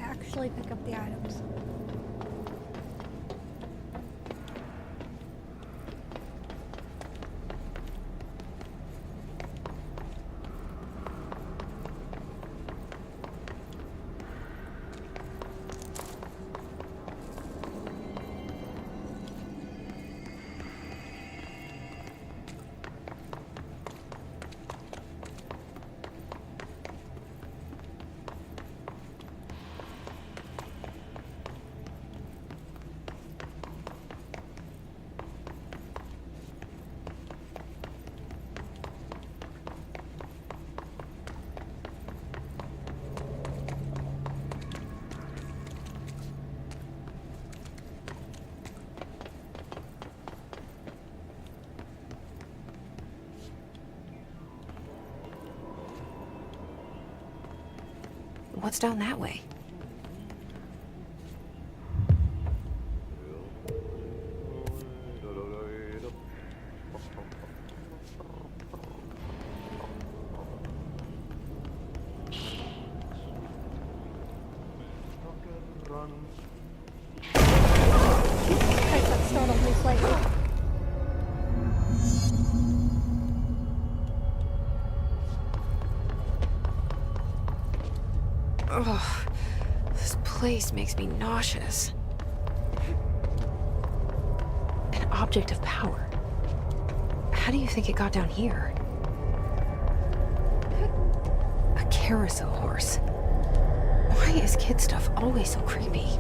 Actually pick up the items. What's down that way? That startled me slightly. Oh, this place makes me nauseous. An object of power. How do you think it got down here? A carousel horse. Why is kid stuff always so creepy?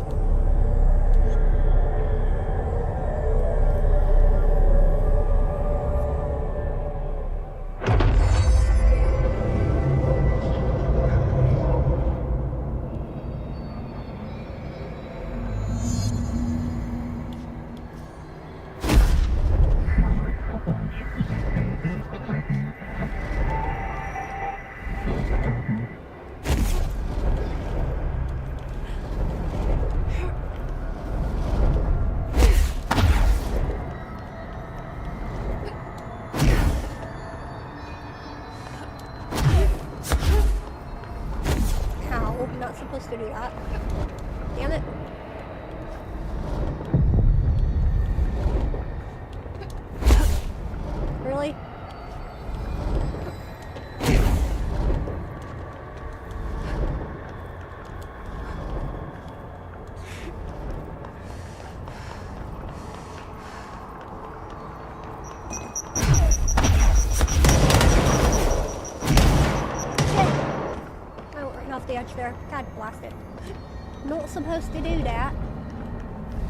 Supposed to do that. Damn it. Really? Off the edge there. God blast it. Not supposed to do that.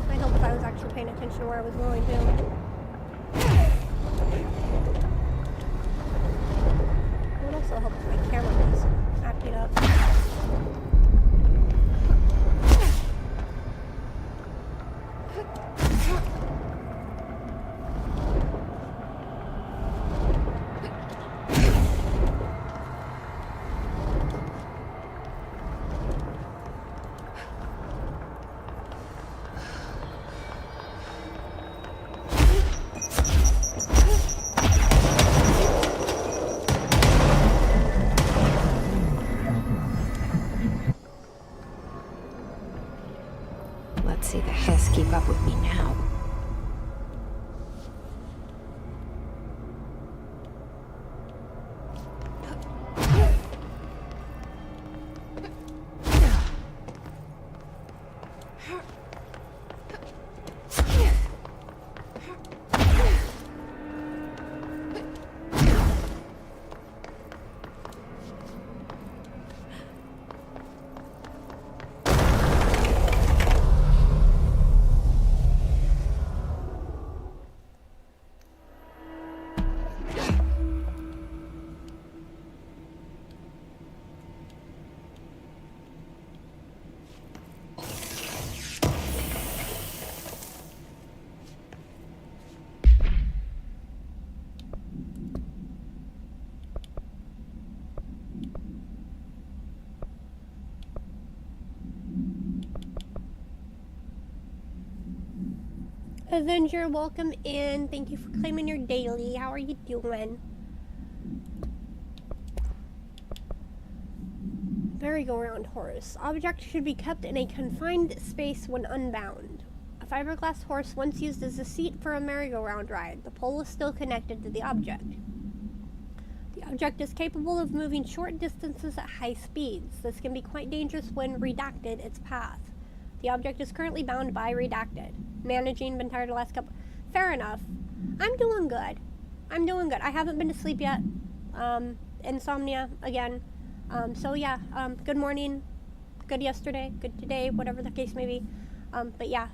I hope if I was actually paying attention to where I was going to. It would also help if my camera was acting up. Let's see the Hess keep up with me now. Avenger, welcome in. Thank you for claiming your daily. How are you doing? Merry-go-round horse. Object should be kept in a confined space when unbound. A fiberglass horse once used as a seat for a merry-go-round ride. The pole is still connected to the object. The object is capable of moving short distances at high speeds. This can be quite dangerous when redacted its path. The object is currently bound by redacted. Managing, been tired the last couple. Fair enough. I'm doing good. I'm doing good. I haven't been to sleep yet. Insomnia again. So yeah. Good morning. Good yesterday. Good today. Whatever the case may be. But yeah.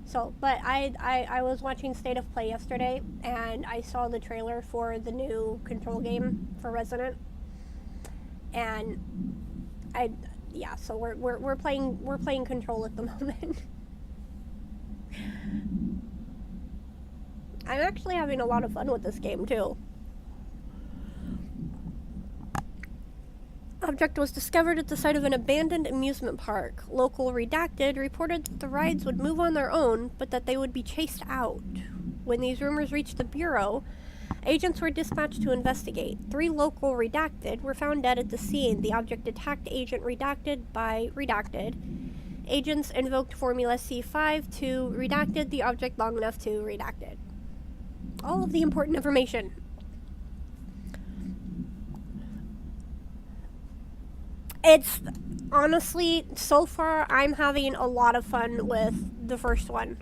So, but I was watching State of Play yesterday, and I saw the trailer for the new Control game for Resident, and yeah. So we're playing Control at the moment. I'm actually having a lot of fun with this game too. object was discovered at the site of an abandoned amusement park. Local Redacted reported that the rides would move on their own, but that they would be chased out. When these rumors reached the Bureau, agents were dispatched to investigate. 3 local Redacted were found dead at the scene. The object attacked Agent Redacted by Redacted. Agents invoked Formula C5 to Redacted the object long enough to Redacted. All of the important information. It's honestly, so far, I'm having a lot of fun with the first one.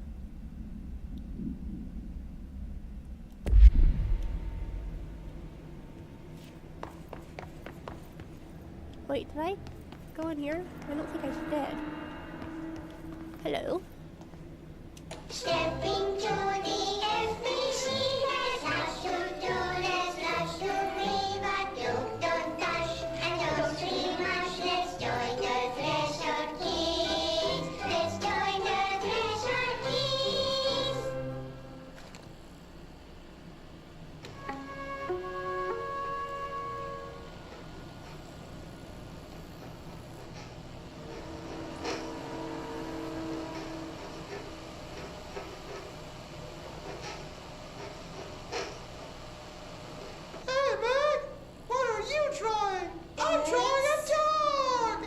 Wait, did I go in here? I don't think I did. Hello? Stepping to the FBC, there's lots to do, there's lots to read, but don't dash, and don't scream much. Let's join the Threshold Kids. Let's join the Threshold Kids. Hey, man! What are you drawing? I'm drawing a dog!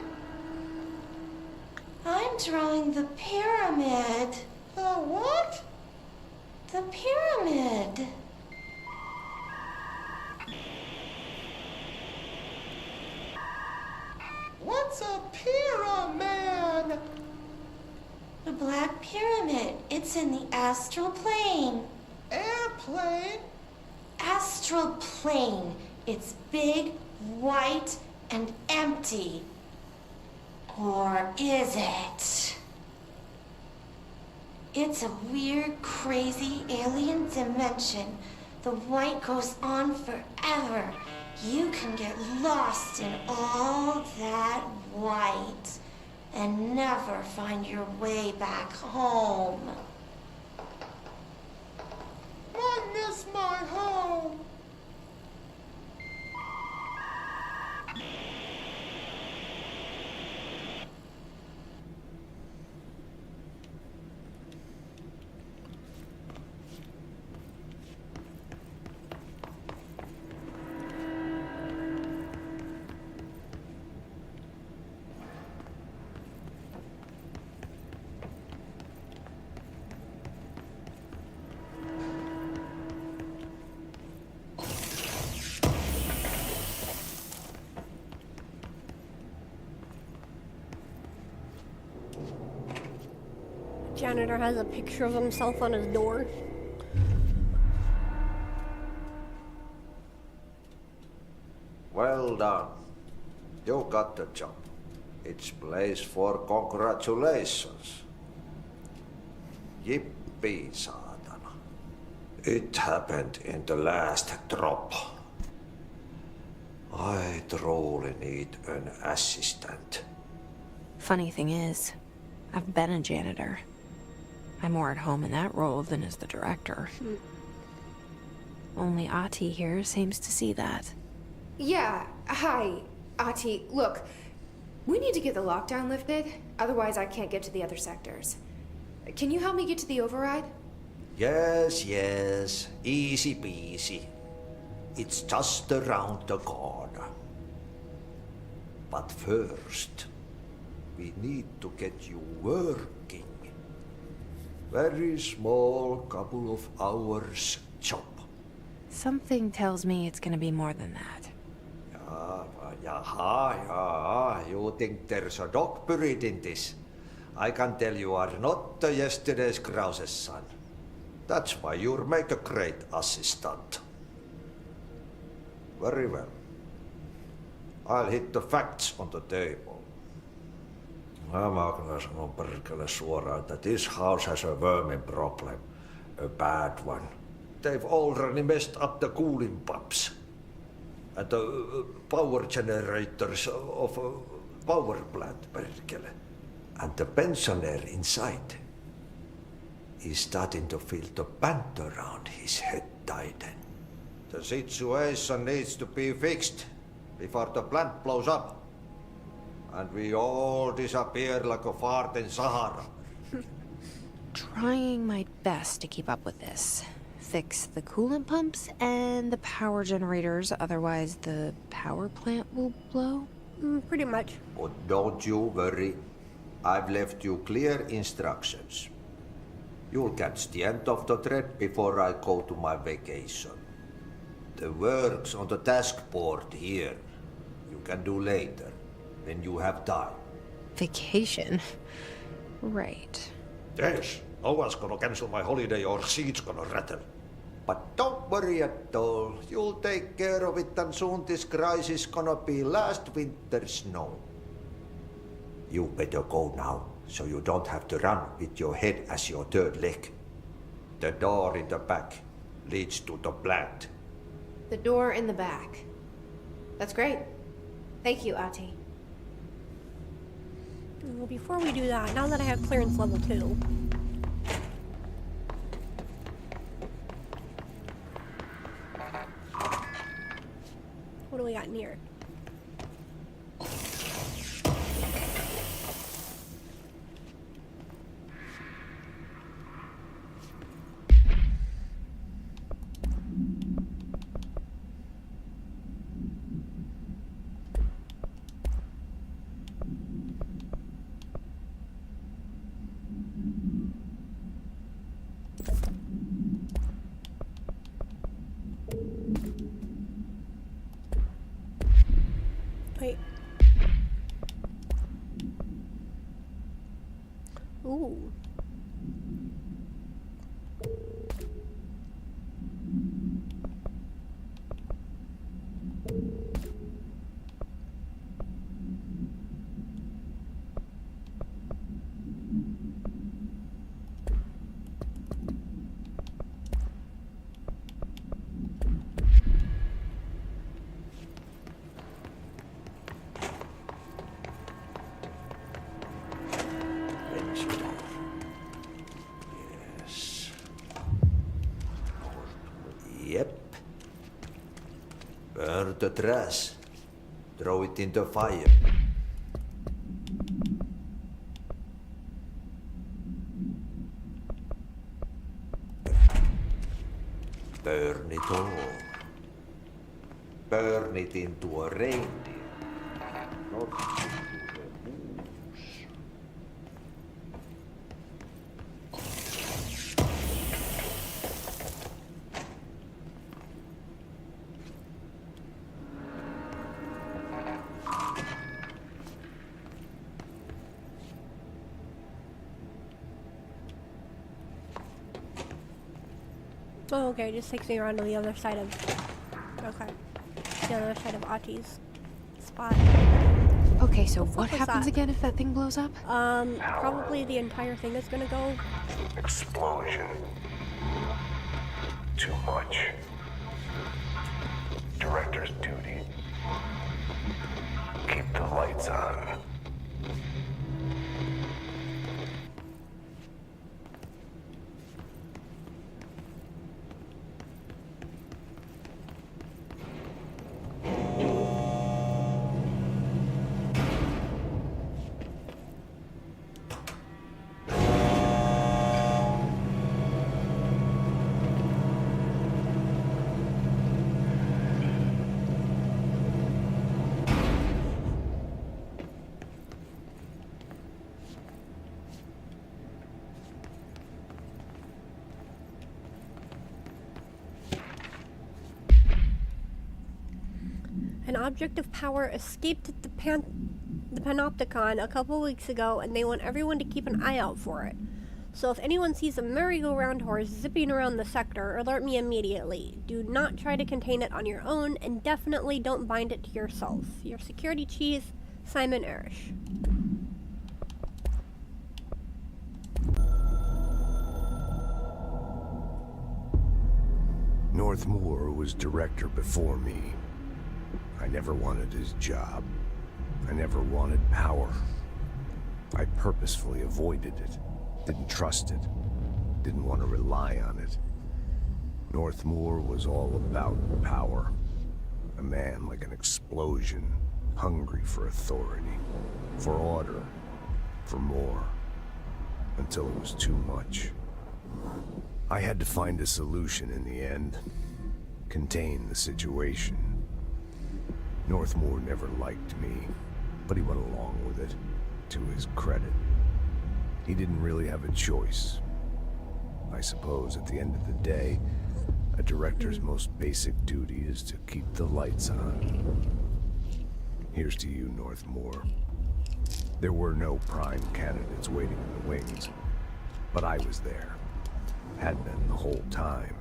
I'm drawing the pyramid. The what? The pyramid. What's a pyramid? The Black Pyramid. It's in the astral plane. Airplane? Astral plane. It's big, white, and empty. Or is it? It's a weird, crazy alien dimension. The white goes on forever. You can get lost in all that white and never find your way back home. I miss my home. Janitor has a picture of himself on his door. Well done. You got the job. It's place for congratulations. Yippee, saatana. It happened in the last drop. I truly need an assistant. Funny thing is, I've been a janitor. I'm more at home in that role than as the director. Only Ahti here seems to see that. Yeah, hi, Ahti. Look, we need to get the lockdown lifted, otherwise I can't get to the other sectors. Can you help me get to the override? Yes, yes. Easy peasy. It's just around the corner. But first, we need to get you working. Very small, couple of hours job. Something tells me it's gonna be more than that. Yeah. You think there's a dog buried in this? I can tell you are not yesterday's Krause's son. That's why you'll make a great assistant. Very well. I'll hit the facts on the table. Mä kyllä sanon perkele suoraan, that this house has a vermin problem. A bad one. They've already messed up the cooling pumps. And the power generators of a power plant, perkele. And the pensioner inside is starting to feel the band around his head tighten. The situation needs to be fixed before the plant blows up. and we all disappear like a fart in Sahara. Trying my best to keep up with this. Fix the coolant pumps and the power generators, otherwise the power plant will blow? Pretty much. But don't you worry. I've left you clear instructions. You'll catch the end of the thread before I go to my vacation. The work's on the task board here. You can do later, when you have time. Vacation? Right. Yes, no one's gonna cancel my holiday or seat's gonna rattle. But don't worry at all. You'll take care of it, and soon this crisis gonna be last winter's snow. You better go now, so you don't have to run with your head as your third leg. The door in the back leads to the plant. The door in the back. That's great. Thank you, Ahti. Well, before we do that, now that I have clearance level 2, what do we got in here? Wait. Ooh. Yep. Burn the trash. Throw it in the fire. Burn it all. Burn it into a reindeer. Not into a moose. Oh, okay, it just takes me around to the other side of... Okay. The other side of Ahti's spot. Okay, so what was happens that? again if that thing blows up? Probably the entire thing is gonna go. Explosion. Too much. Director's duty. Keep the lights on. An object of power escaped at the Panopticon a couple weeks ago, and they want everyone to keep an eye out for it. So if anyone sees a merry-go-round horse zipping around the sector, alert me immediately. Do not try to contain it on your own, and definitely don't bind it to yourself. Your security chief, Simon Erish. Northmoor was director before me. I never wanted his job. I never wanted power. I purposefully avoided it. Didn't trust it. Didn't want to rely on it. Northmoor was all about power. A man like an explosion, hungry for authority. For order. For more. Until it was too much. I had to find a solution in the end. Contain the situation. Northmore never liked me, but he went along with it, to his credit. He didn't really have a choice. I suppose at the end of the day, a director's most basic duty is to keep the lights on. Here's to you, Northmore. There were no prime candidates waiting in the wings, but I was there. Had been the whole time,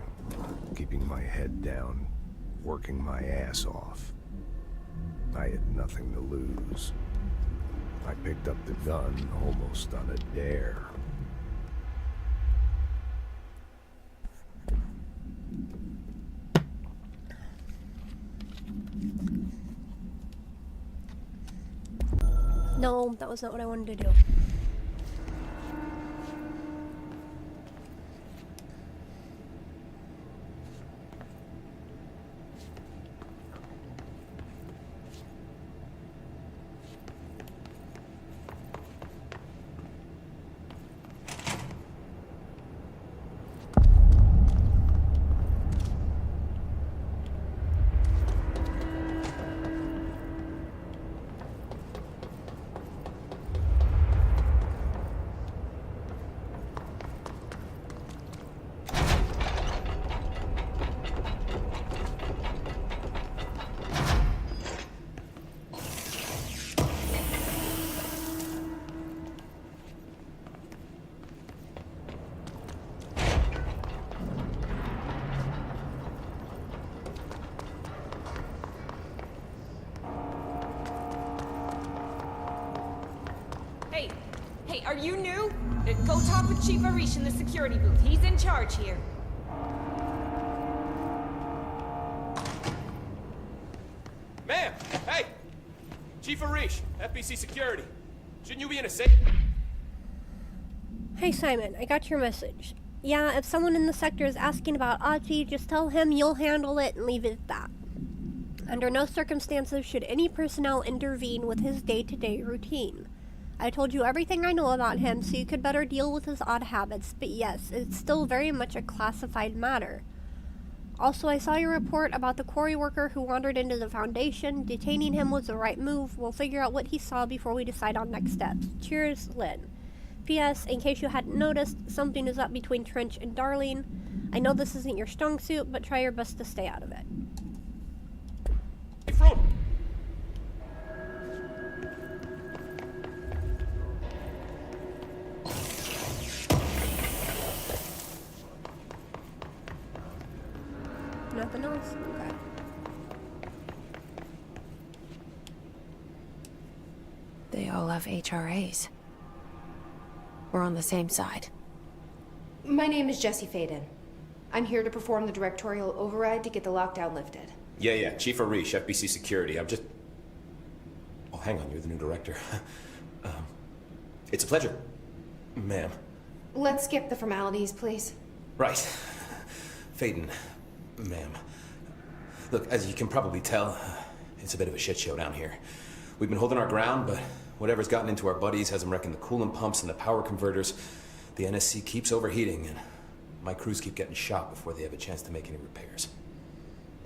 keeping my head down, working my ass off. I had nothing to lose. I picked up the gun almost on a dare. No, that was not what I wanted to do. Hey, are you new? Go talk with Chief Arish in the security booth. He's in charge here. Ma'am! Hey! Chief Arish, FBC Security. Shouldn't you be in a safe... Hey Simon, I got your message. Yeah, if someone in the sector is asking about Achi, just tell him you'll handle it and leave it at that. Under no circumstances should any personnel intervene with his day-to-day routine. I told you everything I know about him so you could better deal with his odd habits, but yes, it's still very much a classified matter. Also, I saw your report about the quarry worker who wandered into the Foundation. Detaining him was the right move. We'll figure out what he saw before we decide on next steps. Cheers, Lynn. P.S. In case you hadn't noticed, something is up between Trench and Darling. I know this isn't your strong suit, but try your best to stay out of it. Nothing else? Okay. They all have HRAs. We're on the same side. My name is Jesse Faden. I'm here to perform the directorial override to get the lockdown lifted. Yeah, Chief Arish, FBC Security. I'm just... Oh, hang on, you're the new director. It's a pleasure, ma'am. Let's skip the formalities, please. Right. Faden, ma'am. Look, as you can probably tell, it's a bit of a shit show down here. We've been holding our ground, but whatever's gotten into our buddies has them wrecking the coolant pumps and the power converters. The NSC keeps overheating, and my crews keep getting shot before they have a chance to make any repairs.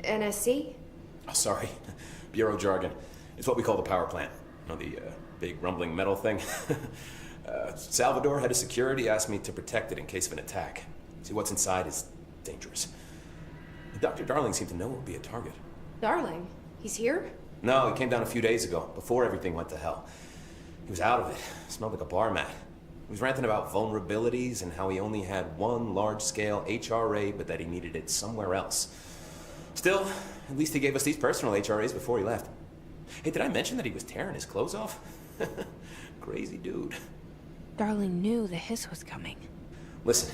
NSC? Oh, sorry. Bureau jargon. It's what we call the power plant. You know, the big rumbling metal thing? Salvador, head of security, asked me to protect it in case of an attack. See, what's inside is dangerous. Dr. Darling seemed to know it would be a target. Darling? He's here? No, he came down a few days ago, before everything went to hell. He was out of it. Smelled like a bar mat. He was ranting about vulnerabilities and how he only had one large-scale HRA, but that he needed it somewhere else. Still, at least he gave us these personal HRAs before he left. Hey, did I mention that he was tearing his clothes off? Crazy dude. Darling knew the hiss was coming. Listen,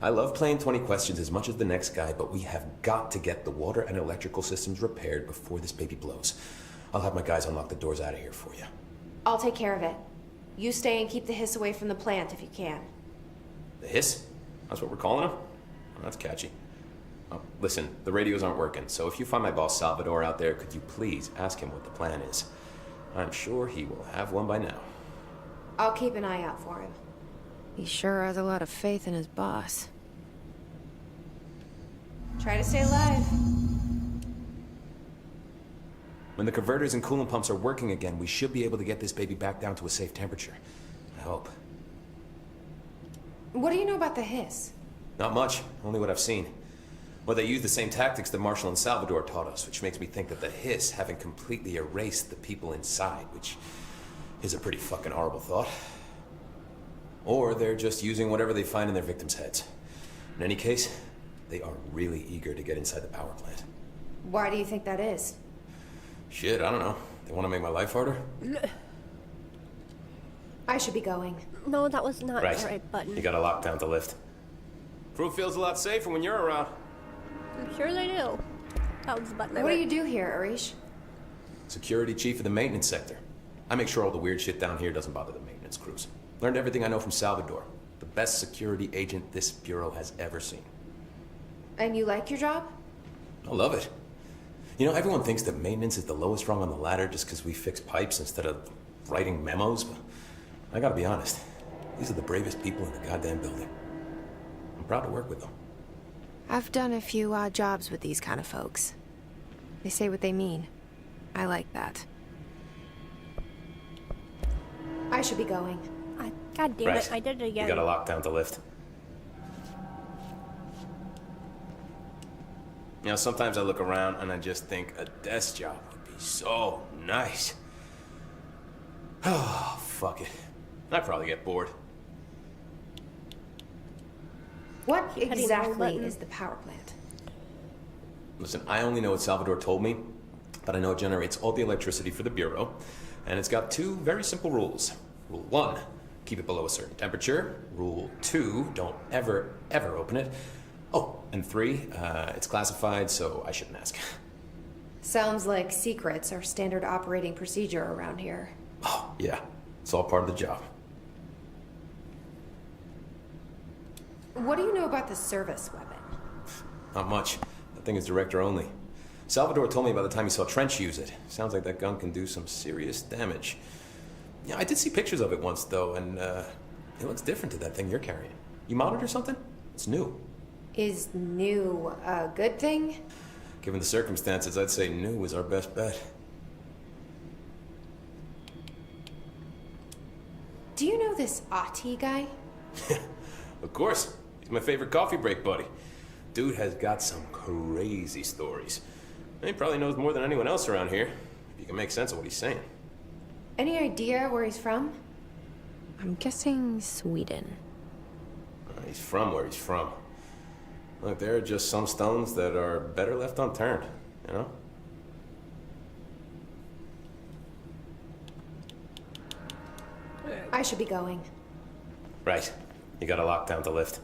I love playing 20 questions as much as the next guy, but we have got to get the water and electrical systems repaired before this baby blows. I'll have my guys unlock the doors out of here for you. I'll take care of it. You stay and keep the hiss away from the plant if you can. The hiss? That's what we're calling him? Oh, that's catchy. Oh, listen, the radios aren't working, so if you find my boss Salvador out there, could you please ask him what the plan is? I'm sure he will have one by now. I'll keep an eye out for him. He sure has a lot of faith in his boss. Try to stay alive. When the converters and coolant pumps are working again, we should be able to get this baby back down to a safe temperature. I hope. What do you know about the hiss? Not much, only what I've seen. Well, they use the same tactics that Marshall and Salvador taught us, which makes me think that the hiss haven't completely erased the people inside, which is a pretty fucking horrible thought. Or they're just using whatever they find in their victims' heads. In any case, they are really eager to get inside the power plant. Why do you think that is? Shit, I don't know. They want to make my life harder? I should be going. No, that was not Right. the right button. You gotta lock down the lift. Crew feels a lot safer when you're around. I'm sure they do. That was the button. What do you do here, Arish? Security chief of the maintenance sector. I make sure all the weird shit down here doesn't bother the maintenance crews. Learned everything I know from Salvador. The best security agent this bureau has ever seen. And you like your job? I love it. You know, everyone thinks that maintenance is the lowest rung on the ladder just because we fix pipes instead of writing memos, but I gotta be honest. These are the bravest people in the goddamn building. I'm proud to work with them. I've done a few odd jobs with these kind of folks. They say what they mean. I like that. I should be going. God damn Right. it, I did it again. You gotta lock down the lift. You know, sometimes I look around and I just think a desk job would be so nice. Oh, fuck it. I'd probably get bored. What hitting the wrong exactly button. is the power plant? Listen, I only know what Salvador told me, but I know it generates all the electricity for the Bureau, and it's got two very simple rules. Rule 1, keep it below a certain temperature. Rule 2, don't ever, ever open it. Oh, and 3, it's classified, so I shouldn't ask. Sounds like secrets are standard operating procedure around here. Oh, yeah, it's all part of the job. What do you know about the service weapon? Not much. That thing is director only. Salvador told me by the time he saw Trench use it. Sounds like that gun can do some serious damage. Yeah, I did see pictures of it once, though, and it looks different to that thing you're carrying. You modded or something? It's new. Is new a good thing? Given the circumstances, I'd say new is our best bet. Do you know this Ati guy? Of course. He's my favorite coffee break buddy. Dude has got some crazy stories. He probably knows more than anyone else around here, if you can make sense of what he's saying. Any idea where he's from? I'm guessing Sweden. He's from where he's from. Look, there are just some stones that are better left unturned, you know? I should be going. Right. You gotta lock down the lift.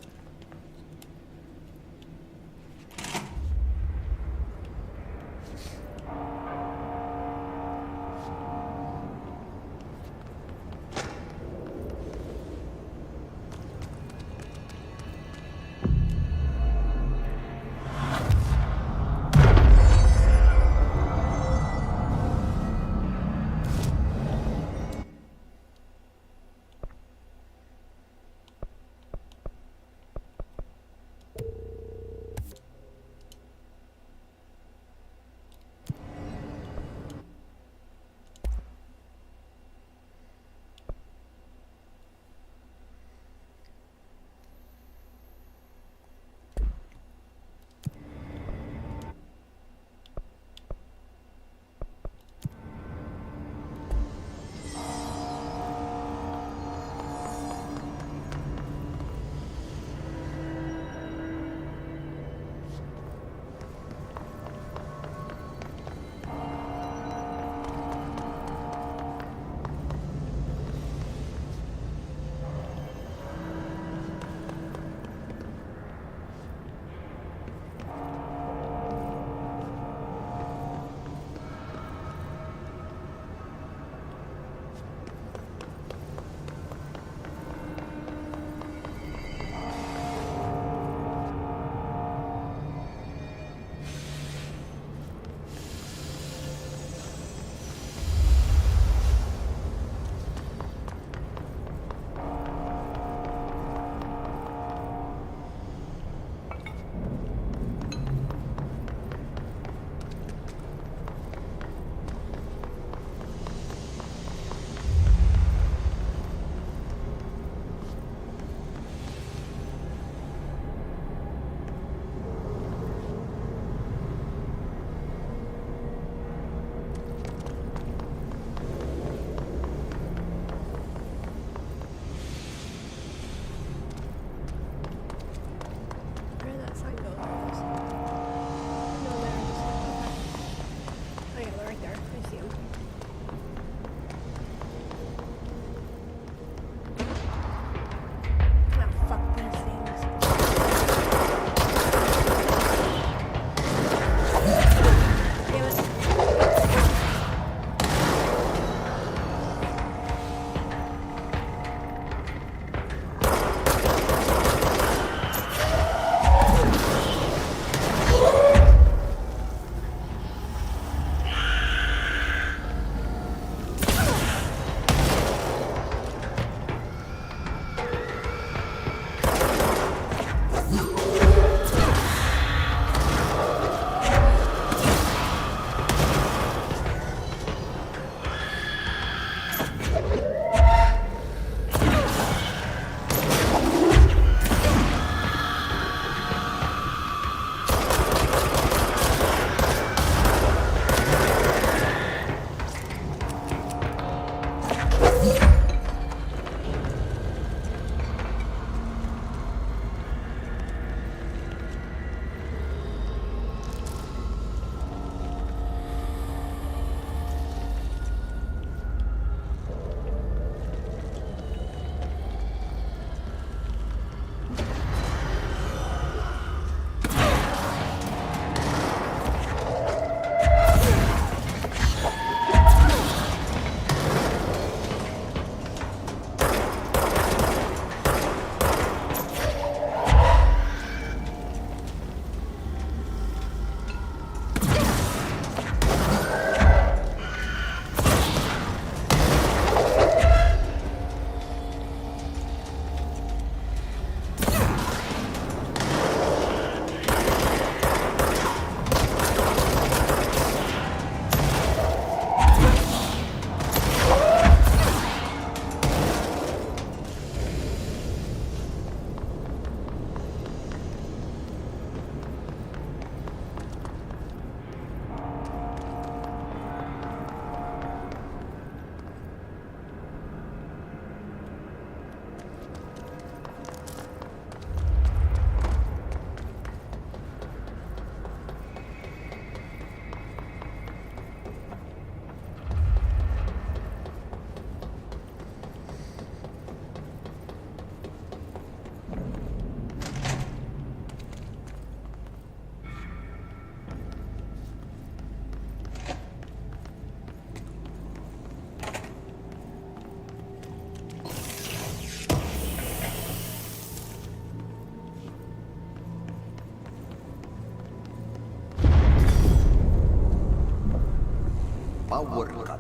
Power cut.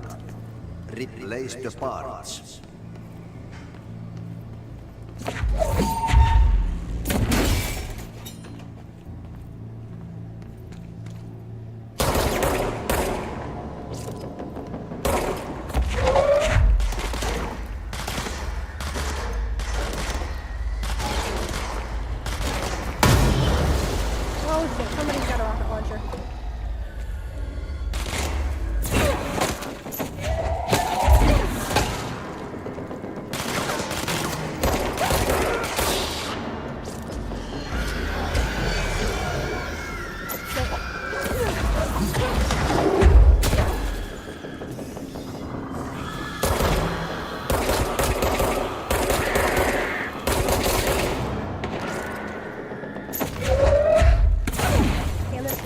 Replace the parts. Oh shit, somebody's got a rocket launcher. Damn it.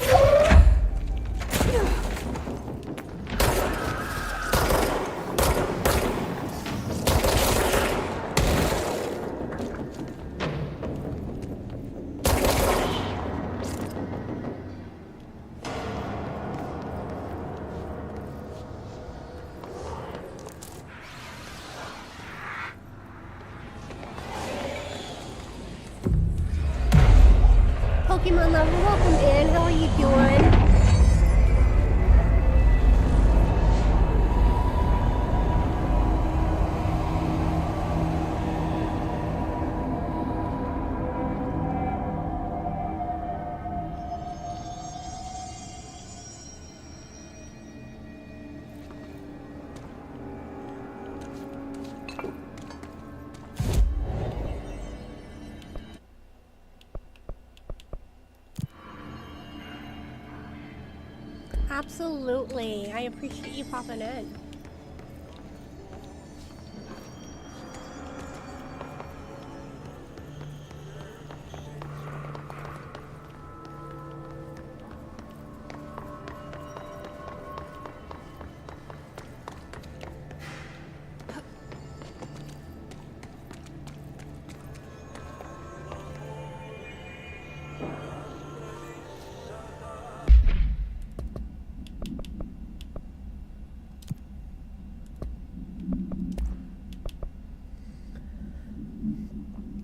Pokemon lover, welcome in. How are you doing? Absolutely. I appreciate you popping in.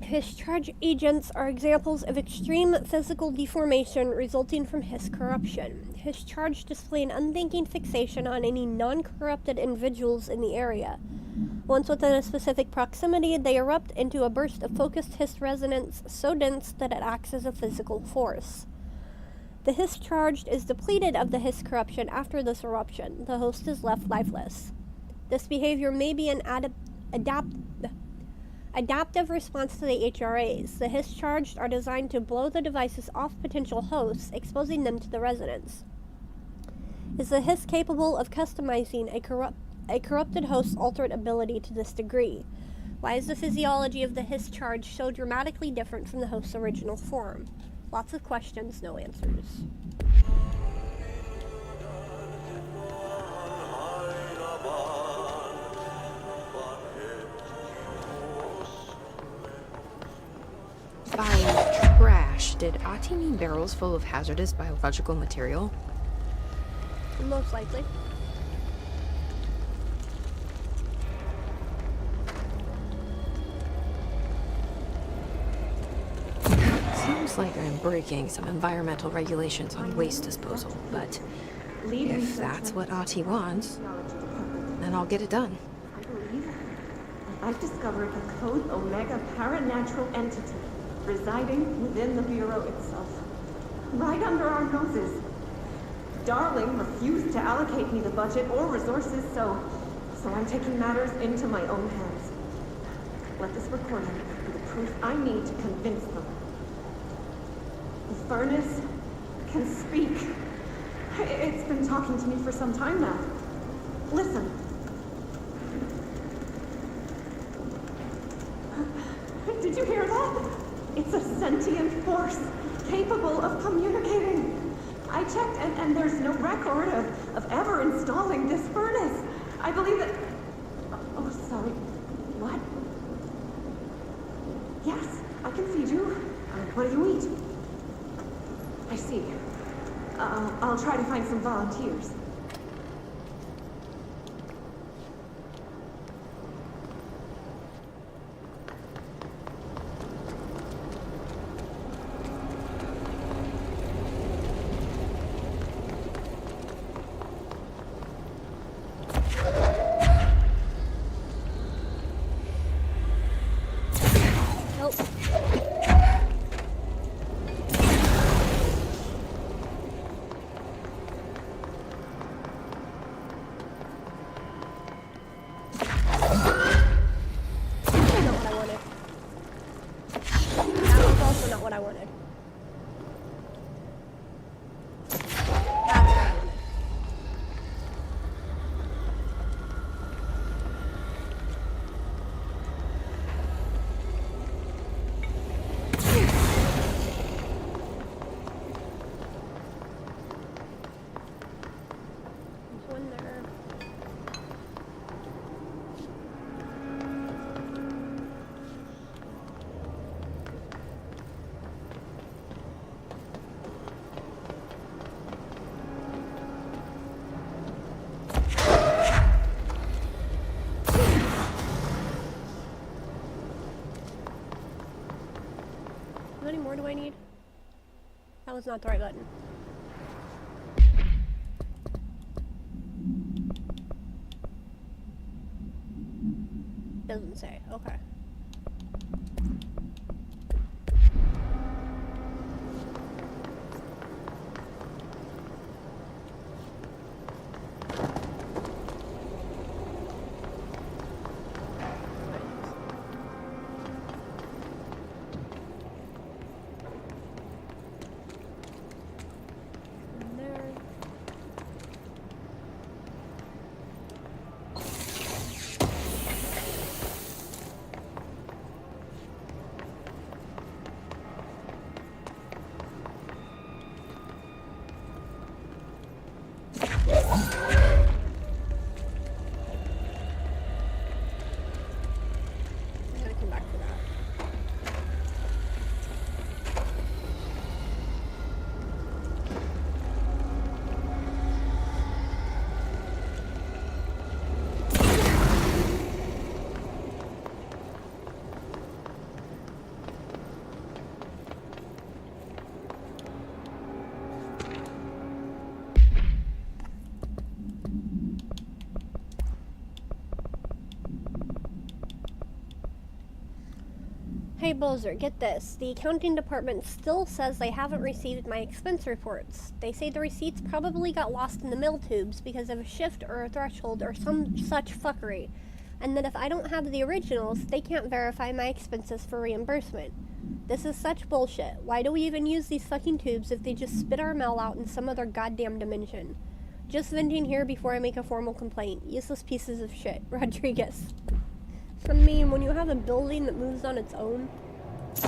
Hiss-charge agents are examples of extreme physical deformation resulting from Hiss corruption. Hiss-charge display an unthinking fixation on any non-corrupted individuals in the area. Once within a specific proximity, they erupt into a burst of focused Hiss resonance so dense that it acts as a physical force. The Hiss-charged is depleted of the Hiss corruption after this eruption. The host is left lifeless. This behavior may be an adaptive response to the HRAs. The Hiss-charged are designed to blow the devices off potential hosts, exposing them to the resonance. Is the Hiss capable of customizing a corrupted host's altered ability to this degree? Why is the physiology of the Hiss-charge so dramatically different from the host's original form? Lots of questions, no answers. By trash, did Ahti mean barrels full of hazardous biological material? Most likely. Seems like I'm breaking some environmental regulations on waste disposal, but if that's what Ahti wants, then I'll get it done. I've discovered a Code Omega paranatural entity residing within the Bureau itself, right under our noses. Darling refused to allocate me the budget or resources, so I'm taking matters into my own hands. Let this recording be the proof I need to convince them. The furnace can speak. It's been talking to me for some time now. Listen. Did you hear that? It's a sentient force, capable of communicating. I checked, and there's no record of ever installing this furnace. I believe that... Oh, sorry. What? Yes, I can feed you. What do you eat? I see. I'll try to find some volunteers. not what I wanted. That's what I wanted. There's one there. How many more do I need? That was not the right button. Doesn't say. Okay. And there. I'm gonna come back for that. Hey Bozer, get this. The accounting department still says they haven't received my expense reports. They say the receipts probably got lost in the mail tubes because of a shift or a threshold or some such fuckery. And that if I don't have the originals, they can't verify my expenses for reimbursement. This is such bullshit. Why do we even use these fucking tubes if they just spit our mail out in some other goddamn dimension? Just venting here before I make a formal complaint. Useless pieces of shit. Rodriguez. I mean, when you have a building that moves on its own. I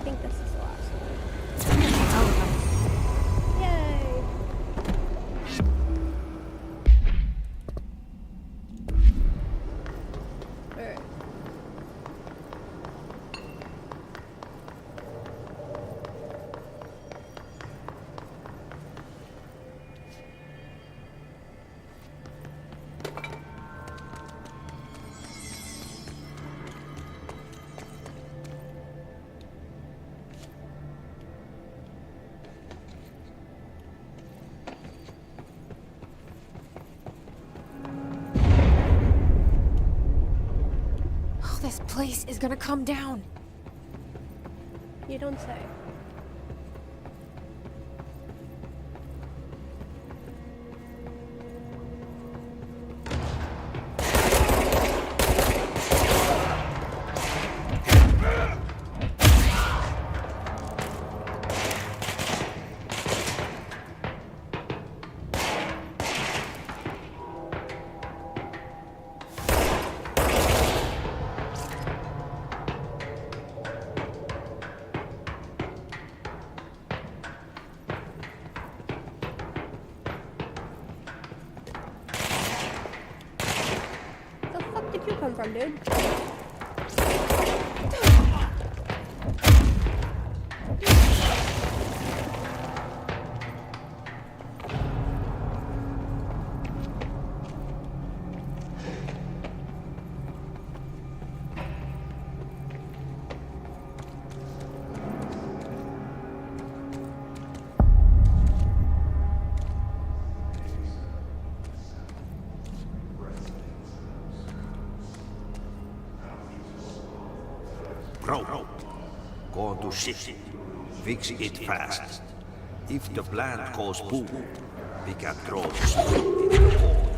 think this is the last one. Yay! Alright. Oh, this place is gonna come down. You don't say. Where did you come from, dude? Bro, go to ship. Fix it fast. If the plant goes boom, We can throw this in the hole.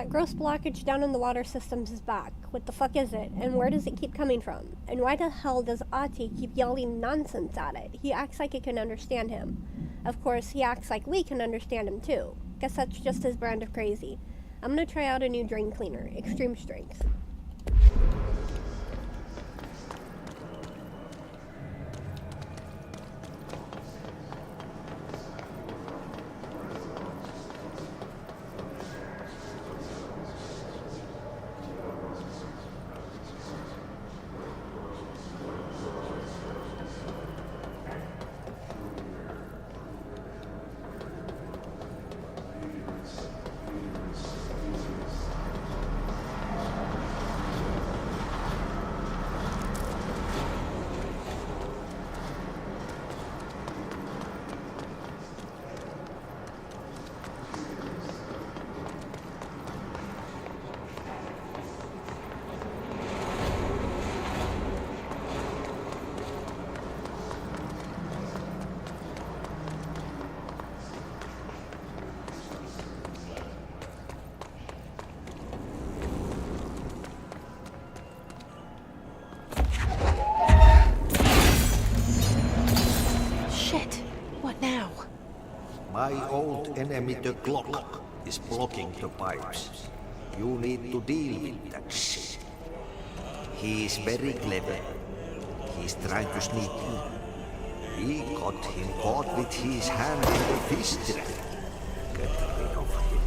That gross blockage down in the water systems is back. What the fuck is it? And where does it keep coming from? And why the hell does Ahti keep yelling nonsense at it? He acts like it can understand him. Of course, he acts like we can understand him too. Guess that's just his brand of crazy. I'm gonna try out a new drain cleaner, extreme strength. enemy, the Glock, is blocking the pipes. You need to deal with that shit. He is very clever. He's trying to sneak in. We got him caught with his hand in the fish trap. Get rid of him.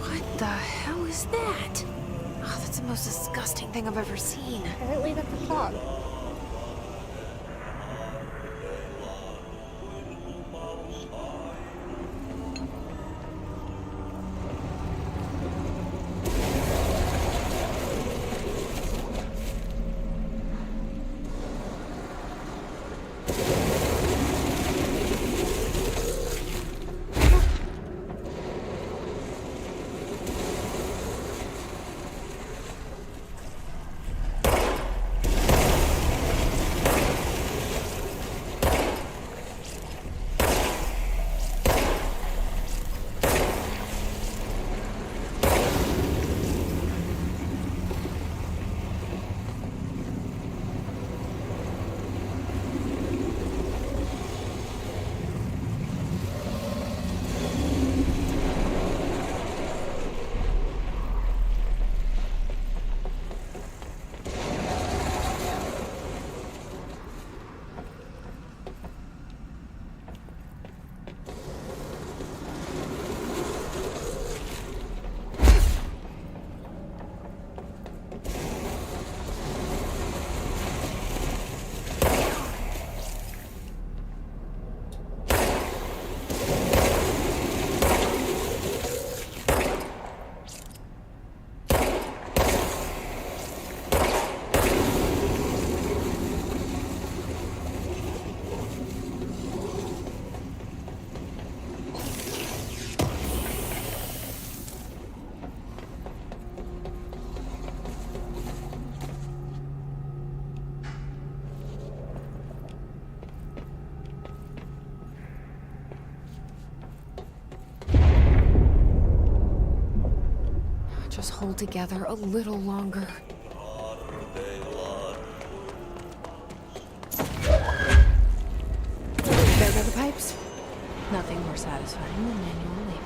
What the hell is that? Oh, that's the most disgusting thing I've ever seen. Apparently that's a fog. Just hold together a little longer. There go the pipes. Nothing more satisfying than manual labor.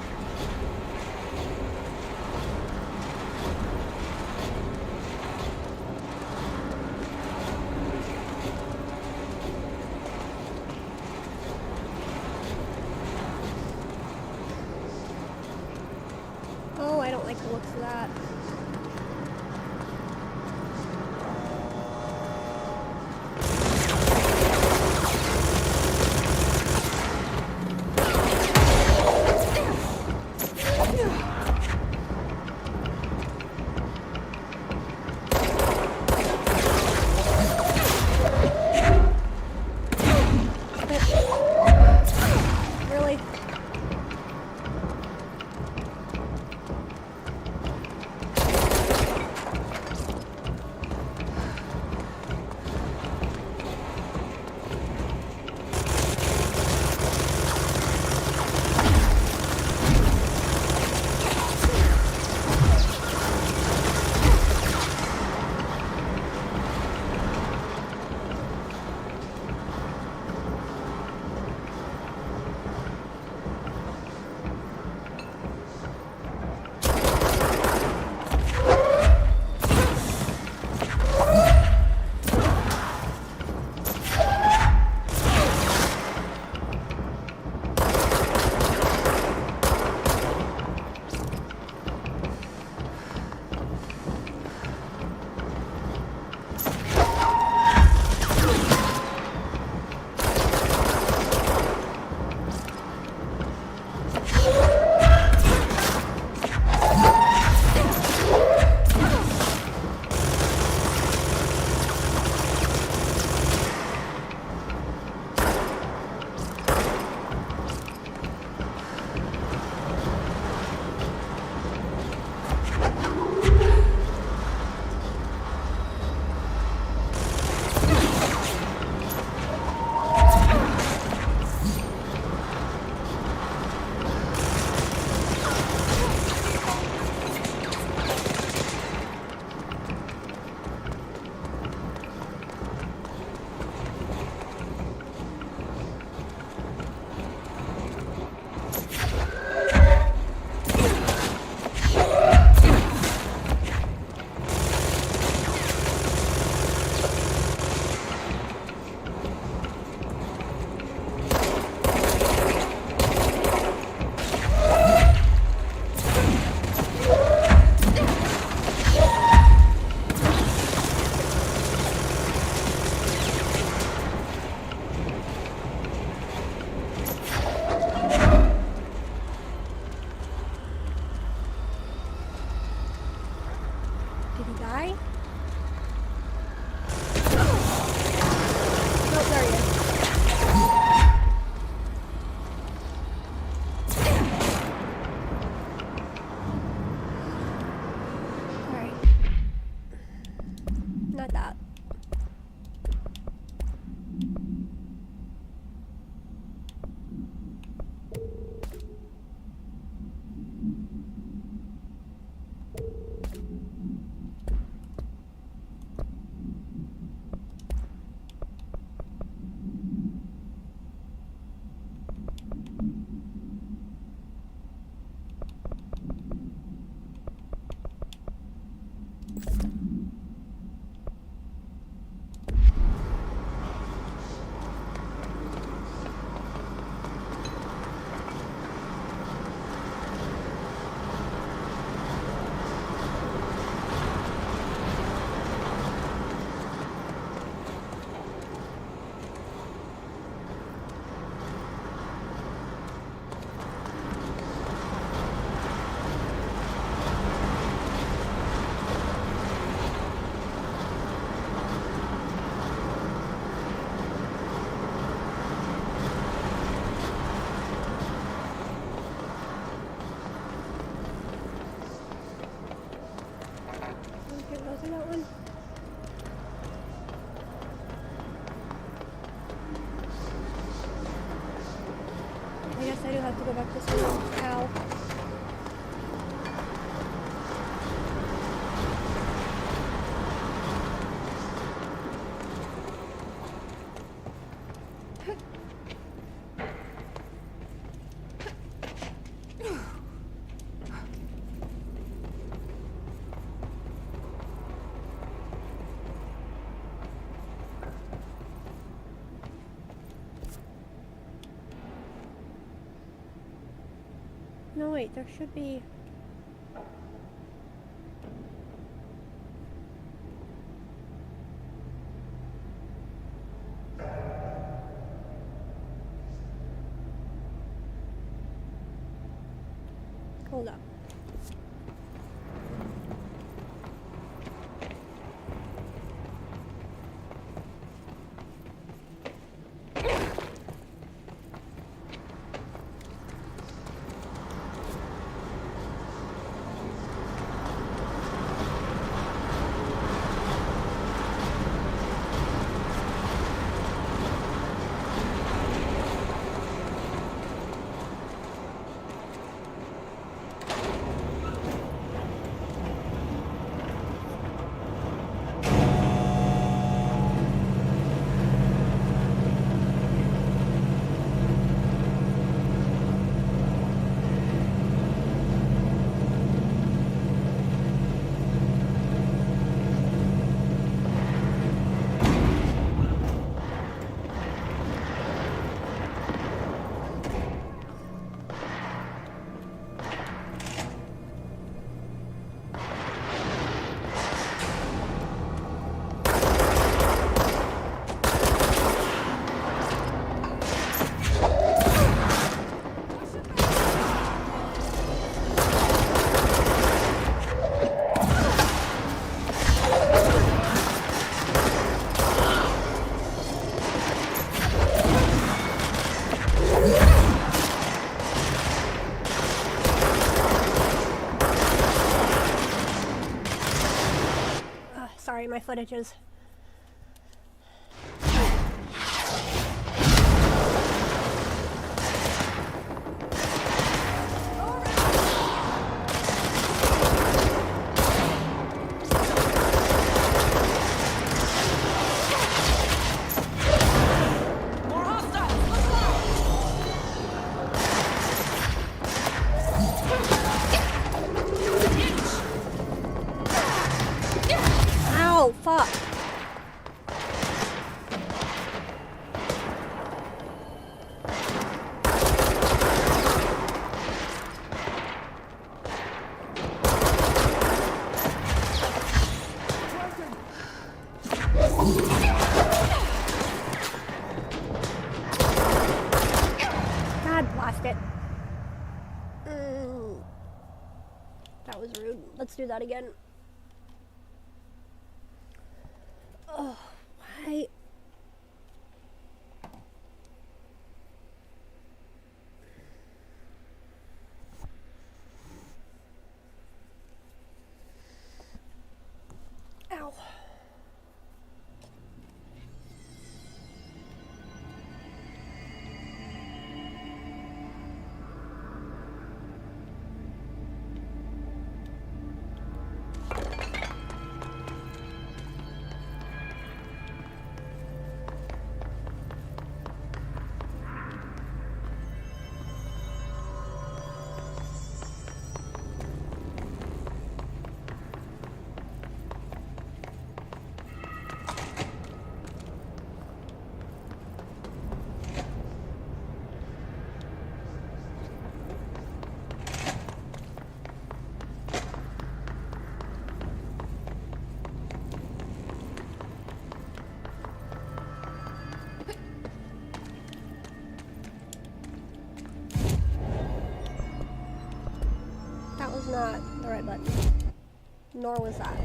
Oh, I don't like the looks of that. Die? Oh, there he is. Alright. Not that. I guess I do have to go back this way. Ow. No, wait, there should be... Hold up. Sorry, my footage is... Ow, fuck. God, blast it. That was rude. Let's do that again. Nor was that.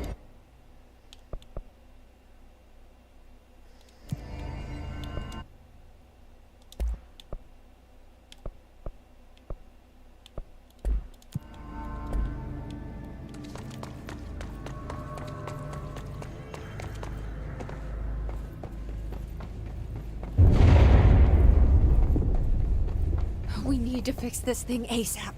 We need to fix this thing ASAP.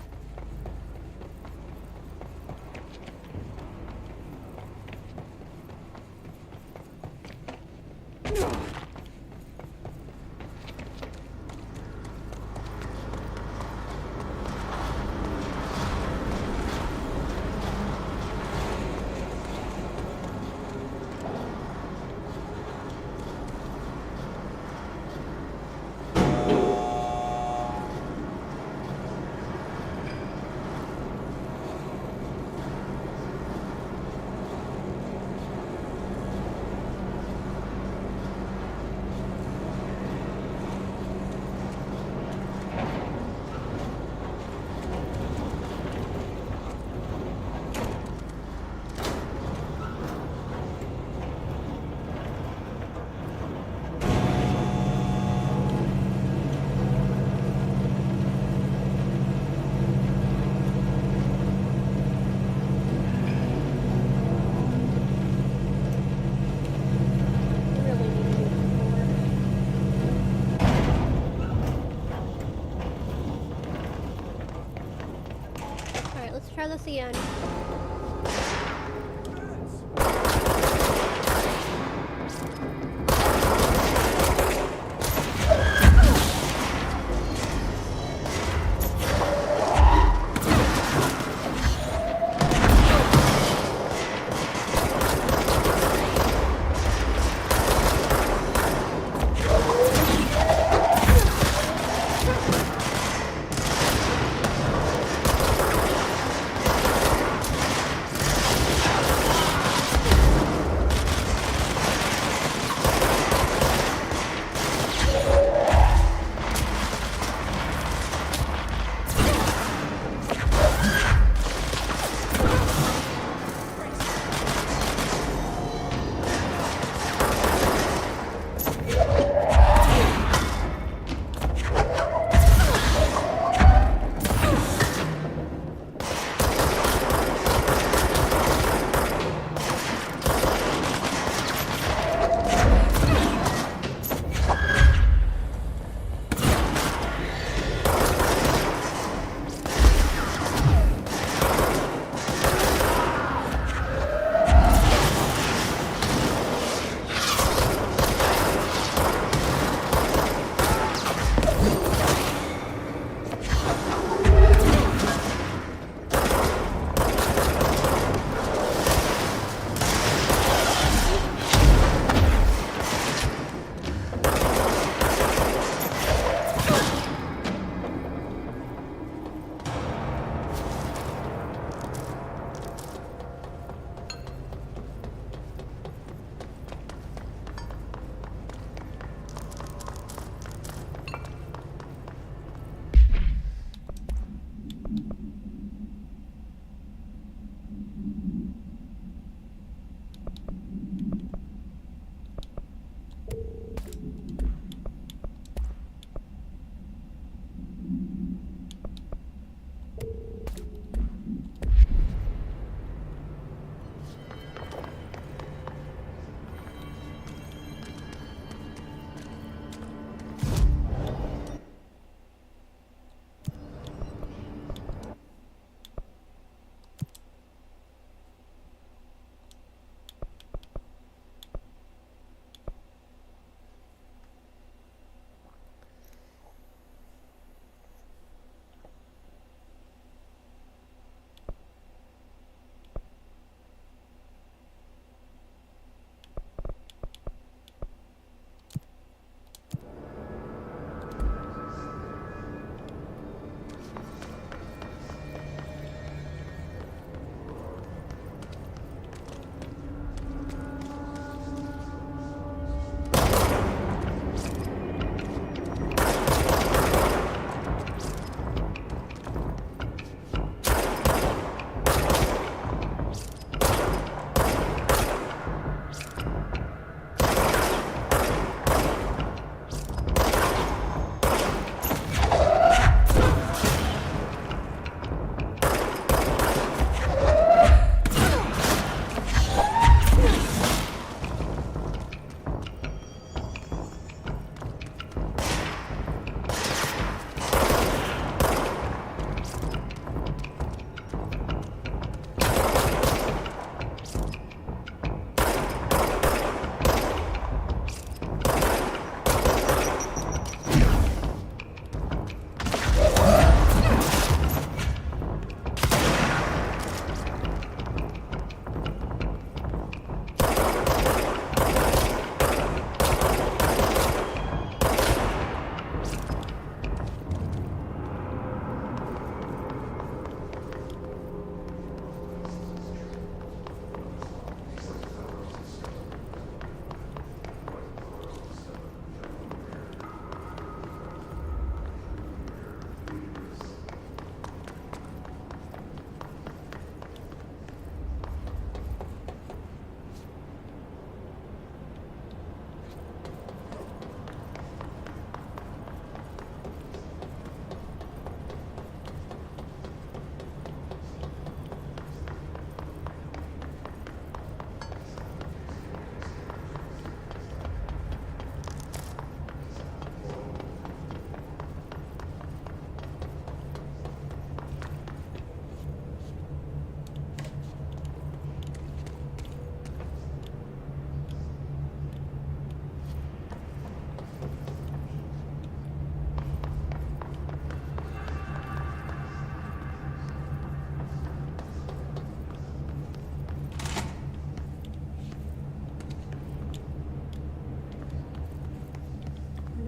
Alright, let's try this again.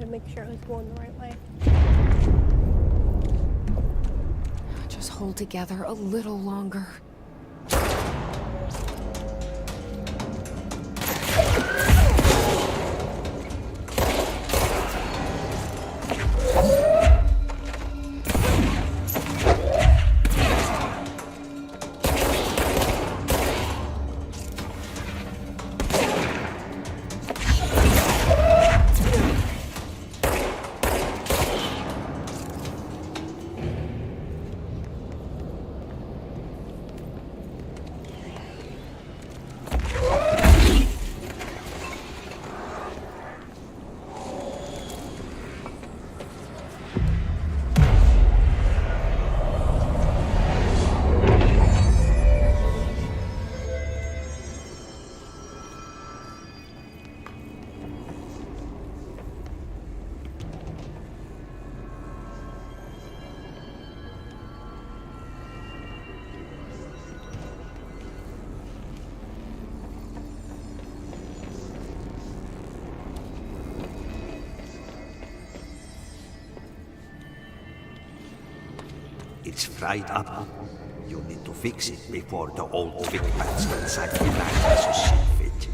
make sure it was going the right way. Just hold together a little longer. It's fried up. You need to fix it before the old Vic bats inside the land has a shit fit.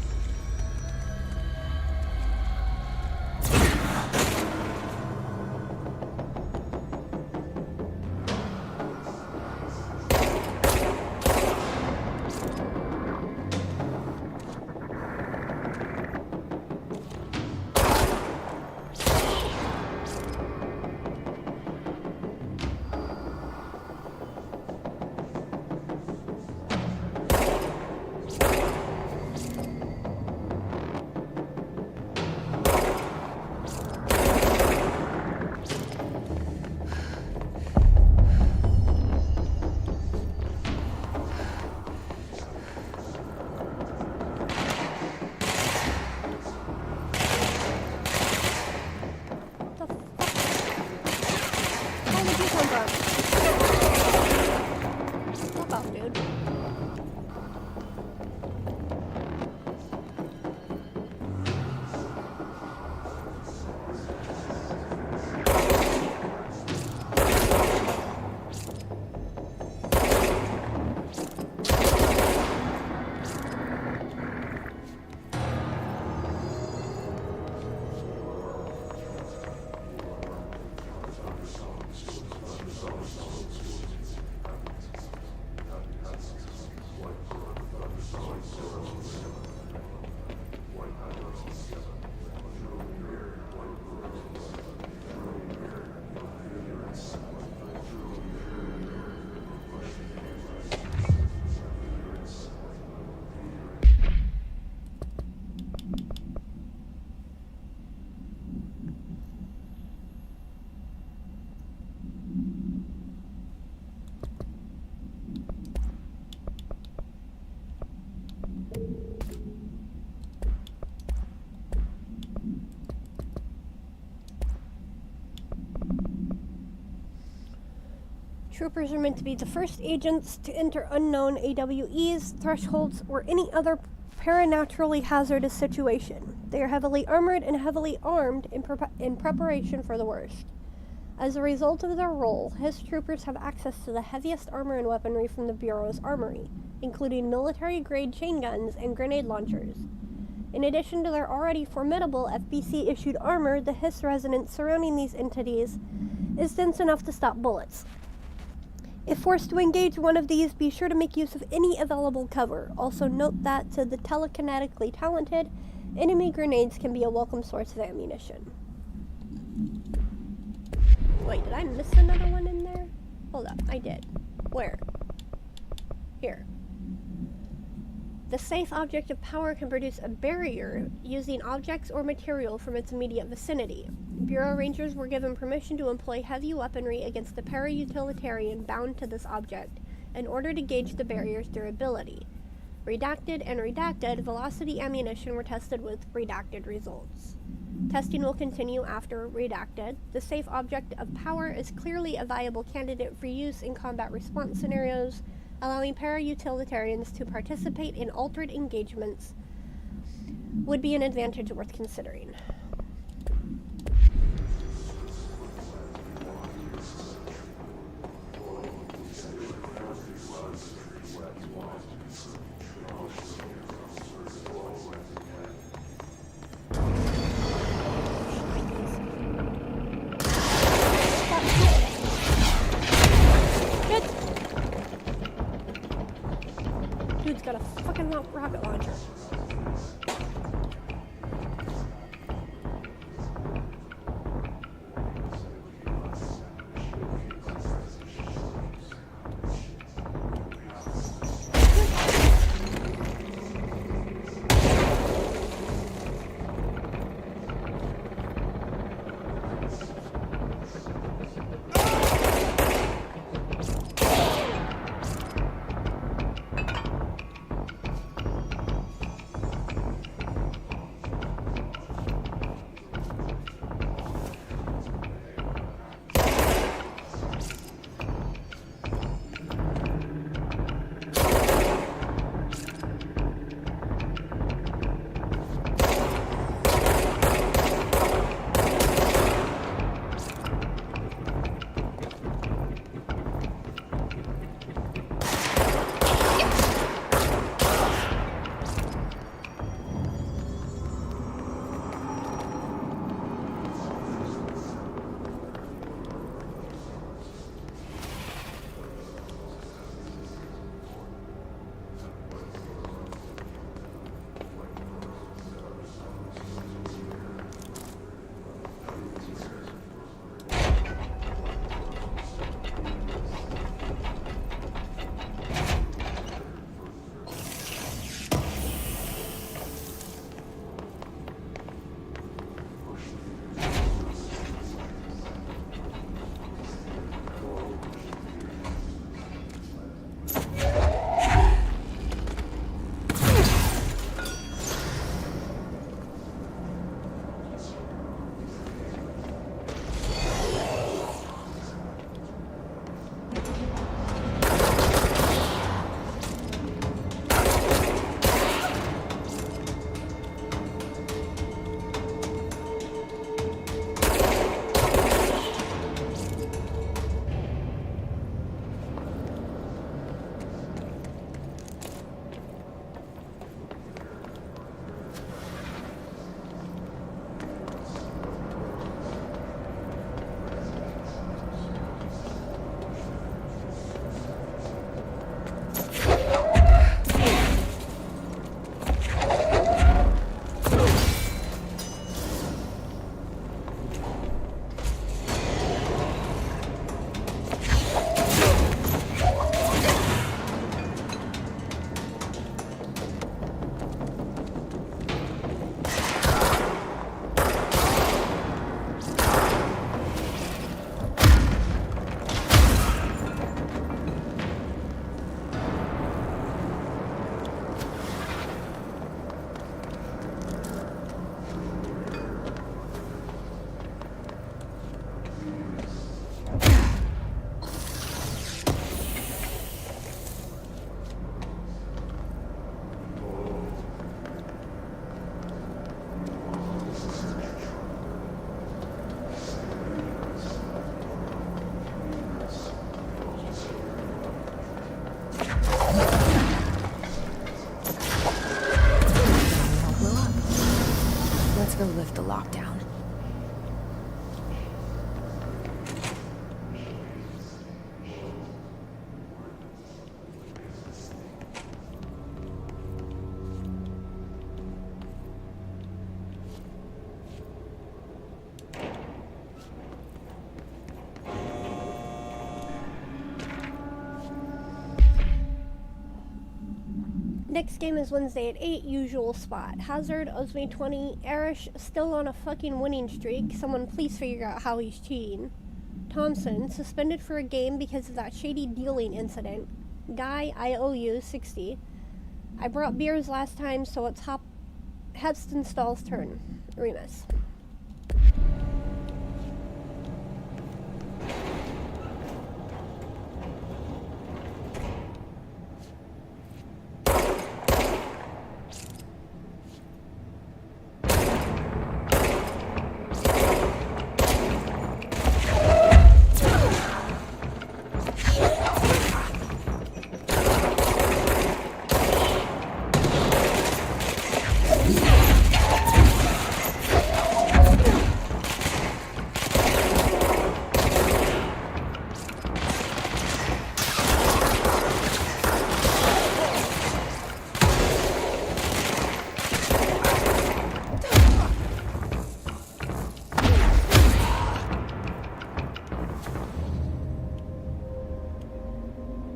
Troopers are meant to be the first agents to enter unknown AWEs, thresholds, or any other paranaturally hazardous situation. They are heavily armored and heavily armed in preparation for the worst. As a result of their role, his troopers have access to the heaviest armor and weaponry from the Bureau's armory, including military-grade chain guns and grenade launchers. In addition to their already formidable FBC-issued armor, the hiss resonance surrounding these entities is dense enough to stop bullets. If forced to engage one of these, be sure to make use of any available cover. Also note that to the telekinetically talented, enemy grenades can be a welcome source of ammunition. Wait, did I miss another one in there? Hold up, I did. Where? Here. The safe object of power can produce a barrier using objects or material from its immediate vicinity. Bureau Rangers were given permission to employ heavy weaponry against the para-utilitarian bound to this object in order to gauge the barrier's durability. Redacted and redacted velocity ammunition were tested with redacted results. Testing will continue after redacted. The safe object of power is clearly a viable candidate for use in combat response scenarios, allowing para-utilitarians to participate in altered engagements would be an advantage worth considering. go lift the lockdown. Next game is Wednesday at 8, usual spot. Hazard, Osme 20, Arish still on a fucking winning streak. Someone please figure out how he's cheating. Thompson, suspended for a game because of that shady dealing incident. Guy, I owe you, 60. I brought beers last time, so it's Hepstenstall's turn. Remus.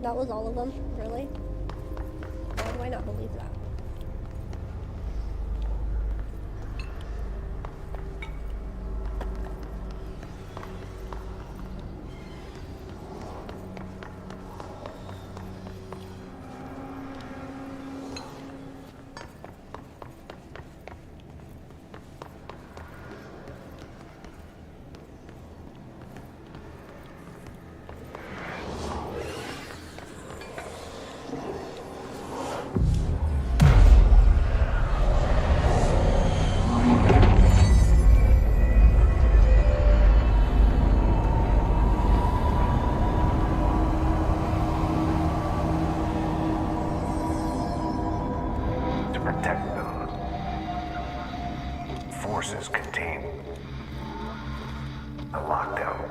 That was all of them? Really? Why do I not believe that? Protect them. Forces contain a lockdown.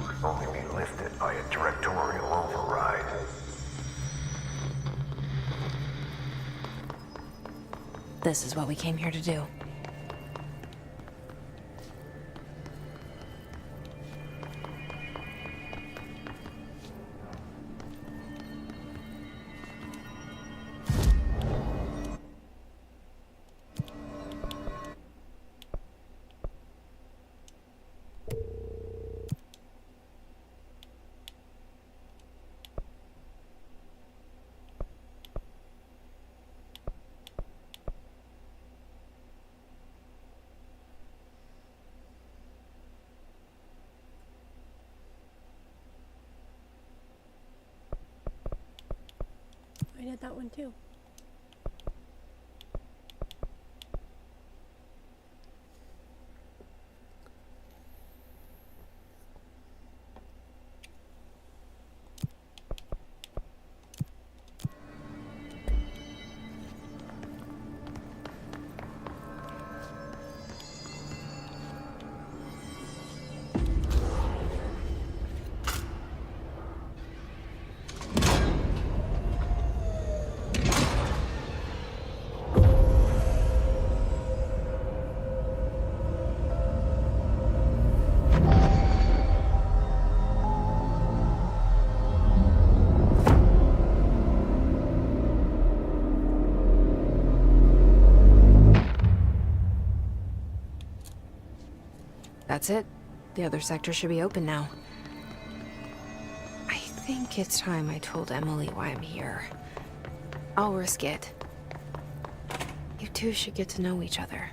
Could only be lifted by a directorial override. This is what we came here to do. I did that one too. That's it. The other sector should be open now. I think it's time I told Emily why I'm here. I'll risk it. You two should get to know each other.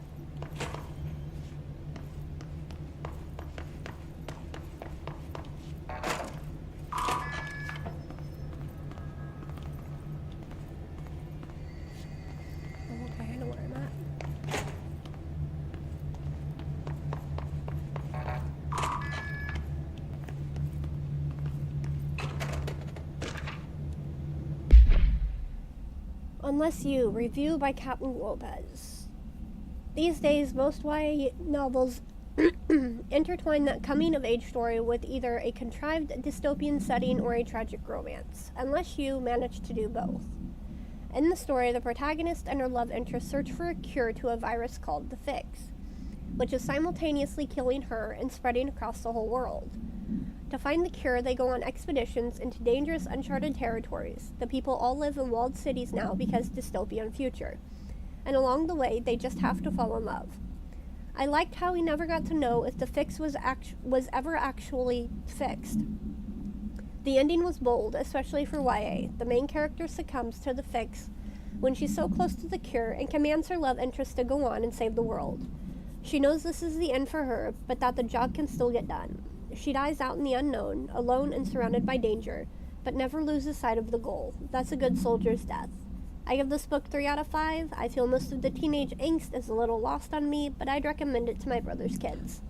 Okay, I know where I'm at. Unless you, review by Captain Lopez. These days, most YA novels intertwine that coming-of-age story with either a contrived dystopian setting or a tragic romance, unless you manage to do both. In the story, the protagonist and her love interest search for a cure to a virus called the Fix, which is simultaneously killing her and spreading across the whole world. To find the cure, they go on expeditions into dangerous, uncharted territories. The people all live in walled cities now because dystopian future. And along the way, they just have to fall in love. I liked how we never got to know if the Fix was ever actually fixed. The ending was bold, especially for YA. The main character succumbs to the Fix when she's so close to the cure and commands her love interest to go on and save the world. She knows this is the end for her, but that the job can still get done. She dies out in the unknown, alone and surrounded by danger, but never loses sight of the goal. That's a good soldier's death. I give this book 3 out of 5. I feel most of the teenage angst is a little lost on me, but I'd recommend it to my brother's kids.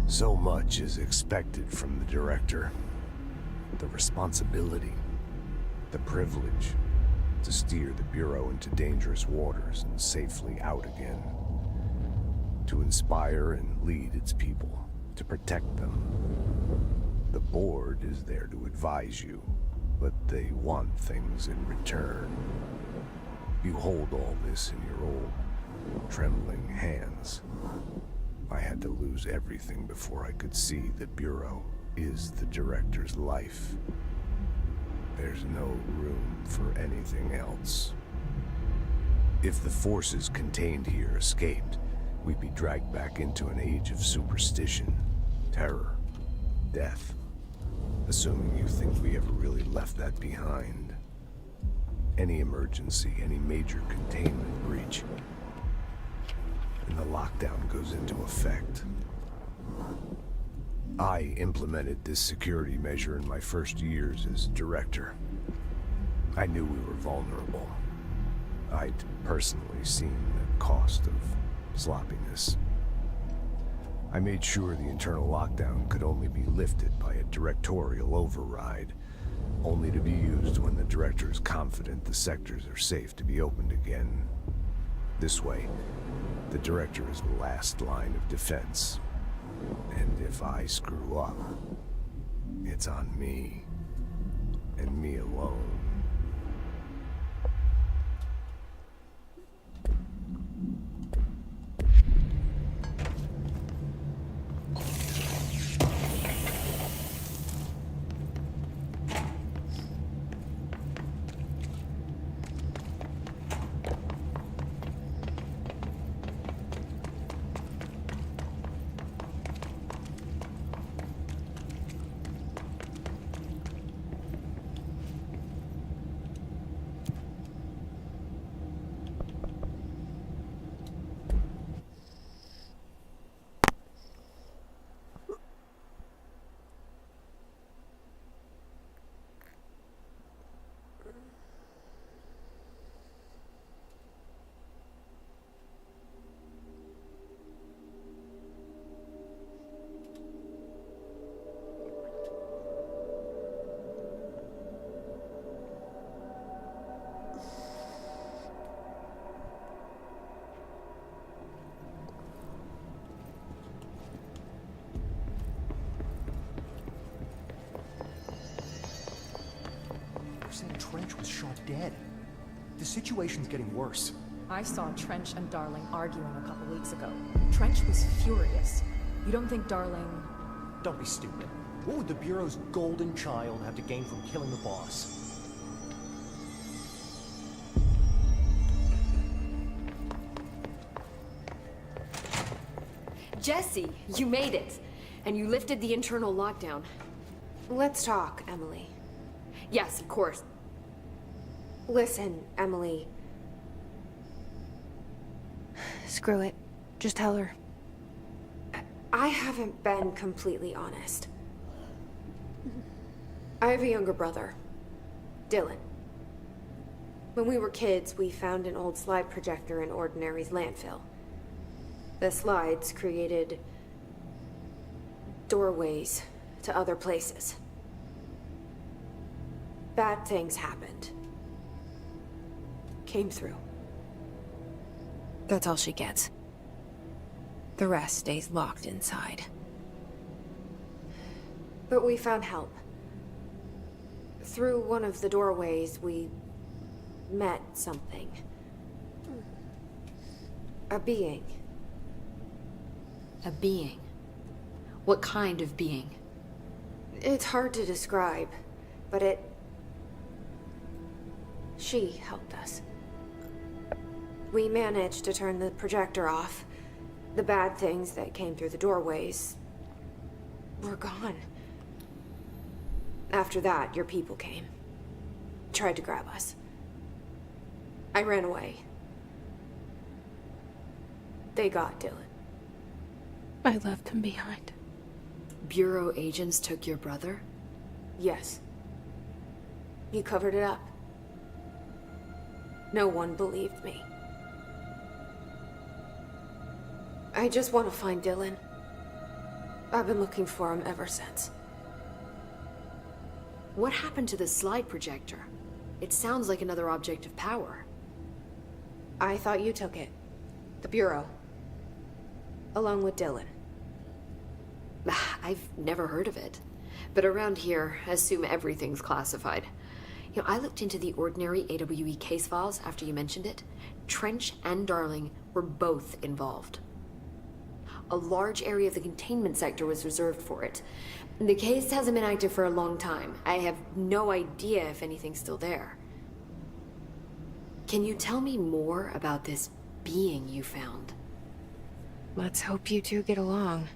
So much is expected from the director. The responsibility, the privilege to steer the Bureau into dangerous waters and safely out again. To inspire and lead its people, to protect them. The board is there to advise you, but they want things in return. You hold all this in your old, trembling hands. I had to lose everything before I could see the Bureau is the director's life. There's no room for anything else. If the forces contained here escaped, we'd be dragged back into an age of superstition, terror, death. Assuming you think we ever really left that behind. Any emergency, any major containment breach, and the lockdown goes into effect. I implemented this security measure in my first years as director. I knew we were vulnerable. I'd personally seen the cost of sloppiness. I made sure the internal lockdown could only be lifted by a directorial override, only to be used when the director is confident the sectors are safe to be opened again. This way, the director is the last line of defense. And if I screw up, it's on me, and me alone. Trench was shot dead. The situation's getting worse. I saw Trench and Darling arguing a couple weeks ago. Trench was furious. You don't think Darling... Don't be stupid. What would the Bureau's golden child have to gain from killing the boss? Jesse, you made it. And you lifted the internal lockdown. Let's talk, Emily. Yes, of course. Listen, Emily. Screw it. Just tell her. I haven't been completely honest. I have a younger brother, Dylan. When we were kids, we found an old slide projector in Ordinary's landfill. The slides created doorways to other places. Bad things happened. Came through. That's all she gets. The rest stays locked inside. But we found help. Through one of the doorways, we met something. A being. A being? What kind of being? It's hard to describe, but she helped us. We managed to turn the projector off. The bad things that came through the doorways were gone. After that, your people came. Tried to grab us. I ran away. They got Dylan. I left him behind. Bureau agents took your brother? Yes. You covered it up. No one believed me. I just want to find Dylan. I've been looking for him ever since. What happened to the slide projector? It sounds like another object of power. I thought you took it. The Bureau. Along with Dylan. I've never heard of it. But around here, assume everything's classified. You know, I looked into the Ordinary AWE case files after you mentioned it. Trench and Darling were both involved. A large area of the containment sector was reserved for it. The case hasn't been active for a long time. I have no idea if anything's still there. Can you tell me more about this being you found? Let's hope you two get along.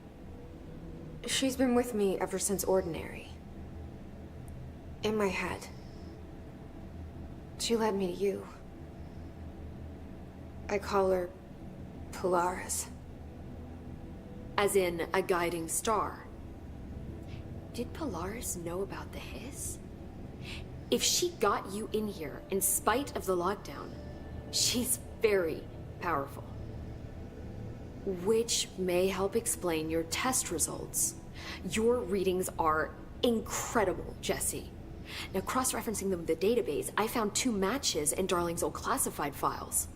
She's been with me ever since Ordinary. In my head. She led me to you. I call her Polaris. As in, a guiding star. Did Polaris know about the hiss? If she got you in here in spite of the lockdown, she's very powerful. Which may help explain your test results. Your readings are incredible, Jesse. Now, cross-referencing them with the database, I found 2 matches in Darling's old classified files.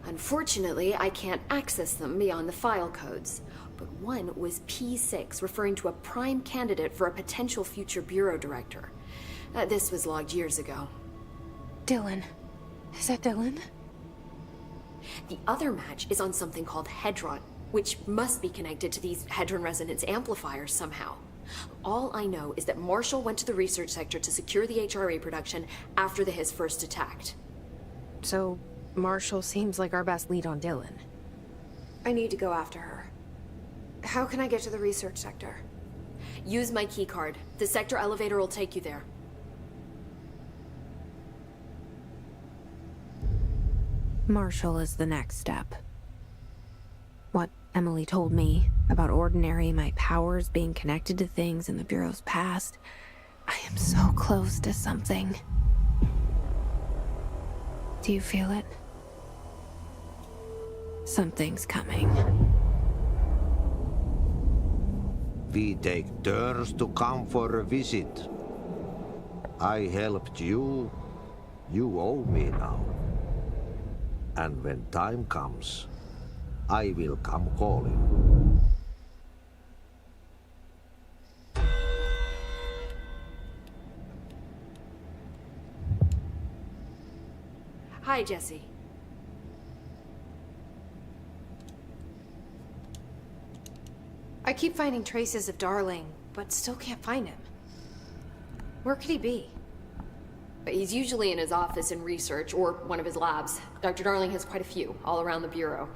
Unfortunately, I can't access them beyond the file codes, but one was P6, referring to a prime candidate for a potential future bureau director. This was logged years ago. Dylan. Is that Dylan? The other match is on something called Hedron, which must be connected to these Hedron resonance amplifiers somehow. All I know is that Marshall went to the research sector to secure the HRA production after the Hiss first attacked. So, Marshall seems like our best lead on Dylan. I need to go after her. How can I get to the research sector? Use my keycard. The sector elevator will take you there. Marshall is the next step. What Emily told me about Ordinary, my powers being connected to things in the Bureau's past, I am so close to something. Do you feel it? Something's coming. We take turns to come for a visit. I helped you. You owe me now. And when time comes, I will come calling. Hi, Jesse. I keep finding traces of Darling, but still can't find him. Where could he be? He's usually in his office in research, or one of his labs. Dr. Darling has quite a few, all around the Bureau.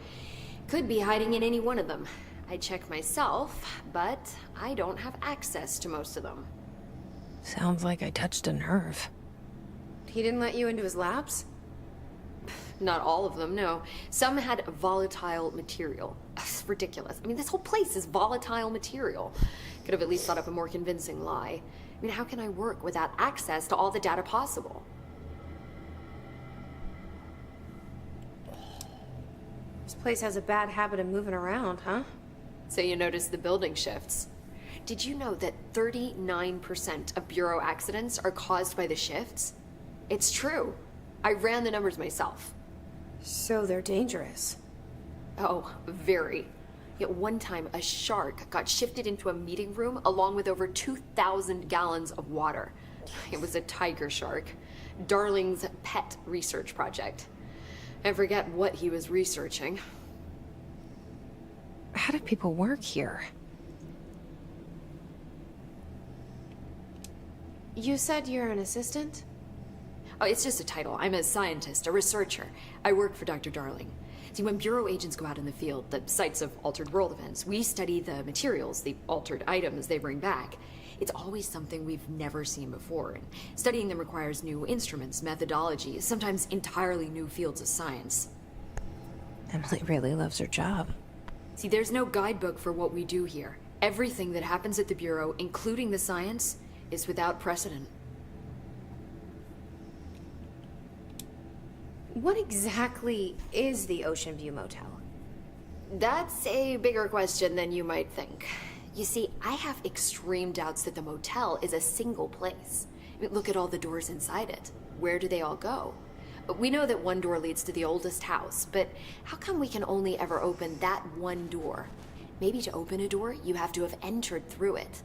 Could be hiding in any one of them. I check myself, but I don't have access to most of them. Sounds like I touched a nerve. He didn't let you into his labs? Not all of them, no. Some had volatile material. It's ridiculous. I mean, this whole place is volatile material. Could have at least thought up a more convincing lie. I mean, how can I work without access to all the data possible? This place has a bad habit of moving around, huh? So you noticed the building shifts. Did you know that 39% of Bureau accidents are caused by the shifts? It's true. I ran the numbers myself. So they're dangerous. Oh, very. At one time, a shark got shifted into a meeting room along with over 2,000 gallons of water. It was a tiger shark. Darling's pet research project. I forget what he was researching. How do people work here? You said you're an assistant? Oh, it's just a title. I'm a scientist, a researcher. I work for Dr. Darling. See, when Bureau agents go out in the field, the sites of altered world events, we study the materials, the altered items they bring back. It's always something we've never seen before, and studying them requires new instruments, methodologies, sometimes entirely new fields of science. Emily really loves her job. See, there's no guidebook for what we do here. Everything that happens at the Bureau, including the science, is without precedent. What exactly is the Ocean View Motel? That's a bigger question than you might think. You see, I have extreme doubts that the motel is a single place. I mean, look at all the doors inside it. Where do they all go? We know that one door leads to the oldest house, but how come we can only ever open that one door? Maybe to open a door, you have to have entered through it.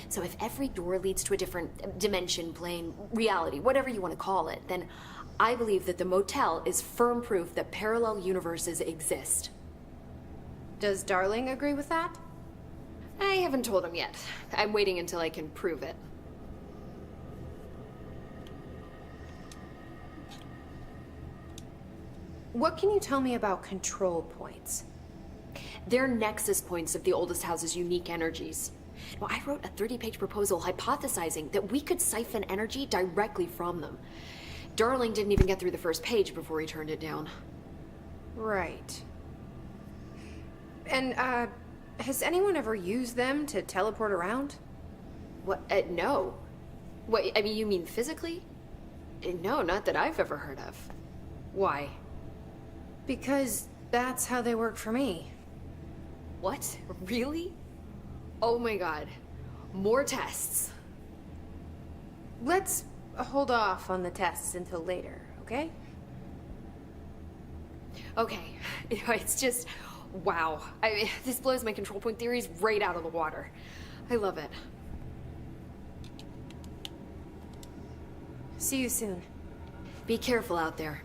So if every door leads to a different dimension, plane, reality, whatever you want to call it, then I believe that the motel is firm proof that parallel universes exist. Does Darling agree with that? I haven't told him yet. I'm waiting until I can prove it. What can you tell me about control points? They're nexus points of the oldest house's unique energies. Now, I wrote a 30-page proposal hypothesizing that we could siphon energy directly from them. Darling didn't even get through the first page before he turned it down. Right. And, has anyone ever used them to teleport around? What? No. What, I mean, you mean physically? No, not that I've ever heard of. Why? Because that's how they work for me. What? Really? Oh my god. More tests. Let's hold off on the tests until later, okay? Okay. It's just... wow. This blows my control point theories right out of the water. I love it. See you soon. Be careful out there.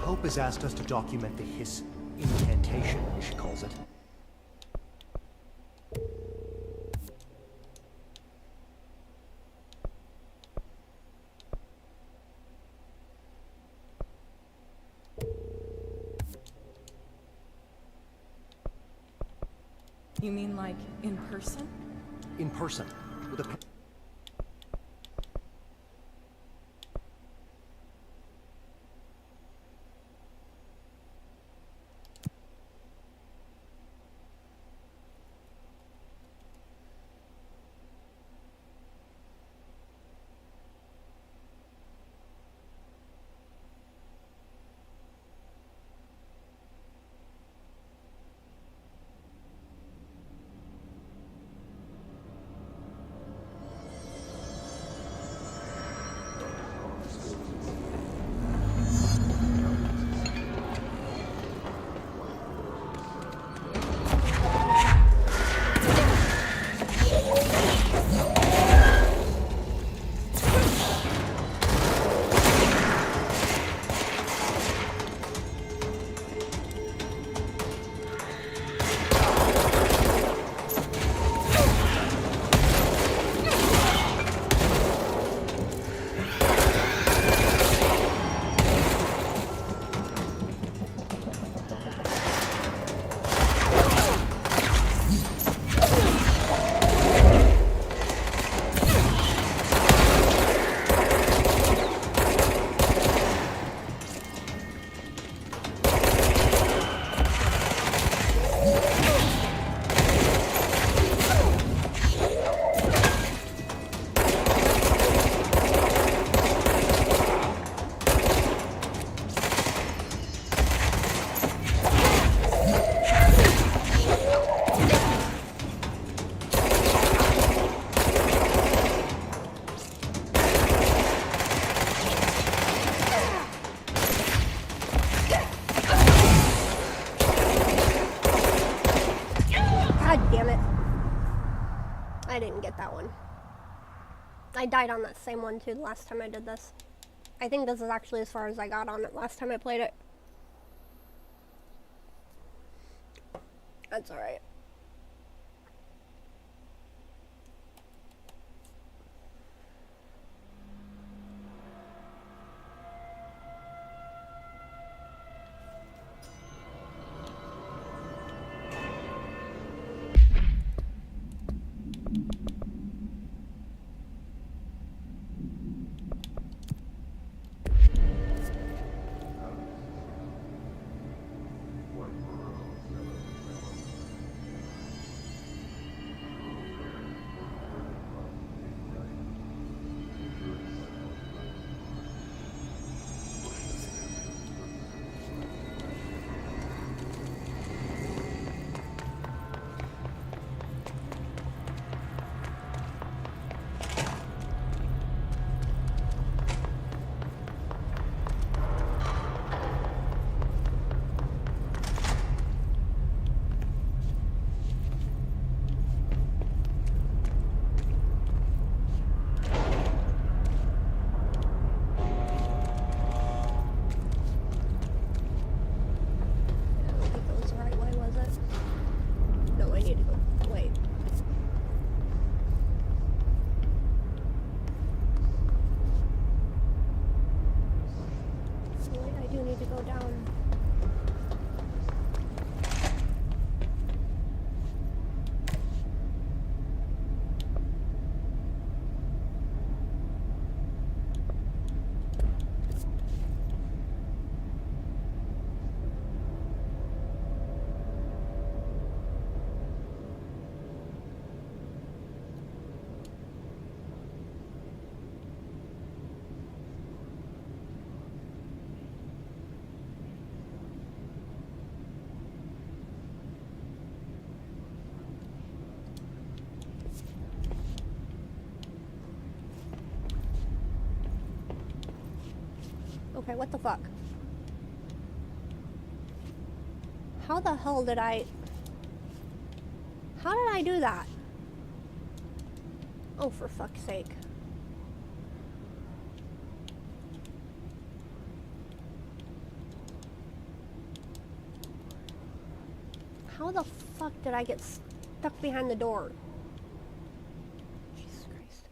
Hope has asked us to document the Hiss incantation, she calls it. You mean like in person? In person. With a... I didn't get that one. I died on that same one too the last time I did this. I think this is actually as far as I got on it last time I played it. That's alright. Okay, what the fuck? How the hell did I... How did I do that? Oh, for fuck's sake. How the fuck did I get stuck behind the door? Jesus Christ.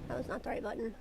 That was not the right button.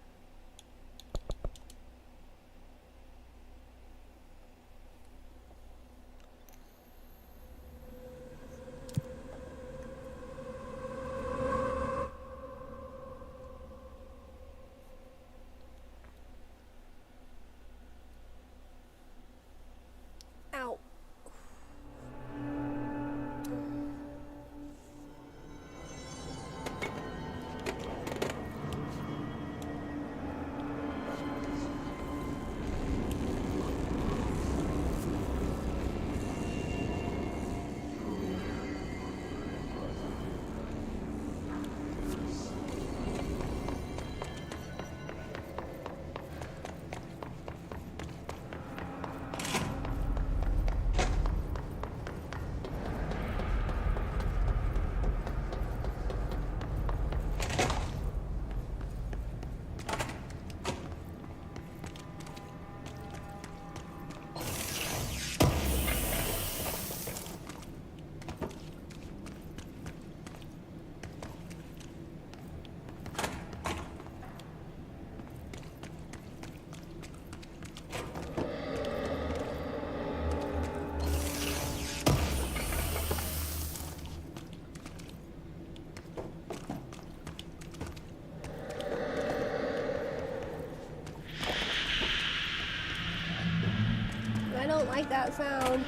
like that sound.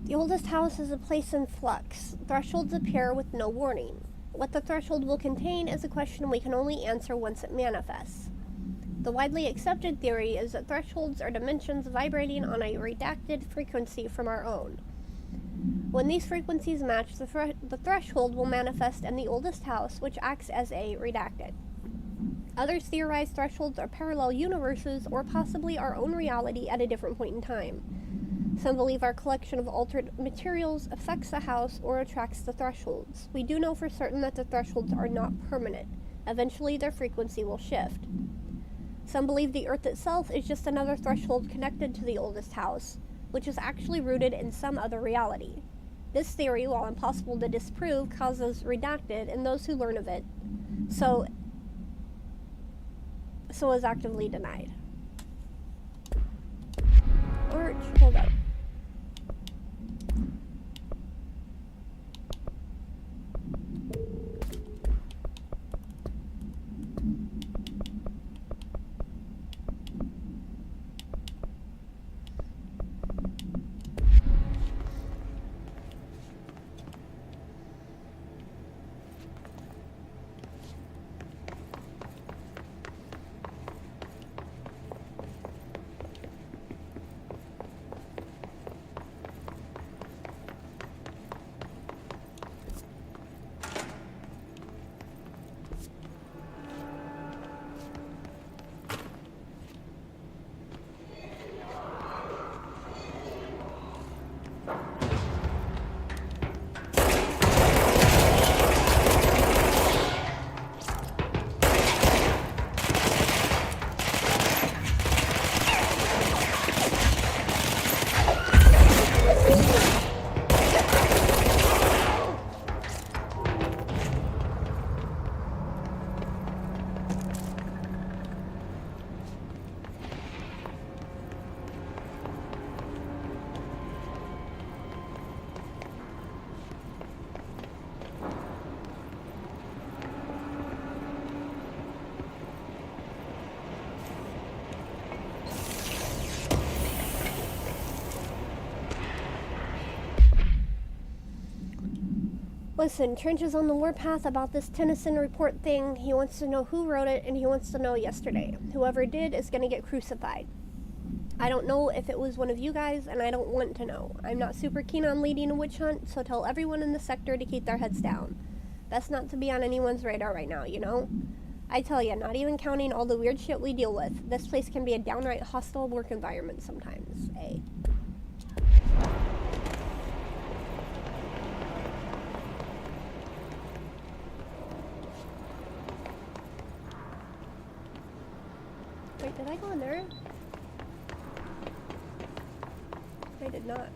The oldest house is a place in flux. Thresholds appear with no warning. What the threshold will contain is a question we can only answer once it manifests. The widely accepted theory is that thresholds are dimensions vibrating on a redacted frequency from our own. When these frequencies match, the threshold will manifest in the oldest house, which acts as a redacted. Others theorize thresholds are parallel universes or possibly our own reality at a different point in time. Some believe our collection of altered materials affects the house or attracts the thresholds. We do know for certain that the thresholds are not permanent. Eventually, their frequency will shift. Some believe the Earth itself is just another threshold connected to the oldest house, which is actually rooted in some other reality. This theory, while impossible to disprove, causes redacted in those who learn of it, so is actively denied. Or, hold up. Listen, Trench is on the warpath about this Tennyson report thing. He wants to know who wrote it, and he wants to know yesterday. Whoever did is going to get crucified. I don't know if it was one of you guys, and I don't want to know. I'm not super keen on leading a witch hunt, so tell everyone in the sector to keep their heads down. Best not to be on anyone's radar right now, you know? I tell ya, not even counting all the weird shit we deal with, this place can be a downright hostile work environment sometimes, eh? Wait, did I go in there? I did not.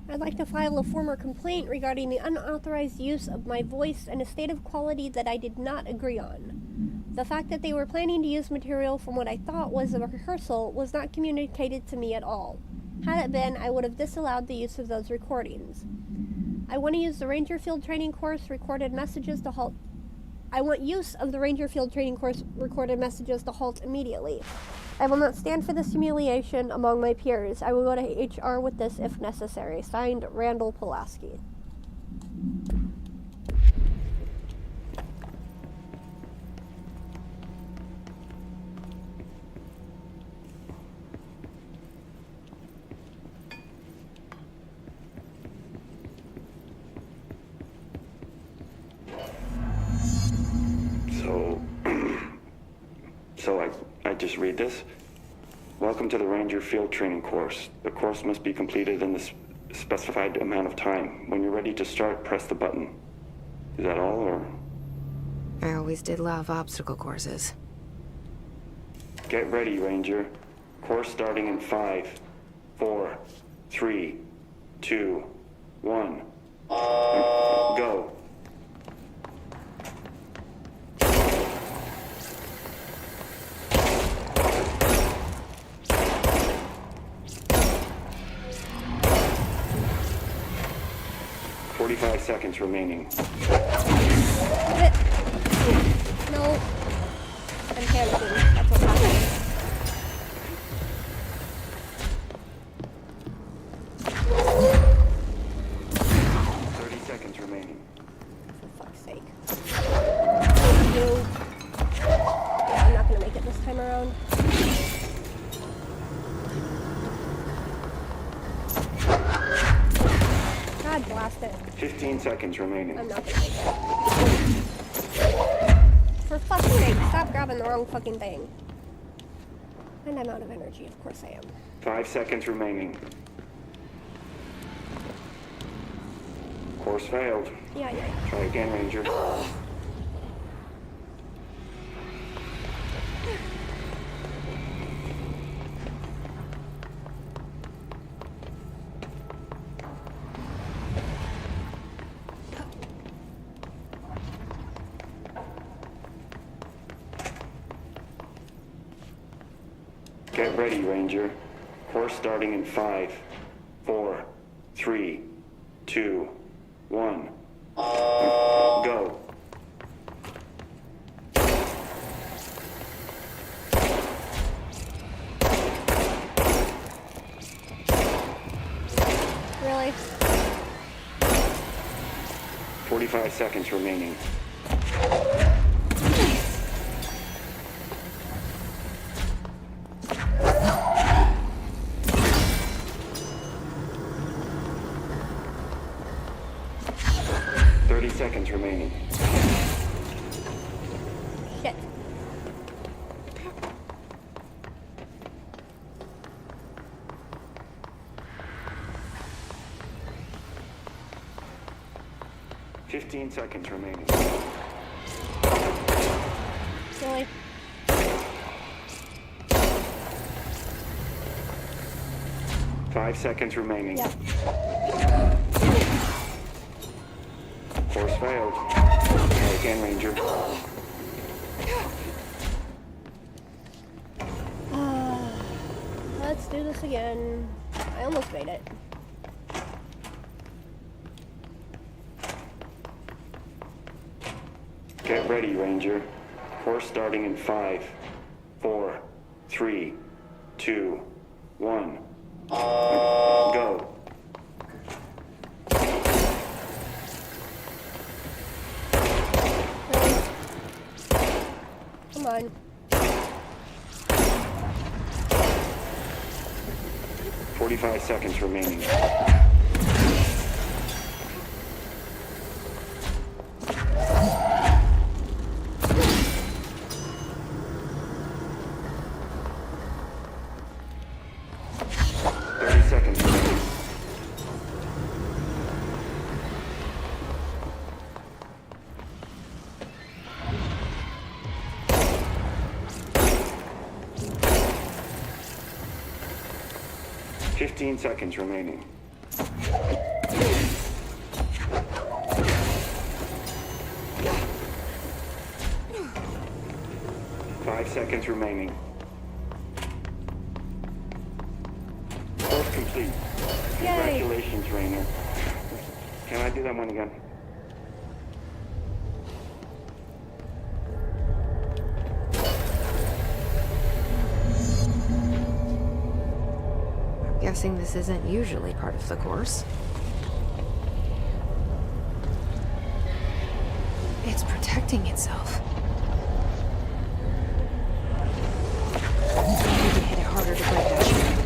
I'd like to file a former complaint regarding the unauthorized use of my voice in a state of quality that I did not agree on. The fact that they were planning to use material from what I thought was a rehearsal was not communicated to me at all. Had it been, I would have disallowed the use of those recordings. I want to use the Ranger Field Training Course recorded messages to halt. I want use of the Ranger Field Training Course recorded messages to halt immediately. I will not stand for this humiliation among my peers. I will go to HR with this if necessary. Signed, Randall Pulaski. just read this. Welcome to the Ranger Field Training course. The course must be completed in the specified amount of time. When you're ready to start, press the button. Is that all, or? I always did love obstacle courses. Get ready, Ranger. Course starting in 5, 4, 3, 2, 1. Go. "45 seconds remaining." No. I'm panicking. That's what's happening. For fuck's sake. No. Yeah, I'm not gonna make it this time around. God blast it. 15 seconds remaining. I'm not gonna make it. For fuck's sake, stop grabbing the wrong fucking thing. And I'm out of energy, of course I am. 5 seconds remaining. Course failed. Yeah. Try again, Ranger. Get ready, Ranger. Course starting in 5, 4, 3, 2, 1. Go. Really? 45 seconds remaining. Seconds remaining. Shit. "15 seconds remaining." Really? "5 seconds remaining." Yeah. Course failed. Try again, Ranger. Let's do this again. I almost made it. Get ready, Ranger. Course starting in 5, 4, 3, 2, 1. Go. Come on. 45 seconds remaining. Fifteen seconds remaining. Five seconds remaining. Course complete. Congratulations, Rainer. Can I do that one again? Guessing this isn't usually part of the course. It's protecting itself. I need to hit it harder to break that shit.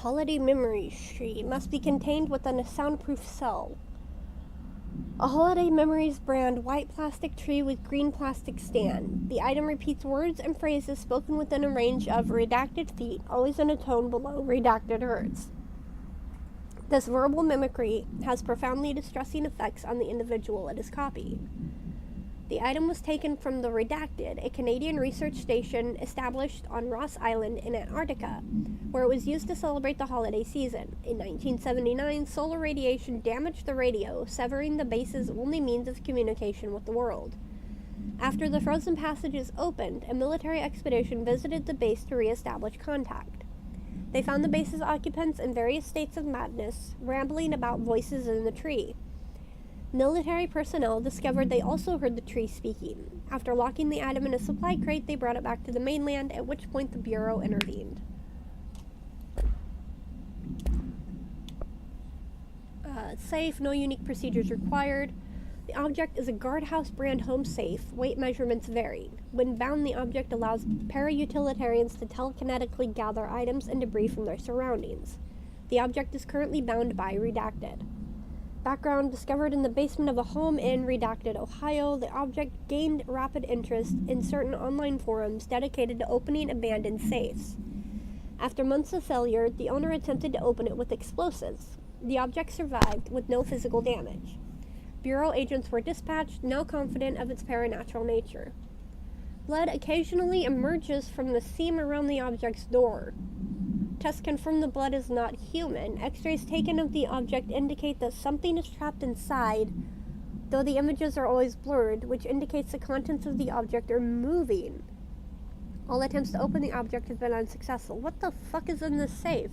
holiday memories tree must be contained within a soundproof cell. A holiday memories brand white plastic tree with green plastic stand. The item repeats words and phrases spoken within a range of redacted feet, always in a tone below redacted hertz. This verbal mimicry has profoundly distressing effects on the individual it is copying. The item was taken from the Redacted, a Canadian research station established on Ross Island in Antarctica, where it was used to celebrate the holiday season. In 1979, solar radiation damaged the radio, severing the base's only means of communication with the world. After the frozen passages opened, a military expedition visited the base to re-establish contact. They found the base's occupants in various states of madness, rambling about voices in the tree. Military personnel discovered they also heard the tree speaking. After locking the item in a supply crate, they brought it back to the mainland, at which point the Bureau intervened. Safe, no unique procedures required. The object is a guardhouse brand home safe. Weight measurements vary. When bound, the object allows para-utilitarians to telekinetically gather items and debris from their surroundings. The object is currently bound by Redacted. Background: discovered in the basement of a home in Redacted, Ohio. The object gained rapid interest in certain online forums dedicated to opening abandoned safes. After months of failure, the owner attempted to open it with explosives. The object survived with no physical damage. Bureau agents were dispatched, now confident of its paranatural nature. Blood occasionally emerges from the seam around the object's door. Tests confirm the blood is not human. X-rays taken of the object indicate that something is trapped inside, though the images are always blurred, which indicates the contents of the object are moving. All attempts to open the object have been unsuccessful. What the fuck is in this safe?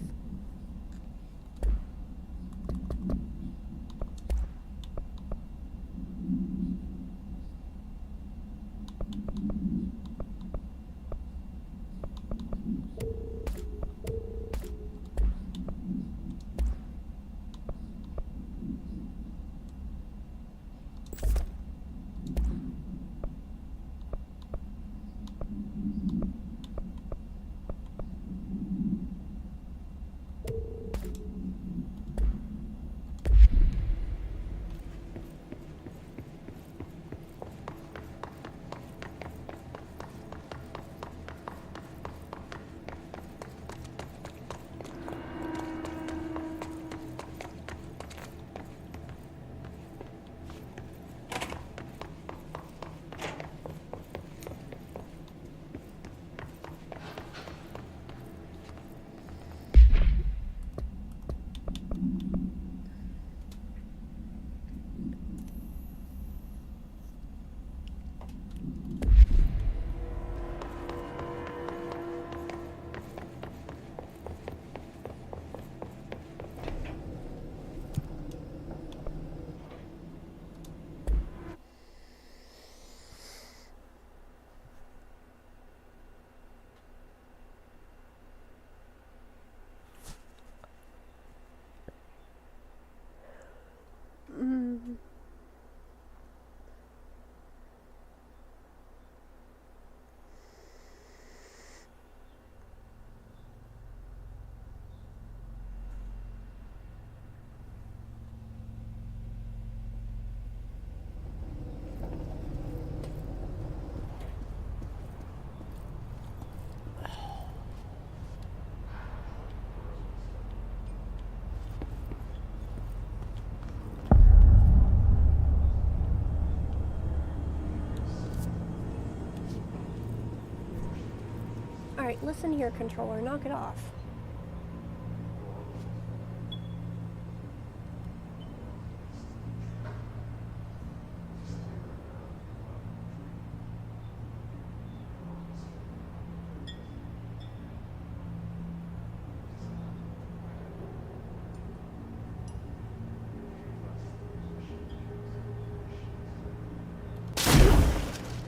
Alright, listen here, controller. Knock it off.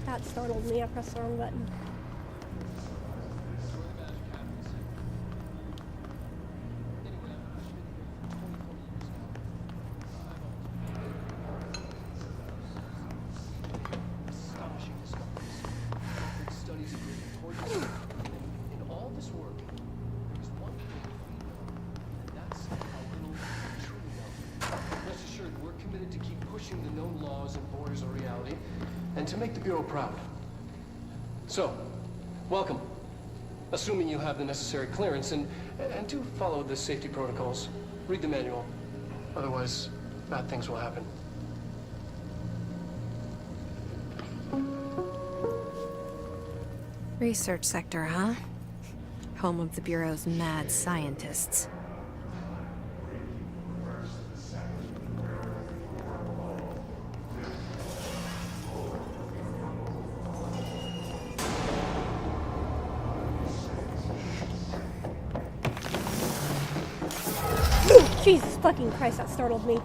That startled me. I pressed the wrong button. known laws and borders of reality, and to make the Bureau proud. So, welcome. Assuming you have the necessary clearance, and do follow the safety protocols. Read the manual. Otherwise, bad things will happen. Research sector, huh? Home of the Bureau's mad scientists. Jesus fucking Christ, that startled me.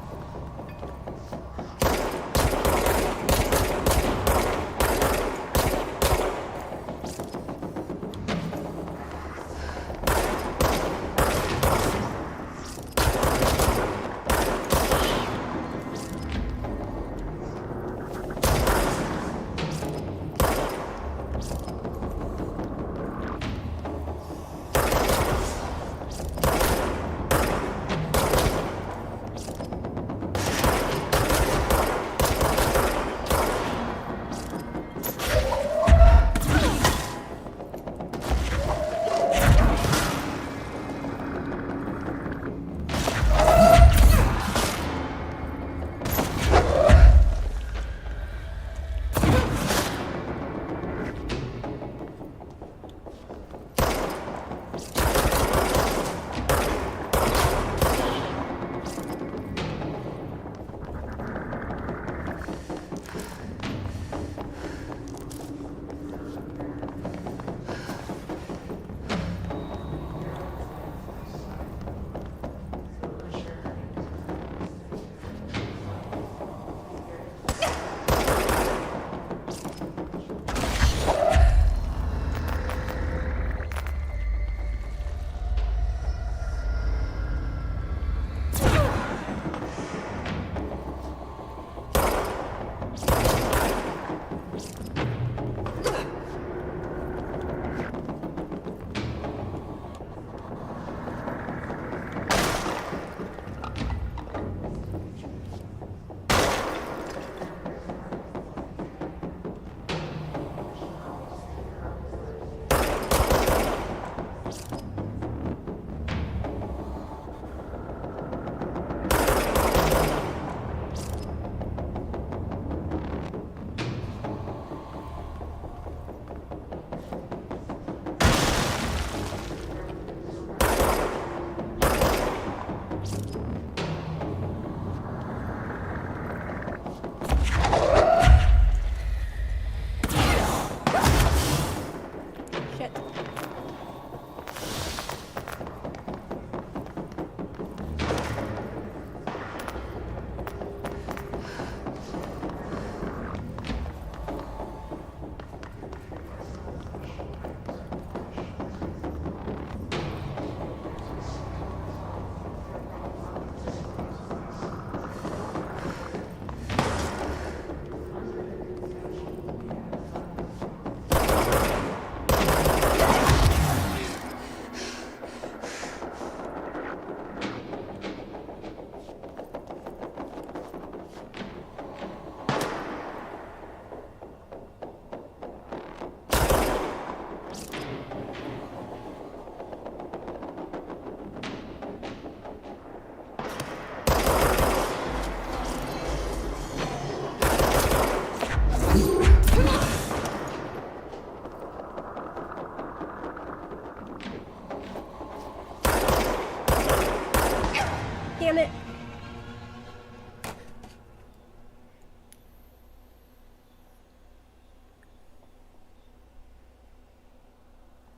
Damn it.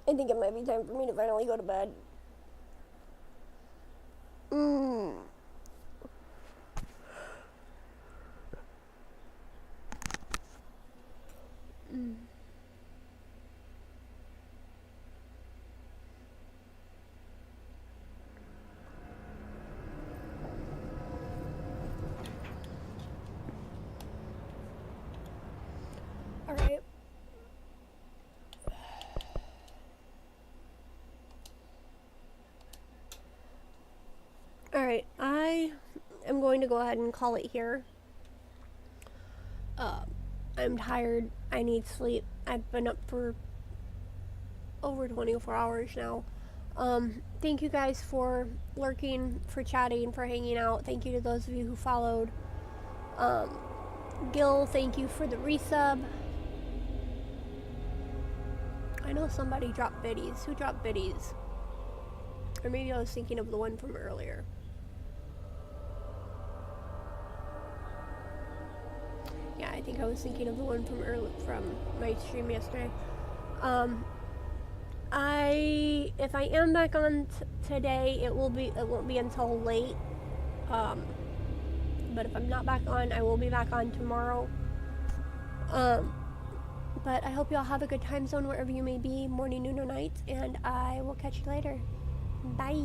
I think it might be time for me to finally go to bed. Alright. Alright, I am going to go ahead and call it here. I'm tired. I need sleep. I've been up for over 24 hours now. Thank you guys for lurking, for chatting, for hanging out. Thank you to those of you who followed. Gil, thank you for the resub. I know somebody dropped biddies. Who dropped biddies? Or maybe I was thinking of the one from earlier. Yeah, I think I was thinking of the one from my stream yesterday. If I am back on today, it won't be until late. But if I'm not back on, I will be back on tomorrow. But I hope you all have a good time zone wherever you may be, morning, noon, or night, and I will catch you later. Bye.